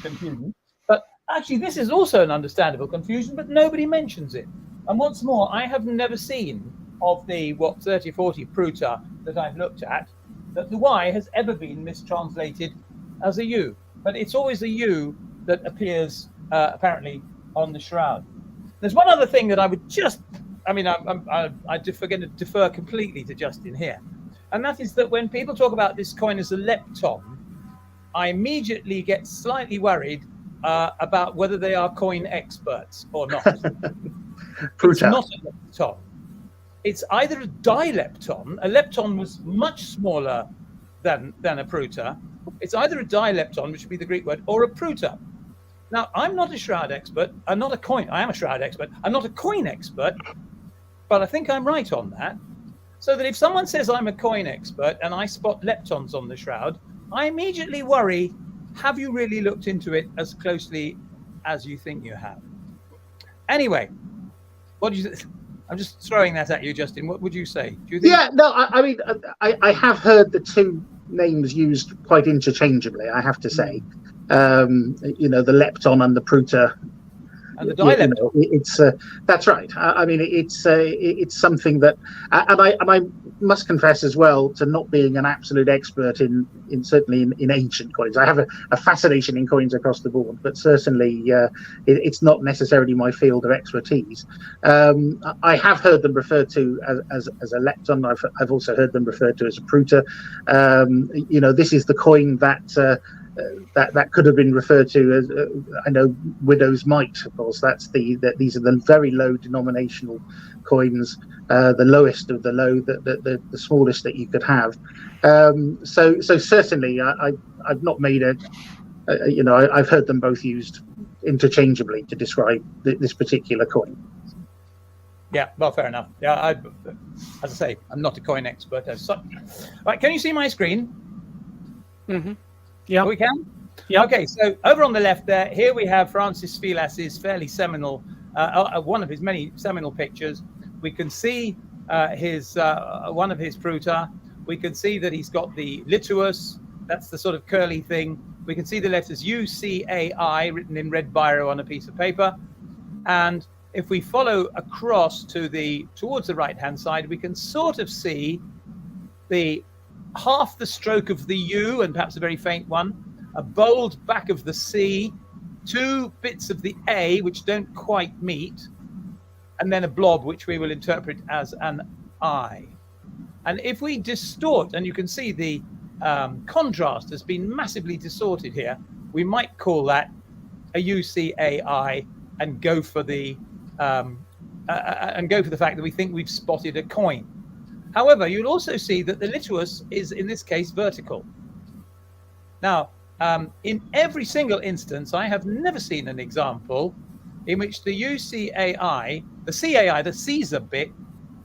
confusion. But actually, this is also an understandable confusion, but nobody mentions it. And once more, I have never seen of the 30, 40 pruta that I've looked at, that the Y has ever been mistranslated as a U. But it's always a U that appears apparently on the shroud. There's one other thing that I would just, I'm going to defer completely to Justin here. And that is that when people talk about this coin as a lepton, I immediately get slightly worried about whether they are coin experts or not. It's not a lepton. It's either a dilepton. A lepton was much smaller than a pruta. It's either a dilepton, which would be the Greek word, or a pruta. Now, I'm not a shroud expert. I'm not a coin. I am a shroud expert. I'm not a coin expert, but I think I'm right on that. So that if someone says I'm a coin expert and I spot leptons on the shroud, I immediately worry, have you really looked into it as closely as you think you have? Anyway, what do you think? I'm just throwing that at you, Justin. What would you say? Do you think? Yeah, no, I mean, I have heard the two names used quite interchangeably, I have to say. The lepton and the pruta. And the dilepton. It's that's right. I mean, it's something that, and I must confess as well to not being an absolute expert in certainly in ancient coins. I have a fascination in coins across the board, but certainly it's not necessarily my field of expertise. I have heard them referred to as a lepton. I've also heard them referred to as a pruta. This is the coin that could have been referred to as I know widow's mite. Of course, these are the very low denominational coins, the lowest of the low, the smallest that you could have. So certainly, I've not made I've heard them both used interchangeably to describe this particular coin. Yeah, well, fair enough. Yeah, as I say, I'm not a coin expert as such. Right, can you see my screen? Mm-hmm. Yeah, we can. Yeah. Okay, so over on the left there, here we have Francis Filas's fairly seminal, one of his many seminal pictures. We can see one of his pruta. We can see that he's got the lituus. That's the sort of curly thing. We can see the letters UCAI written in red biro on a piece of paper. And if we follow across towards the right-hand side, we can sort of see half the stroke of the U and perhaps a very faint one, a bold back of the C, two bits of the A which don't quite meet, and then a blob which we will interpret as an I. And if we distort, and you can see the contrast has been massively distorted here, we might call that a UCAI and go for the fact that we think we've spotted a coin. However, you'll also see that the lituus is, in this case, vertical. Now, in every single instance, I have never seen an example in which the UCAI, the CAI, the Caesar bit,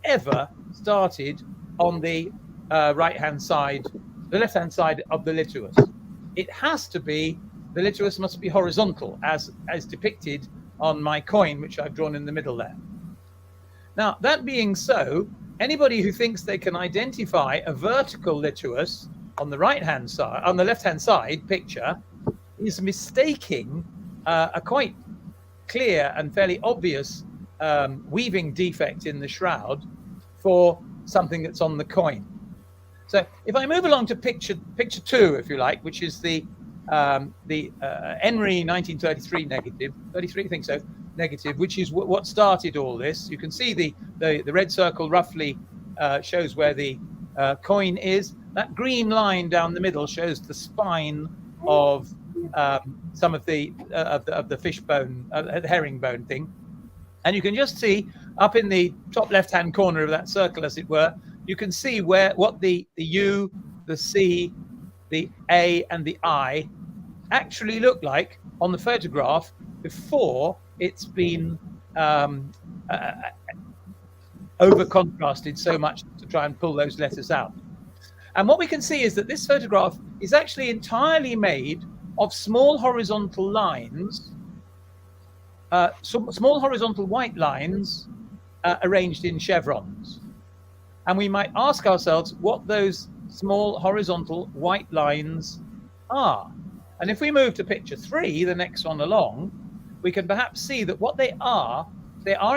ever started on the right-hand side, the left-hand side of the lituus. It has to be, the lituus must be horizontal, as depicted on my coin, which I've drawn in the middle there. Now, that being so, anybody who thinks they can identify a vertical lituus on the right-hand side, on the left-hand side picture, is mistaking a quite clear and fairly obvious weaving defect in the shroud for something that's on the coin. So if I move along to picture 2, if you like, which is the Henry 1933 negative, 33, I think so, negative, which is what started all this. You can see the red circle roughly shows where the coin is. That green line down the middle shows the spine of some of the fish bone, herringbone thing. And you can just see up in the top left-hand corner of that circle, as it were, you can see what the U, the C, the A, and the I actually look like on the photograph before it's been over-contrasted so much to try and pull those letters out. And what we can see is that this photograph is actually entirely made of small horizontal lines, small horizontal white lines arranged in chevrons. And we might ask ourselves what those small horizontal white lines are. And if we move to picture 3, the next one along, we can perhaps see that what they are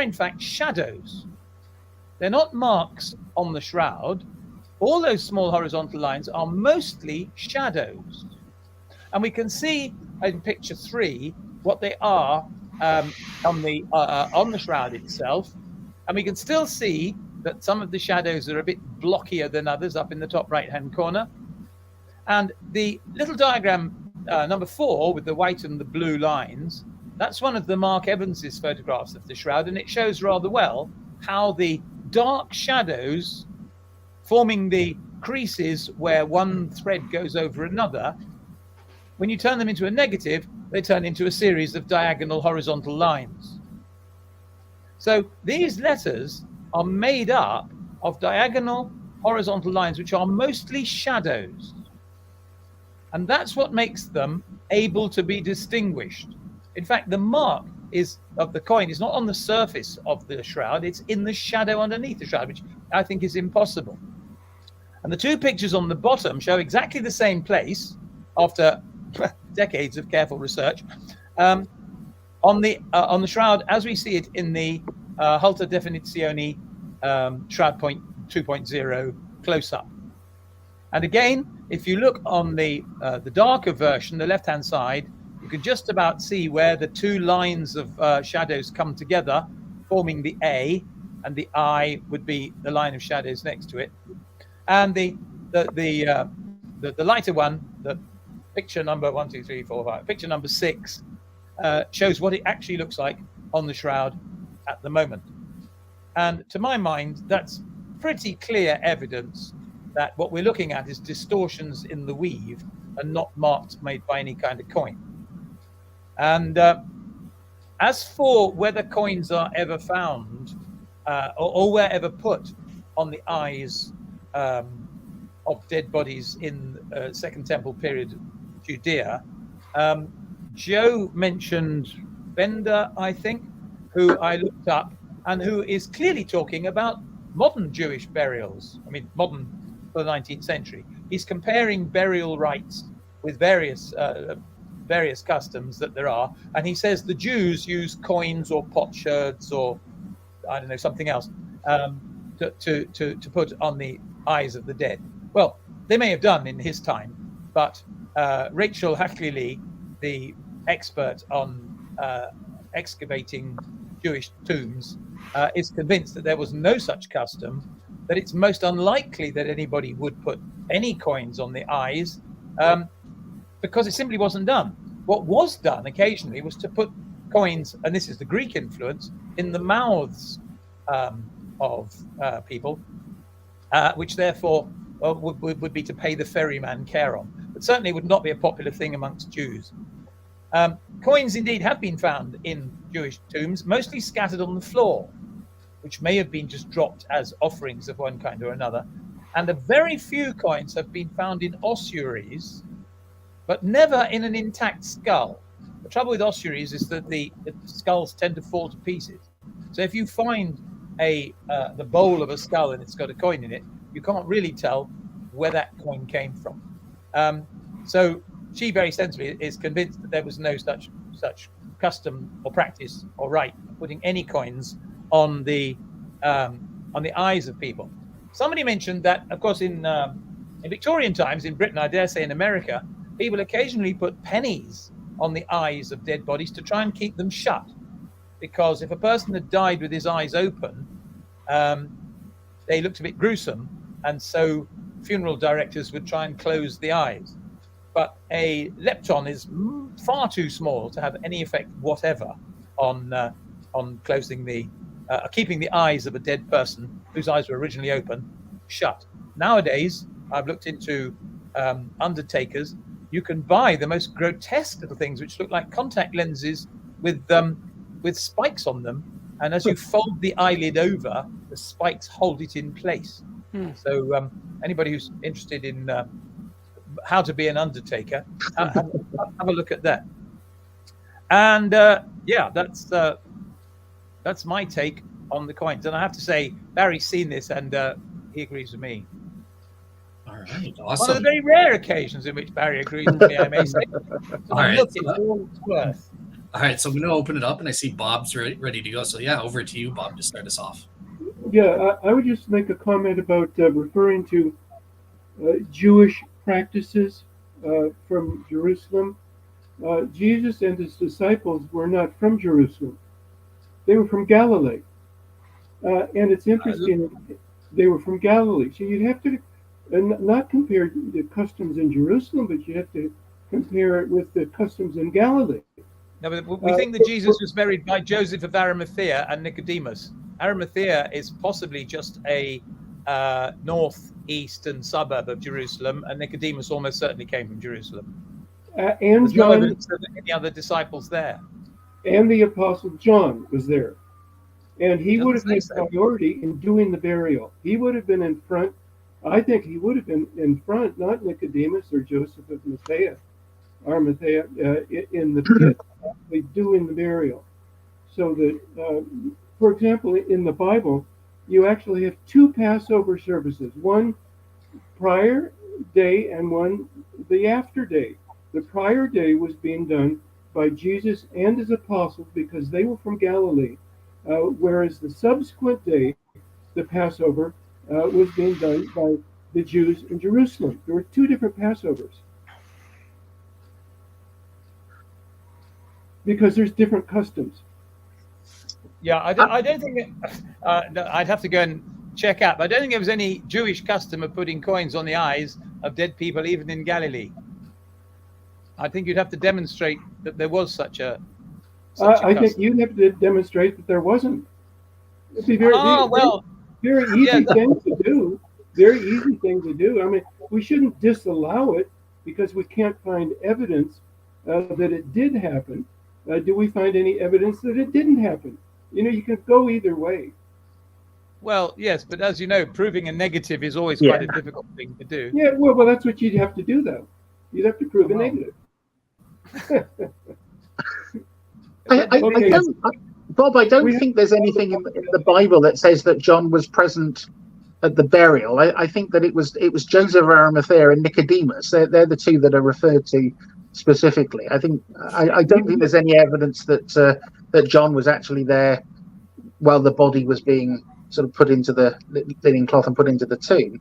in fact shadows. They're not marks on the shroud. All those small horizontal lines are mostly shadows. And we can see in picture 3 what they are on the shroud itself, and we can still see that some of the shadows are a bit blockier than others up in the top right-hand corner. And the little diagram number 4 with the white and the blue lines, that's one of the Mark Evans's photographs of the shroud, and it shows rather well how the dark shadows forming the creases where one thread goes over another, when you turn them into a negative, they turn into a series of diagonal horizontal lines. So these letters are made up of diagonal horizontal lines, which are mostly shadows. And that's what makes them able to be distinguished. In fact, the mark of the coin is not on the surface of the shroud, it's in the shadow underneath the shroud, which I think is impossible. And the two pictures on the bottom show exactly the same place after decades of careful research. On the shroud, as we see it in the Alta Definizione Shroud Point 2.0 close-up. And again, if you look on the darker version, the left-hand side, you can just about see where the two lines of shadows come together, forming the A, and the I would be the line of shadows next to it. And the lighter one, the picture number 1, 2, 3, 4, 5, picture number 6, shows what it actually looks like on the shroud at the moment. And to my mind, that's pretty clear evidence that what we're looking at is distortions in the weave and not marks made by any kind of coin. And as for whether coins are ever found or were ever put on the eyes of dead bodies in Second Temple period Judea, Joe mentioned Bender, I think, who I looked up, and who is clearly talking about modern Jewish burials. I mean, modern for the 19th century. He's comparing burial rites with various customs that there are, and he says the Jews use coins or potsherds or I don't know, something else to put on the eyes of the dead. Well, they may have done in his time, but Rachel Hackley, the expert on excavating Jewish tombs, is convinced that there was no such custom, that it's most unlikely that anybody would put any coins on the eyes because it simply wasn't done. What was done occasionally was to put coins, and this is the Greek influence, in the mouths of people, which therefore would be to pay the ferryman care on, but certainly would not be a popular thing amongst Jews. Coins indeed have been found in Jewish tombs, mostly scattered on the floor, which may have been just dropped as offerings of one kind or another. And a very few coins have been found in ossuaries, but never in an intact skull. The trouble with ossuaries is that the skulls tend to fall to pieces. So if you find the bowl of a skull and it's got a coin in it, you can't really tell where that coin came from. So she very sensibly is convinced that there was no such custom or practice or rite of putting any coins on the eyes of people. Somebody mentioned that, of course, in Victorian times in Britain, I dare say in America, people occasionally put pennies on the eyes of dead bodies to try and keep them shut, because if a person had died with his eyes open, they looked a bit gruesome, and so funeral directors would try and close the eyes. But a lepton is far too small to have any effect whatever on closing keeping the eyes of a dead person whose eyes were originally open shut. Nowadays, I've looked into undertakers. You can buy the most grotesque little things which look like contact lenses with spikes on them, and as you fold the eyelid over, the spikes hold it in place. So anybody who's interested in how to be an undertaker, have a look at that. And yeah, that's my take on the coins. And I have to say, Barry's seen this, and he agrees with me. All right, awesome. One of the very rare occasions in which Barry agrees with me, I may say. All right, look, it's all it's worth. All right, so I'm going to open it up, and I see Bob's ready to go. So yeah, over to you, Bob, to start us off. Yeah, I would just make a comment about referring to Jewish practices from Jerusalem. Jesus and his disciples were not from Jerusalem. They were from Galilee. And it's interesting, they were from Galilee. So you'd have to not compare the customs in Jerusalem, but you have to compare it with the customs in Galilee. No, but we think that Jesus was buried by Joseph of Arimathea and Nicodemus. Arimathea is possibly just a northeastern suburb of Jerusalem, and Nicodemus almost certainly came from Jerusalem. And There's John, no evidence of any other disciples there. and the Apostle John was there. And he Doesn't would have say had so. priority in doing the burial. He would have been in front. I think he would have been in front, not Nicodemus or Joseph of Arimathea, in the pit, actually doing the burial. So that, for example, in the Bible, you actually have two Passover services, one prior day and one the after day. The prior day was being done by Jesus and his apostles because they were from Galilee, whereas the subsequent day, the Passover, was being done by the Jews in Jerusalem. There were two different Passovers because there's different customs. Yeah, I don't think I'd have to go and check out, but I don't think there was any Jewish custom of putting coins on the eyes of dead people, even in Galilee. I think you'd have to demonstrate that there was such a I think you'd have to demonstrate that there wasn't. It'd be very, very easy thing to do. Very easy thing to do. I mean, we shouldn't disallow it because we can't find evidence that it did happen. Do we find any evidence that it didn't happen? You know, you can go either way. Well, yes, but as you know, proving a negative is always quite a difficult thing to do. Yeah, well, that's what you'd have to do, though. You'd have to prove a negative. Bob, I don't think there's anything in the Bible that says that John was present at the burial. I think that it was Joseph of Arimathea and Nicodemus. They're the two that are referred to specifically. I don't think there's any evidence that that John was actually there while the body was being sort of put into the linen cloth and put into the tomb.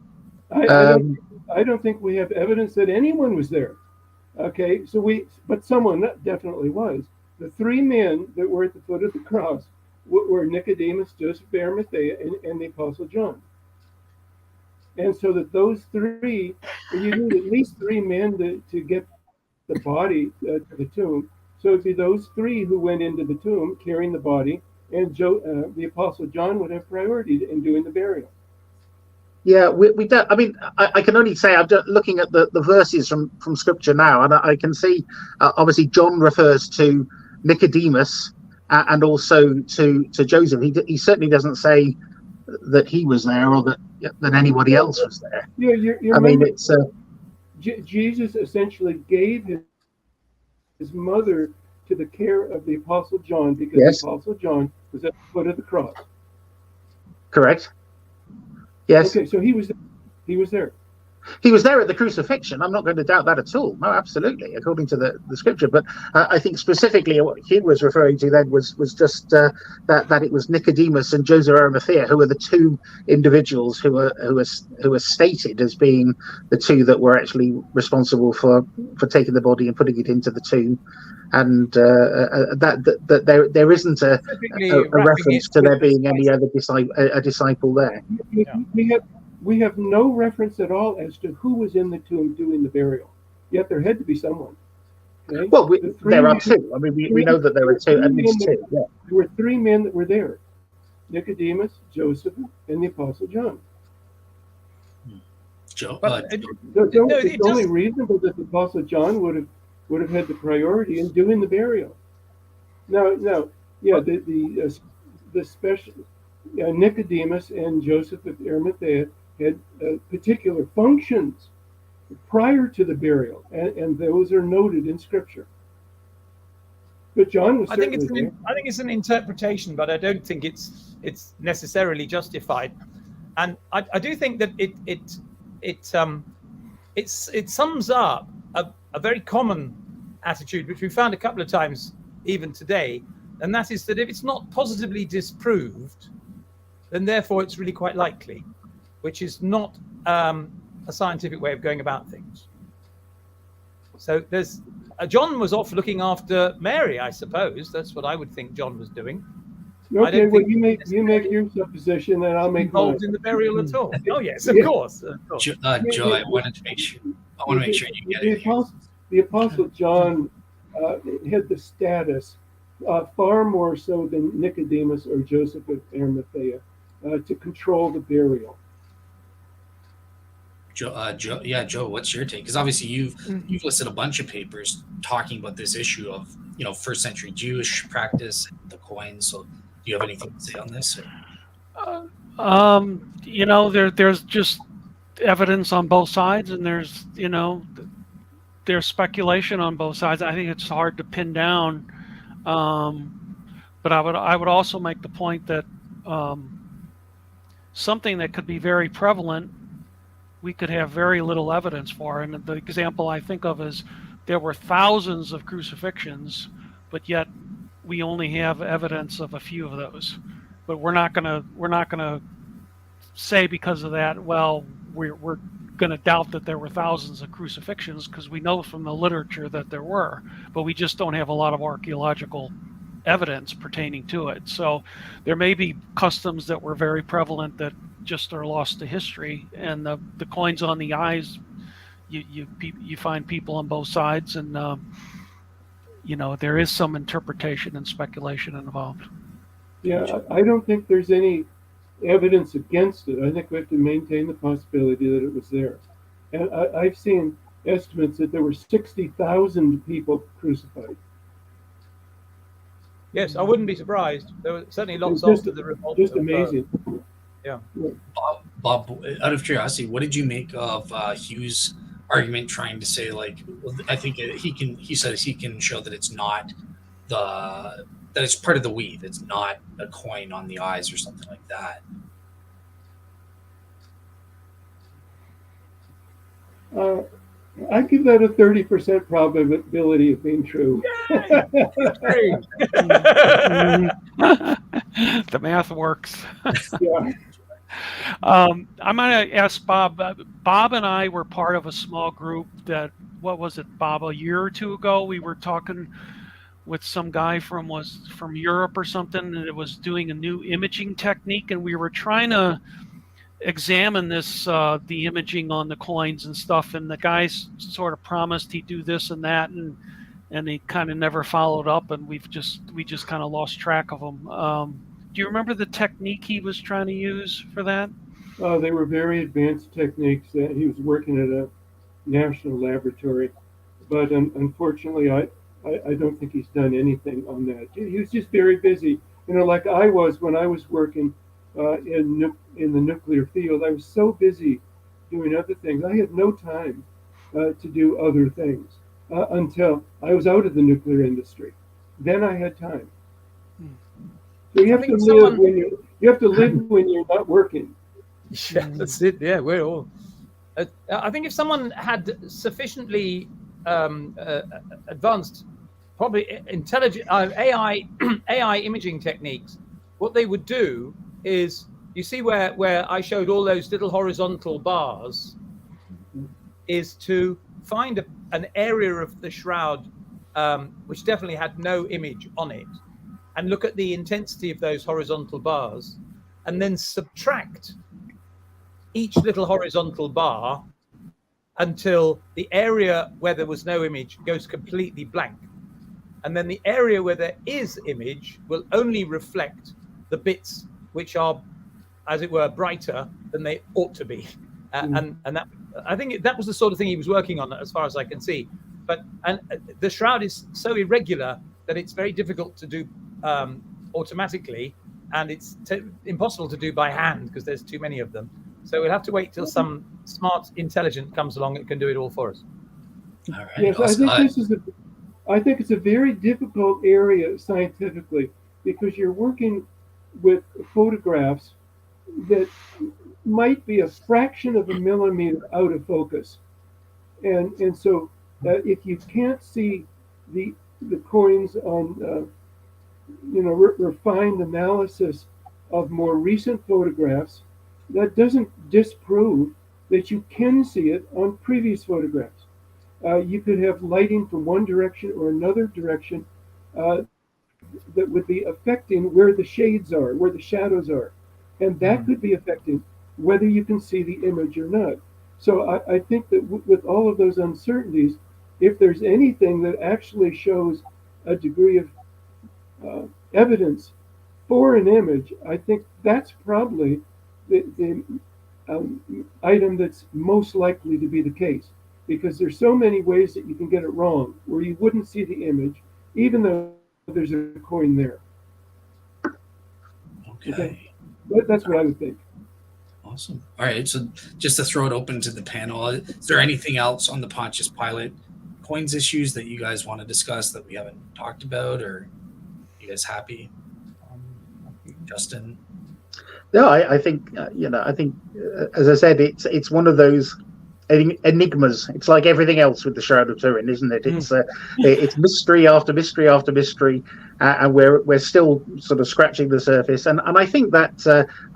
I don't think we have evidence that anyone was there. Okay, but someone definitely was. The three men that were at the foot of the cross were Nicodemus, Joseph of Arimathea, and the Apostle John. And so that those three, you need at least three men to get the body to the tomb. So it'd be those three who went into the tomb carrying the body, and the Apostle John would have priority in doing the burial. Yeah, we don't. I mean, I can only say I'm just looking at the verses from Scripture now, and I can see obviously John refers to Nicodemus and also to Joseph. He certainly doesn't say that he was there or that anybody else was there. Yeah, you're I mean, it's Jesus essentially gave his mother to the care of the Apostle John because the Apostle John was at the foot of the cross. Correct. Yes. Okay, so he was there. He was there at the crucifixion. I'm not going to doubt that at all. No, absolutely, according to the scripture. But I think specifically what Hugh was referring to then was just that it was Nicodemus and Joseph of Arimathea who were the two individuals who were stated as being the two that were actually responsible for taking the body and putting it into the tomb. And that there isn't a reference to there being any other disciple there. We have no reference at all as to who was in the tomb doing the burial. Yet there had to be someone. Okay? Well, there are two. I mean, we know that there are two, at least two. Yeah. There were three men that were there: Nicodemus, Joseph, and the Apostle John. The only reason was that the Apostle John would have had the priority in doing the burial. Now, yeah, the special Nicodemus and Joseph of Arimathea had particular functions prior to the burial, and those are noted in Scripture. But John was. I think it's an interpretation, but I don't think it's necessarily justified. And I do think that it sums up a very common attitude, which we found a couple of times even today, and that is that if it's not positively disproved, then therefore it's really quite likely, which is not a scientific way of going about things. So there's John was off looking after Mary, I suppose. That's what I would think John was doing. Okay, well, you make your supposition, and I'll make mine. Involved in the burial at all? Oh yes, of Yeah. course. Of course. Joe, I wanted to make sure. I want to make sure you get it. The Apostle John had the status, far more so than Nicodemus or Joseph of Arimathea, to control the burial. Joe, what's your take? Because obviously you've listed a bunch of papers talking about this issue of first century Jewish practice, the coins. So, do you have anything to say on this? There's just evidence on both sides, and there's speculation on both sides. I think it's hard to pin down, but I would also make the point that something that could be very prevalent, we could have very little evidence for. And the example I think of is there were thousands of crucifixions, but yet we only have evidence of a few of those. But we're not gonna say because of that, well, we're going to doubt that there were thousands of crucifixions, because we know from the literature that there were, but we just don't have a lot of archaeological evidence pertaining to it. So there may be customs that were very prevalent that just are lost to history, and the coins on the eyes, you find people on both sides, and there is some interpretation and speculation involved. Yeah, I don't think there's any evidence against it. I think we have to maintain the possibility that it was there. And I've seen estimates that there were 60,000 people crucified. Yes, I wouldn't be surprised. There were certainly lots after the revolt. Just amazing. Yeah. Bob, out of curiosity, what did you make of Hugh's argument trying to say, I think he says he can show that it's not that it's part of the weave. It's not a coin on the eyes or something like that. I give that a 30% probability of being true. The math works. Yeah. I'm going to ask Bob. Bob and I were part of a small group that, what was it, Bob, a year or two ago? We were talking with some guy from Europe or something, and it was doing a new imaging technique, and we were trying to examine this, the imaging on the coins and stuff, and the guy sort of promised he'd do this and that, and he kind of never followed up, and we just kind of lost track of him. Do you remember the technique he was trying to use for that? They were very advanced techniques. That he was working at a national laboratory, but unfortunately, I don't think he's done anything on that. He was just very busy, like I was when I was working in the nuclear field. I was so busy doing other things. I had no time to do other things until I was out of the nuclear industry. Then I had time. So you have to live when you're not working. Yeah, that's it. Yeah, we're all. I think if someone had sufficiently advanced, probably intelligent AI imaging techniques, what they would do is, you see where I showed all those little horizontal bars, is to find an area of the shroud which definitely had no image on it, and look at the intensity of those horizontal bars, and then subtract each little horizontal bar until the area where there was no image goes completely blank. And then the area where there is image will only reflect the bits which are, as it were, brighter than they ought to be. And that, I think that was the sort of thing he was working on, as far as I can see. And the shroud is so irregular that it's very difficult to do automatically, and it's impossible to do by hand because there's too many of them. So we'll have to wait till some smart intelligent comes along that can do it all for us. All right. Yes, I think it's a very difficult area scientifically, because you're working with photographs that might be a fraction of a millimeter out of focus, and so if you can't see the coins on refined analysis of more recent photographs, that doesn't disprove that you can see it on previous photographs. you could have lighting from one direction or another direction that would be affecting where the shades are, where the shadows are. And that could be affecting whether you can see the image or not. So I think that with all of those uncertainties, if there's anything that actually shows a degree of evidence for an image, I think that's probably the item that's most likely to be the case. Because there's so many ways that you can get it wrong, where you wouldn't see the image, even though there's a coin there. Okay. That's what I would think. Awesome. All right. So just to throw it open to the panel, is there anything else on the Pontius Pilate coins issues that you guys want to discuss that we haven't talked about, or you guys happy? Justin? No, I think I think as I said, it's one of those enigmas. It's like everything else with the Shroud of Turin, isn't it? It's mystery after mystery after mystery, and we're still sort of scratching the surface. And I think that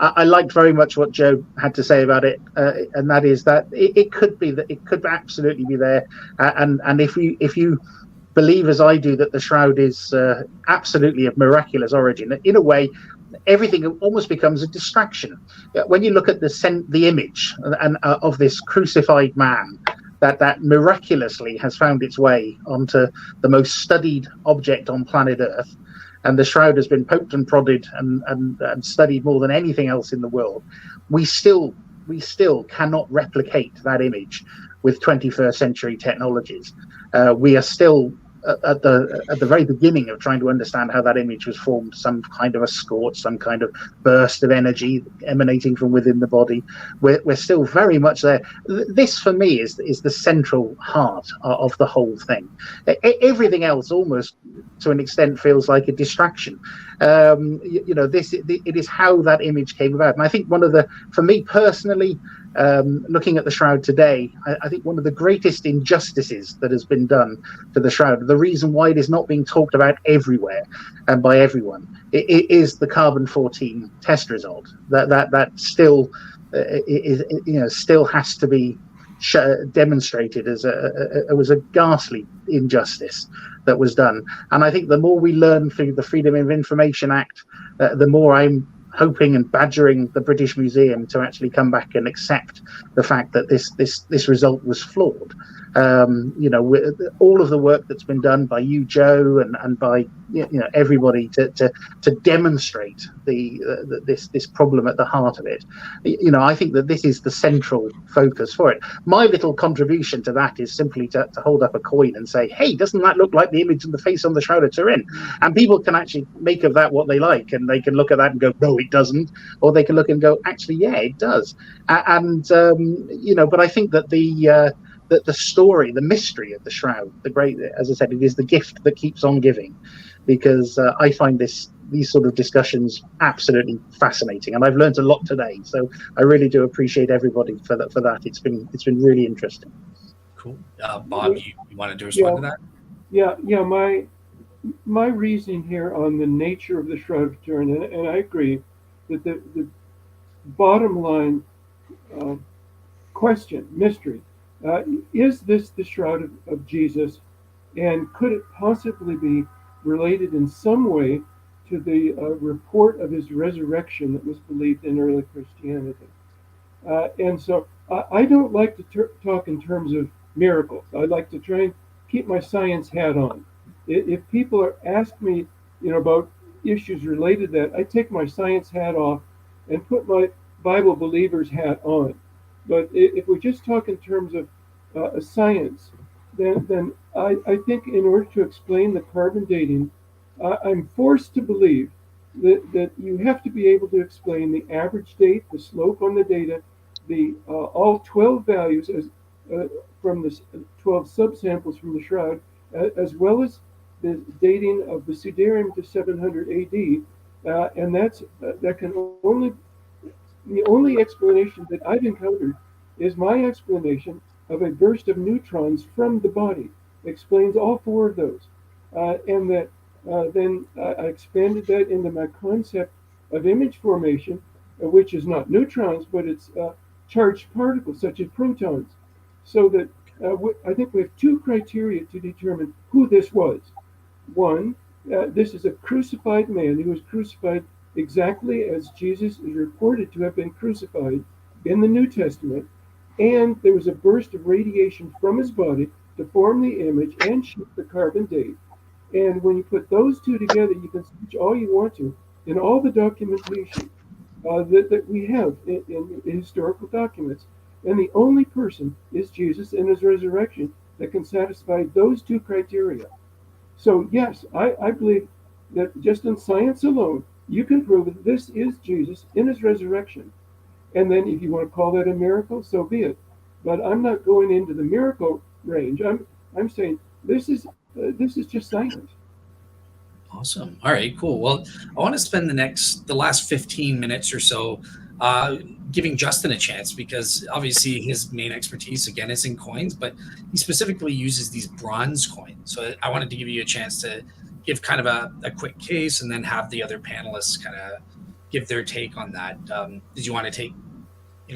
I liked very much what Joe had to say about it, and that is that it could be that it could absolutely be there. And if you believe as I do that the shroud is absolutely of miraculous origin, in a way, everything almost becomes a distraction. When you look at the image of this crucified man that miraculously has found its way onto the most studied object on planet Earth, and the shroud has been poked and prodded and studied more than anything else in the world, we still cannot replicate that image with 21st century technologies. We are still at the very beginning of trying to understand how that image was formed, some kind of a scorch, some kind of burst of energy emanating from within the body. We're still very much there. This, for me, is the central heart of the whole thing. Everything else, almost to an extent, feels like a distraction. It is how that image came about. And I think for me personally, looking at the shroud today, I think one of the greatest injustices that has been done to the shroud, the reason why it is not being talked about everywhere and by everyone, it is the carbon-14 test result. That still still has to be demonstrated as it was a ghastly injustice that was done. And I think the more we learn through the Freedom of Information Act, the more I'm hoping and badgering the British Museum to actually come back and accept the fact that this result was flawed. All of the work that's been done by you, Joe, and by everybody to demonstrate this problem at the heart of it. I think that this is the central focus for it. My little contribution to that is simply to hold up a coin and say, hey, doesn't that look like the image of the face on the Shroud of Turin? And people can actually make of that what they like, and they can look at that and go, no, it doesn't, or they can look and go, actually, yeah, it does. But I think that the story, the mystery of the shroud, as I said, it is the gift that keeps on giving, because I find these sort of discussions absolutely fascinating, and I've learned a lot today. So I really do appreciate everybody for that. It's been really interesting. Cool. Bob, you wanted to respond to that? Yeah. My reasoning here on the nature of the Shroud of Turin, and I agree that the bottom line question, mystery, is this the shroud of Jesus, and could it possibly be related in some way to the report of his resurrection that was believed in early Christianity? And so I don't like to talk in terms of miracles. I like to try and keep my science hat on. If people are asking me, about issues related to that, I take my science hat off and put my Bible believer's hat on. But if we just talk in terms of science, then I think in order to explain the carbon dating, I'm forced to believe that you have to be able to explain the average date, the slope on the data, the all 12 values from the 12 subsamples from the shroud, as well as the dating of the Sudarium to 700 AD, and that can the only explanation that I've encountered is my explanation of a burst of neutrons from the body. Explains all four of those, and that then I expanded that into my concept of image formation, which is not neutrons, but it's charged particles such as protons, so that I think we have two criteria to determine who this was. One, this is a crucified man. He was crucified exactly as Jesus is reported to have been crucified in the New Testament, and there was a burst of radiation from his body to form the image and shoot the carbon date. And when you put those two together, you can search all you want to in all the documentation that we have in historical documents. And the only person is Jesus in his resurrection that can satisfy those two criteria. So yes, I believe that just in science alone, you can prove that this is Jesus in his resurrection. And then if you want to call that a miracle, so be it. But I'm not going into the miracle range. I'm saying this is just science. Awesome. All right, cool. Well, I want to spend the last 15 minutes or so giving Justin a chance, because obviously his main expertise again is in coins, but he specifically uses these bronze coins. So I wanted to give you a chance to give kind of a quick case, and then have the other panelists kind of give their take on that. Did you want to take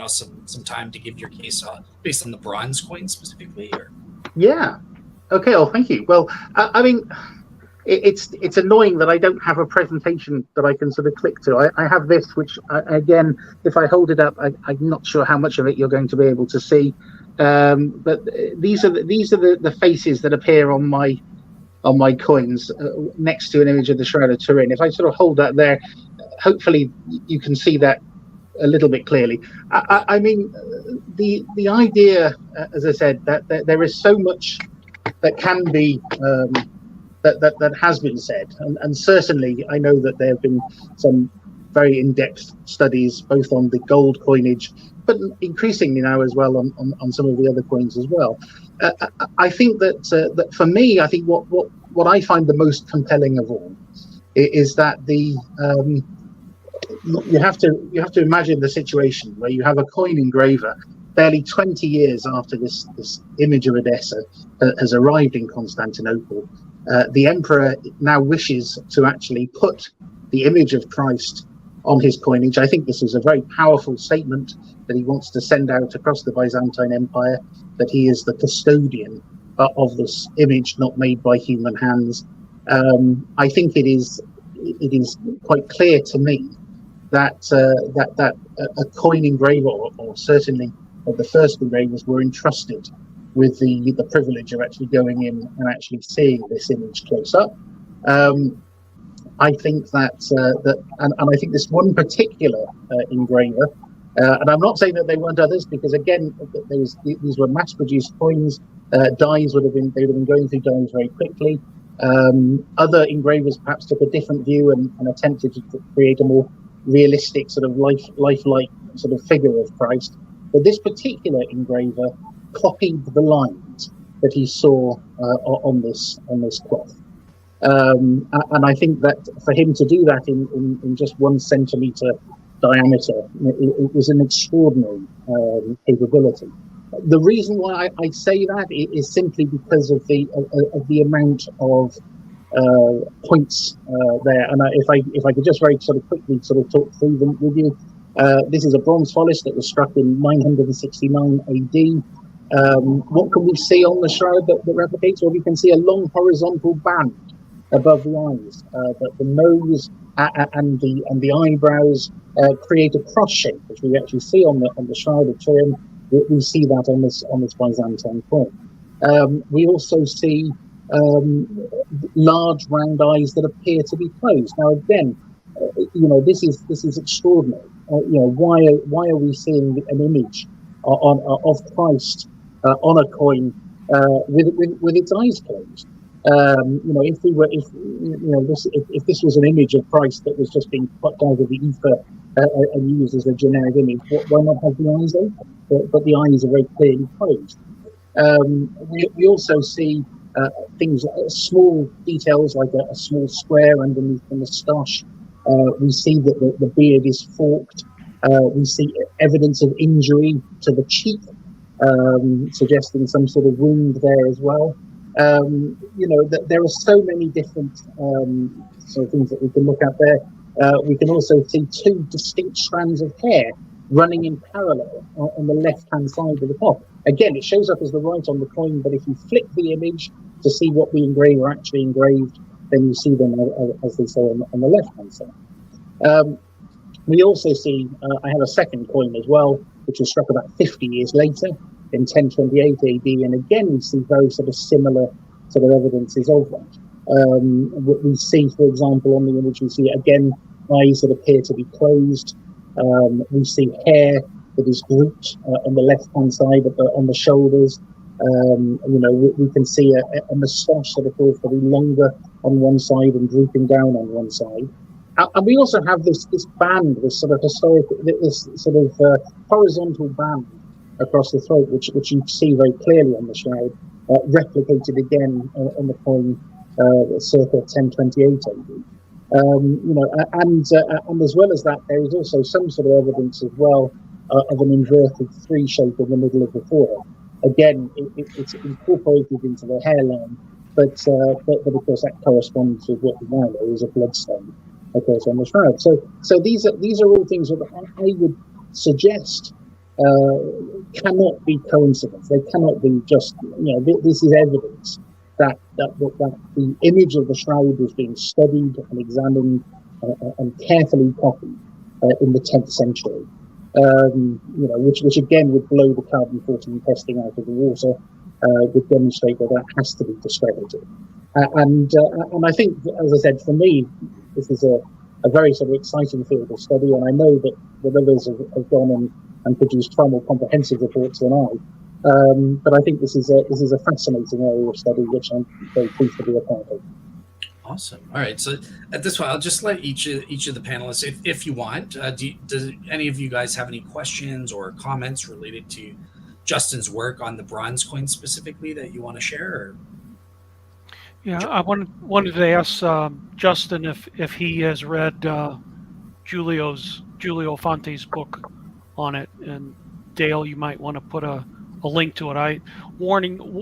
some time to give your case based on the bronze coin specifically? Or? Yeah. Okay. Well, thank you. Well, I mean, it's annoying that I don't have a presentation that I can sort of click to. I have this, which again, if I hold it up, I'm not sure how much of it you're going to be able to see. But these are the faces that appear on my coins next to an image of the Shroud of Turin. If I sort of hold that there, hopefully you can see that a little bit clearly. I mean, the idea, as I said, that there is so much that can be that has been said, and certainly I know that there have been some very in-depth studies both on the gold coinage, but increasingly now as well on some of the other coins as well. I think that for me, I think what I find the most compelling of all is that you have to imagine the situation where you have a coin engraver barely 20 years after this image of Edessa has arrived in Constantinople. The emperor now wishes to actually put the image of Christ on his coinage. I think this is a very powerful statement that he wants to send out across the Byzantine Empire, that he is the custodian of this image not made by human hands. I think it is quite clear to me that a coin engraver, or certainly the first engravers, were entrusted with the privilege of actually going in and actually seeing this image close up. I think that I think this one particular engraver, and I'm not saying that they weren't others, because again, these were mass-produced coins. Dyes would have been going through dyes very quickly. Other engravers perhaps took a different view and attempted to create a more realistic sort of lifelike sort of figure of Christ. But this particular engraver copied the lines that he saw on this cloth. And I think that for him to do that in just 1 centimeter diameter, it was an extraordinary capability. The reason why I say that is simply because of the amount of points there. And if I could just very sort of quickly sort of talk through them with you. This is a bronze follis that was struck in 969 AD. What can we see on the shroud that replicates? Well, we can see a long horizontal band above the eyes, but the nose and the eyebrows create a cross shape, which we actually see on the Shroud of Turin. We see that on this Byzantine coin. We also see large round eyes that appear to be closed. Now again, this is extraordinary. Why are we seeing an image of Christ on a coin with its eyes closed? If this was an image of Christ that was just being plucked out of the ether and used as a generic image, why not have the eyes open? But the eyes are very clearly closed. We also see things, small details like a small square underneath the moustache. We see that the beard is forked. We see evidence of injury to the cheek, suggesting some sort of wound there as well. That there are so many different sort of things that we can look at there. We can also see 2 distinct strands of hair running in parallel on the left-hand side of the top. Again, it shows up as the right on the coin, but if you flick the image to see what the engraver actually engraved, then you see them, as they say, on the left-hand side. We also see, I have a second coin as well, which was struck about 50 years later, in 1028 AD, and again we see very sort of similar sort of evidences of that. We see, for example, on the image, we see again eyes that appear to be closed. We see hair that is grouped on the left-hand side, on the shoulders. We can see a moustache that appears to be longer on one side and drooping down on one side. And we also have this band, this sort of historic, this sort of horizontal band across the throat, which you see very clearly on the shroud, replicated again on the coin circa 1028 AD. And as well as that, there is also some sort of evidence as well of an inverted 3 shape in the middle of the forehead. Again, it's incorporated into the hairline, but of course that corresponds with what we now know is a bloodstain occurs on the shroud. So these are all things that I would suggest cannot be coincidence. They cannot be just, this is evidence that the image of the shroud was being studied and examined and carefully copied in the 10th century. Which again would blow the carbon-14 testing out of the water, would demonstrate that has to be discredited. And I think, as I said, for me, this is a very sort of exciting field of study, and I know that others have gone and produced far more comprehensive reports than I. But I think this is a fascinating area of study, which I'm very pleased to be a part of. Awesome. All right. So at this point, I'll just let each of the panelists, if you want, does any of you guys have any questions or comments related to Justin's work on the bronze coin specifically that you want to share? Or? Yeah, I wanted to ask Justin if he has read Giulio Fante's book on it, and Dale, you might want to put a link to it.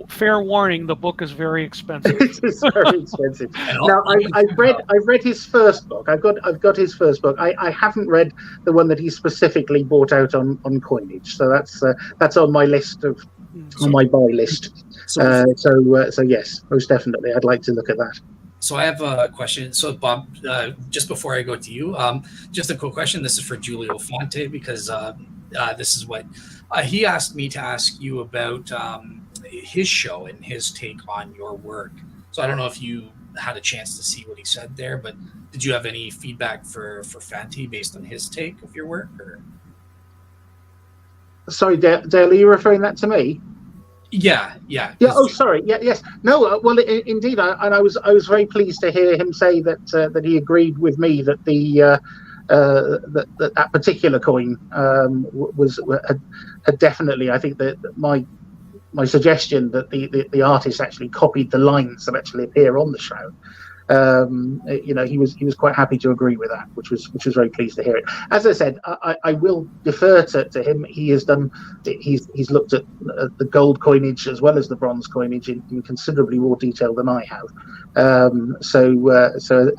Fair warning, the book is very expensive. It is very expensive. Now, I've read his first book. I've got his first book. I haven't read the one that he specifically brought out on coinage. So that's on my list on my buy list. So yes, most definitely, I'd like to look at that. So I have a question. So Bob, just before I go to you, just a quick question. This is for Giulio Fante because this is what he asked me to ask you about his show and his take on your work. So I don't know if you had a chance to see what he said there, but did you have any feedback for Fante based on his take of your work? Or? Sorry, Dale, are you referring that to me? Yeah. Oh, sorry. Yeah, yes. No. Well, indeed, I was very pleased to hear him say that he agreed with me that that particular coin had definitely. I think that my suggestion that the artist actually copied the lines that actually appear on the shroud. He was quite happy to agree with that, which was very pleased to hear it. As I said, I will defer to him. He's looked at the gold coinage as well as the bronze coinage in considerably more detail than I have. So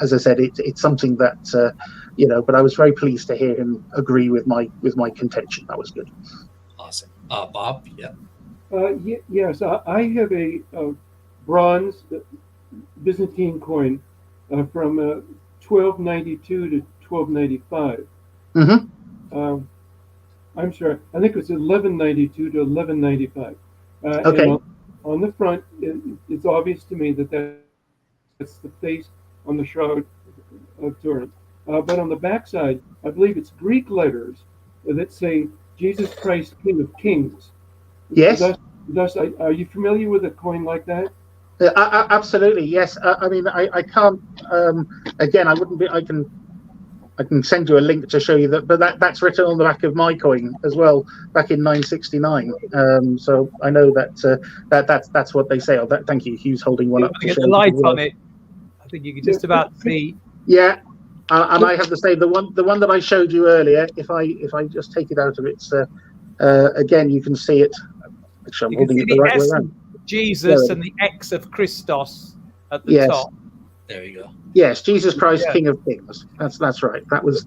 as I said, it's something that but I was very pleased to hear him agree with my contention. That was good. Awesome. Bob, yeah. Yes, I have a bronze Byzantine coin from 1292 to 1295. Mm-hmm. I'm sorry, I think it was 1192 to 1195. Okay. On the front, it's obvious to me that that's the face on the Shroud of Turin. But on the backside, I believe it's Greek letters that say Jesus Christ, King of Kings. Yes. Thus, are you familiar with a coin like that? Absolutely, yes. I can't. Again, I wouldn't be. I can send you a link to show you that. But that's written on the back of my coin as well, back in 969. So I know that's what they say. Oh, thank you. Hugh's holding one up. Get the light on it. I think you can just about see. Yeah, and I have to say the one that I showed you earlier. If I just take it out of its, again, you can see it. Actually, I'm holding it the right way around. Jesus and the X of Christos at the top. There you go. Yes, Jesus Christ, King of Kings. That's right. That was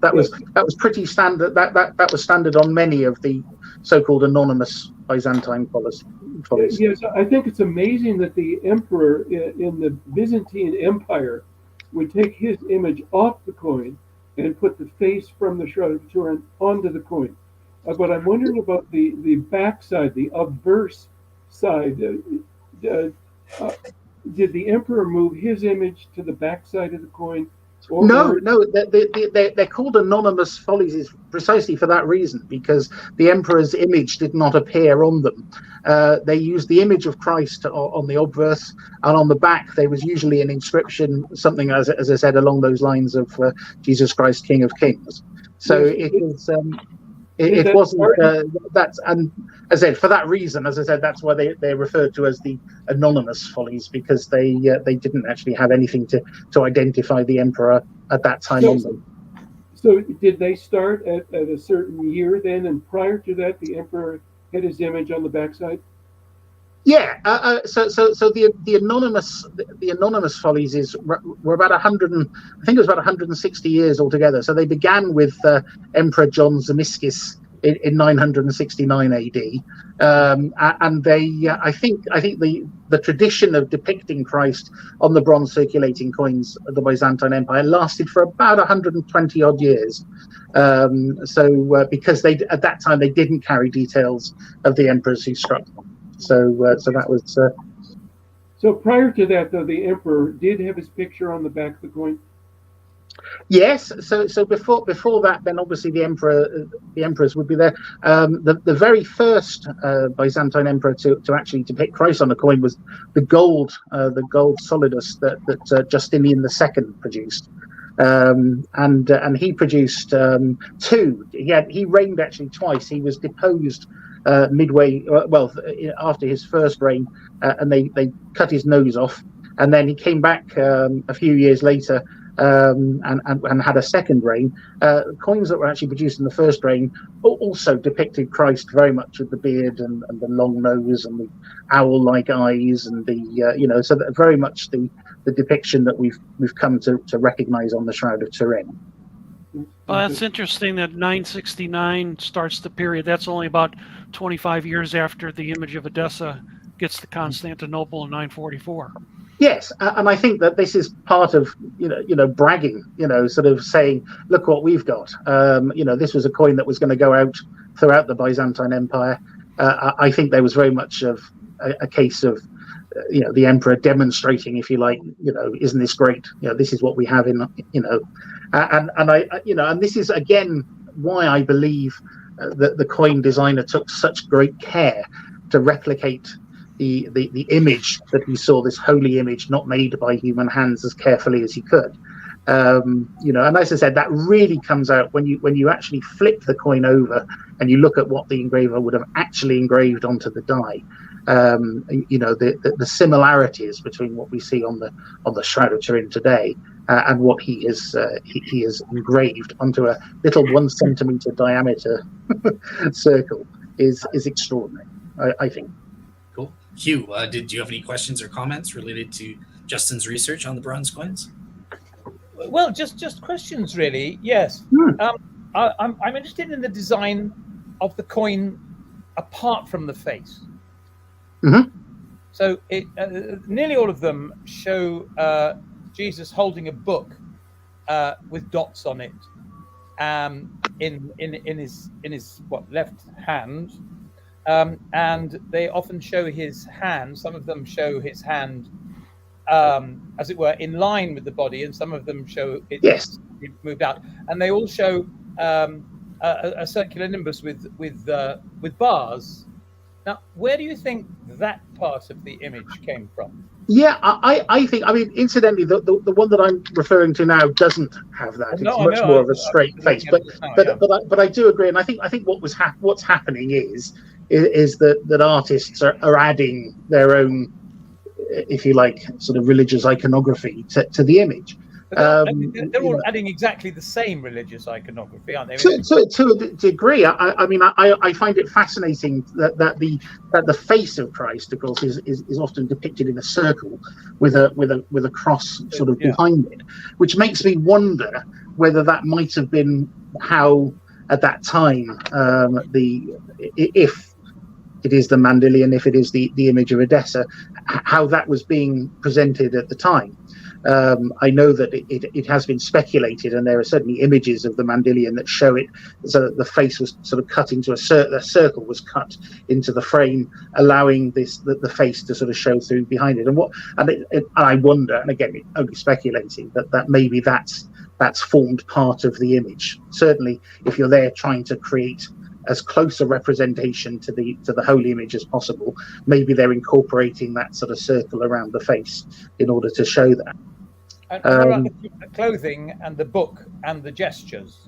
pretty standard. That was standard on many of the so-called anonymous Byzantine follies. Yes, I think it's amazing that the emperor in the Byzantine Empire would take his image off the coin and put the face from the Shroud of Turin onto the coin. But I'm wondering about the back side, the obverse side. Did the emperor move his image to the back side of the coin? No, they're called anonymous follies is precisely for that reason, because the emperor's image did not appear on them. They used the image of Christ on the obverse, and on the back there was usually an inscription, something as I said along those lines of Jesus Christ, King of Kings. So it was. It wasn't that's, and as I said, for that reason, as I said, that's why they're referred to as the anonymous follies, because they didn't actually have anything to identify the emperor at that time on them. So did they start at a certain year then, and prior to that the emperor had his image on the backside? Yeah, so the anonymous follies were about 100 and I think it was about 160 years altogether. So they began with Emperor John Zimisces in 969 AD, and they I think the tradition of depicting Christ on the bronze circulating coins of the Byzantine Empire lasted for about 120 odd years. Because they at that time they didn't carry details of the emperors who struck them. So that was. So prior to that, though, the emperor did have his picture on the back of the coin. Yes. So before that, then obviously the emperors would be there. The very first Byzantine emperor to actually depict Christ on a coin was the gold solidus that Justinian II produced. And he produced two. He reigned actually twice. He was deposed midway, after his first reign, and they cut his nose off, and then he came back a few years later and had a second reign. Coins that were actually produced in the first reign also depicted Christ very much with the beard and the long nose and the owl-like eyes and the so that very much the depiction that we've come to recognize on the Shroud of Turin. Well, that's interesting that 969 starts the period. That's only about 25 years after the image of Edessa gets to Constantinople in 944. Yes, and I think that this is part of bragging, sort of saying, look what we've got. This was a coin that was going to go out throughout the Byzantine Empire. I think there was very much of a case of the emperor demonstrating, if you like, isn't this great? This is what we have in, and this is again why I believe that the coin designer took such great care to replicate the image that he saw, this holy image not made by human hands, as carefully as he could. And as I said, that really comes out when you actually flip the coin over and you look at what the engraver would have actually engraved onto the die. The similarities between what we see on the Shroud of Turin today and what he has engraved onto a little 1 centimeter diameter circle is extraordinary, I think. Cool. Hugh, did you have any questions or comments related to Justin's research on the bronze coins? Well, just questions, really. Yes. I'm interested in the design of the coin apart from the face. Mm-hmm. So nearly all of them show Jesus holding a book with dots on it in his left hand, and they often show his hand. Some of them show his hand, as it were, in line with the body, and some of them show it moved out, and they all show a circular nimbus with bars. Now, where do you think that part of the image came from? Yeah, I think, incidentally, the one that I'm referring to now doesn't have that. It's much more of a straight face. But I do agree, and I think what's happening is that artists are adding their own, if you like, sort of religious iconography to the image. They're all adding exactly the same religious iconography, aren't they? To a degree, I find it fascinating that the face of Christ, of course, is often depicted in a circle with a cross sort of behind it, which makes me wonder whether that might have been how at that time if it is the Mandylion, if it is the image of Edessa, how that was being presented at the time. I know that it has been speculated, and there are certainly images of the Mandylion that show it so that the face was sort of cut into a circle was cut into the frame, allowing the face to sort of show through behind it. And I wonder, and again, only speculating, that maybe that's formed part of the image. Certainly, if you're there trying to create as close a representation to the holy image as possible, maybe they're incorporating that sort of circle around the face in order to show that. And what about the clothing and the book and the gestures?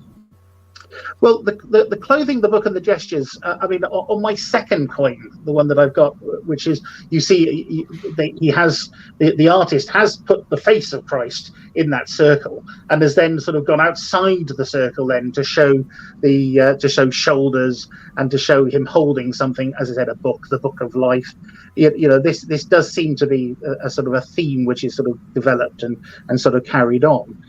Well, the clothing, the book, and the gestures. I mean, on my second coin, the one that I've got, which is, you see, the artist has put the face of Christ in that circle, and has then sort of gone outside the circle then to show to show shoulders and to show him holding something, as I said, a book, the Book of Life. You know, this does seem to be a sort of a theme which is sort of developed and sort of carried on.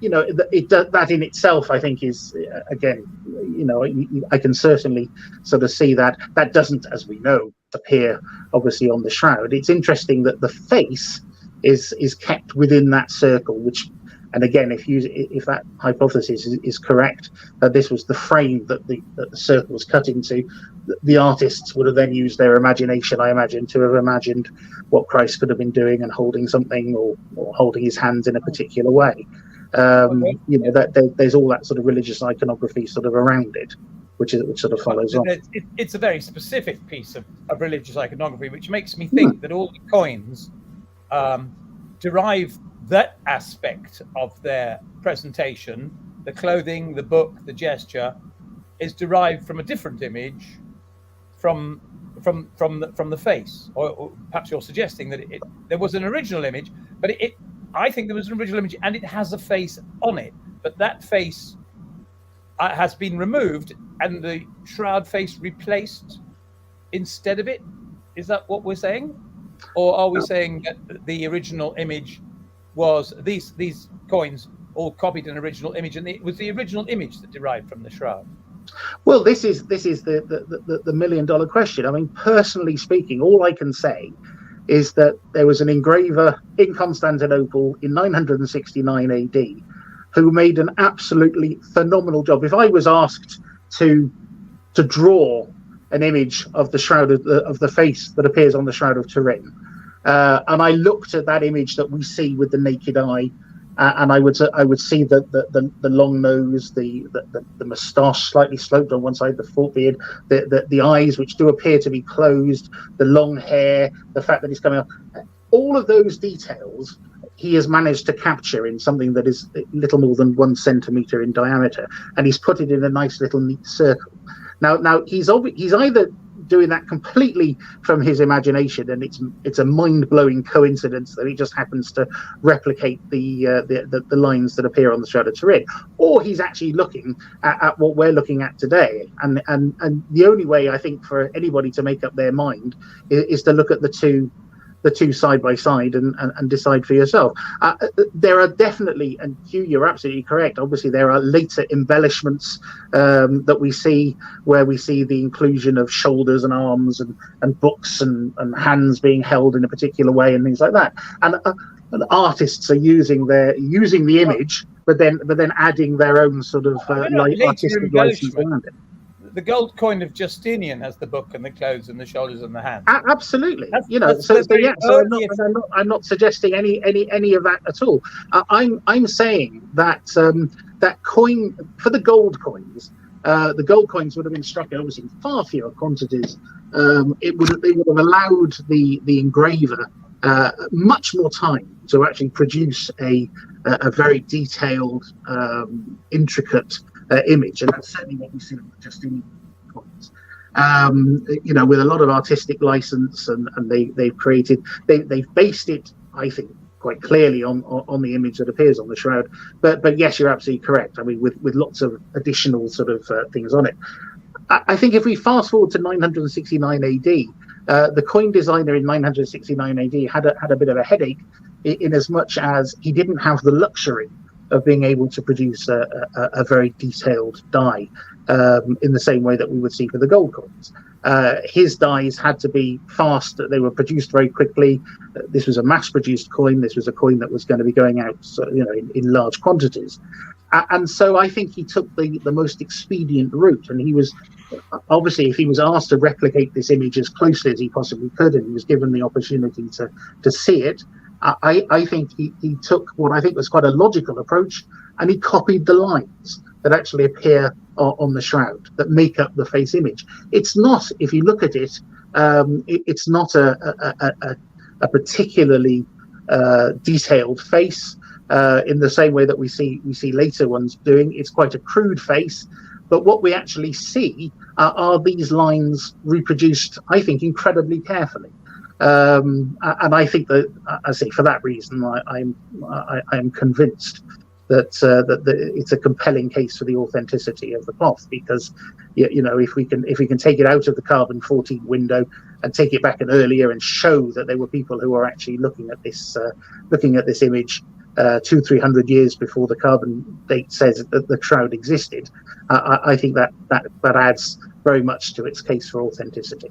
You know, that in itself, I think, is again, you know, I can certainly sort of see that doesn't, as we know, appear obviously on the shroud. It's interesting that the face is kept within that circle, which, and again, if that hypothesis is correct, that this was the frame that the circle was cut into, the artists would have then used their imagination, I imagine, to have imagined what Christ could have been doing and holding something, or holding his hands in a particular way. You know, that there's all that sort of religious iconography sort of around it, which sort of follows on. It's a very specific piece of religious iconography, which makes me think that all the coins derive that aspect of their presentation. The clothing, the book, the gesture is derived from a different image from the face, or perhaps you're suggesting that there was an original image, but I think there was an original image and it has a face on it, but that face has been removed and the shroud face replaced instead of it. Is that what we're saying? Or are we saying that the original image was these coins all copied an original image, and it was the original image that derived from the shroud? Well, this is the $1 million question. I mean, personally speaking, all I can say is that there was an engraver in Constantinople in 969 AD who made an absolutely phenomenal job. If I was asked to draw an image of the shroud of the face that appears on the Shroud of Turin, and I looked at that image that we see with the naked eye, and I would see the long nose, the moustache slightly sloped on one side, the forebeard, the eyes which do appear to be closed, the long hair, the fact that he's coming up, all of those details he has managed to capture in something that is little more than 1 centimeter in diameter, and he's put it in a nice little neat circle. Now he's either doing that completely from his imagination, and it's a mind-blowing coincidence that he just happens to replicate the lines that appear on the Shroud of Turin, or he's actually looking at what we're looking at today. And the only way, I think, for anybody to make up their mind is to look at the two side by side and decide for yourself. There are definitely, and Hugh, you're absolutely correct, obviously there are later embellishments that we see, where we see the inclusion of shoulders and arms and books and hands being held in a particular way and things like that. And artists are using the image, but then adding their own sort of artistic license around it. The gold coin of Justinian has the book and the clothes and the shoulders and the hands. Absolutely, I'm not suggesting any of that at all. I'm saying that that coin, for the gold coins, the gold coins would have been struck obviously in far fewer quantities. They would have allowed the engraver much more time to actually produce a very detailed, intricate image, and that's certainly what we see with Justinian coins. With a lot of artistic license, and they've based it, I think, quite clearly on the image that appears on the shroud. But yes, you're absolutely correct. I mean, with lots of additional sort of things on it. I think if we fast forward to 969 AD, the coin designer in 969 AD had a bit of a headache, in as much as he didn't have the luxury of being able to produce a very detailed die in the same way that we would see for the gold coins. His dyes had to be fast; they were produced very quickly. This was a mass-produced coin. This was a coin that was going to be going out, in large quantities. And so I think he took the most expedient route, and he was obviously, if he was asked to replicate this image as closely as he possibly could, and he was given the opportunity to see it, I think he took what I think was quite a logical approach, and he copied the lines that actually appear on the shroud that make up the face image. It's not, if you look at it, it's not a particularly detailed face in the same way that we see later ones doing. It's quite a crude face, but what we actually see are these lines reproduced, I think, incredibly carefully. And I think that, I say, for that reason, I am convinced that it's a compelling case for the authenticity of the cloth, because if we can take it out of the carbon 14 window and take it back an earlier and show that there were people who are actually looking at this image 200-300 years before the carbon date says that the shroud existed, I think that adds very much to its case for authenticity.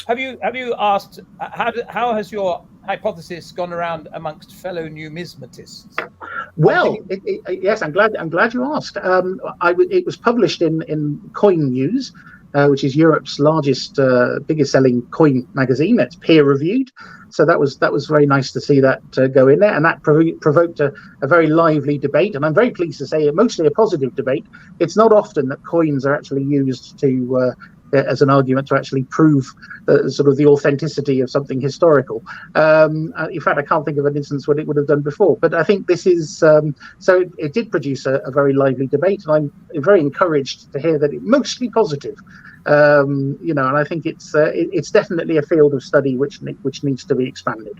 Have you asked how has your hypothesis gone around amongst fellow numismatists? Well, yes, I'm glad you asked. It was published in Coin News, which is Europe's largest, biggest selling coin magazine. It's peer reviewed, so that was very nice to see that go in there, and that provoked a very lively debate. And I'm very pleased to say, mostly a positive debate. It's not often that coins are actually used to as an argument to actually prove sort of the authenticity of something historical. In fact, I can't think of an instance when it would have done before. But I think this is so it did produce a very lively debate, and I'm very encouraged to hear that it's mostly positive. And I think it's definitely a field of study which needs to be expanded.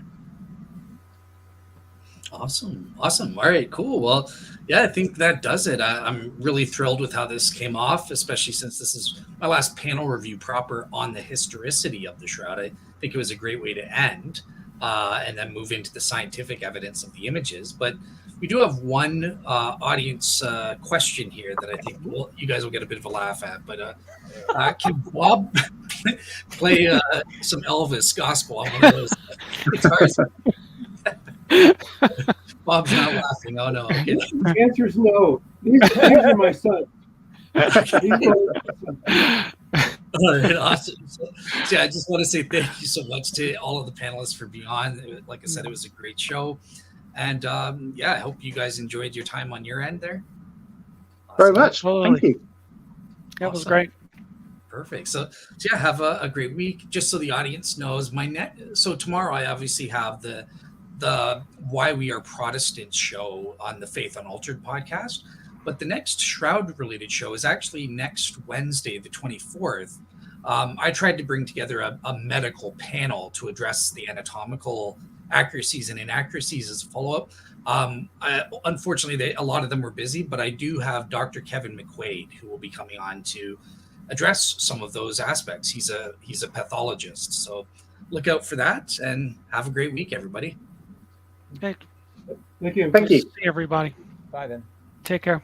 Awesome. All right, cool. Well, yeah, I think that does it. I'm really thrilled with how this came off, especially since this is my last panel review proper on the historicity of the shroud. I think it was a great way to end and then move into the scientific evidence of the images. But we do have one audience question here that I think you guys will get a bit of a laugh at. But can Bob play some Elvis gospel on one of those guitars? Bob's not laughing. Oh no. Okay. The answer is no. These are my sons. All right, awesome. So yeah, I just want to say thank you so much to all of the panelists for being on. Like I said, it was a great show, and I hope you guys enjoyed your time on your end there. Awesome. Very much. Thank you. That was great. Perfect. So yeah, have a great week. Just so the audience knows, so tomorrow I obviously have the Why We Are Protestants show on the Faith Unaltered podcast, but the next shroud related show is actually next Wednesday, the 24th. I tried to bring together a medical panel to address the anatomical accuracies and inaccuracies as a follow-up. Unfortunately, a lot of them were busy, but I do have Dr. Kevin McQuaid, who will be coming on to address some of those aspects. He's a pathologist, so look out for that, and have a great week, everybody. Okay. Thank you. Thank you. See everybody. Bye then. Take care.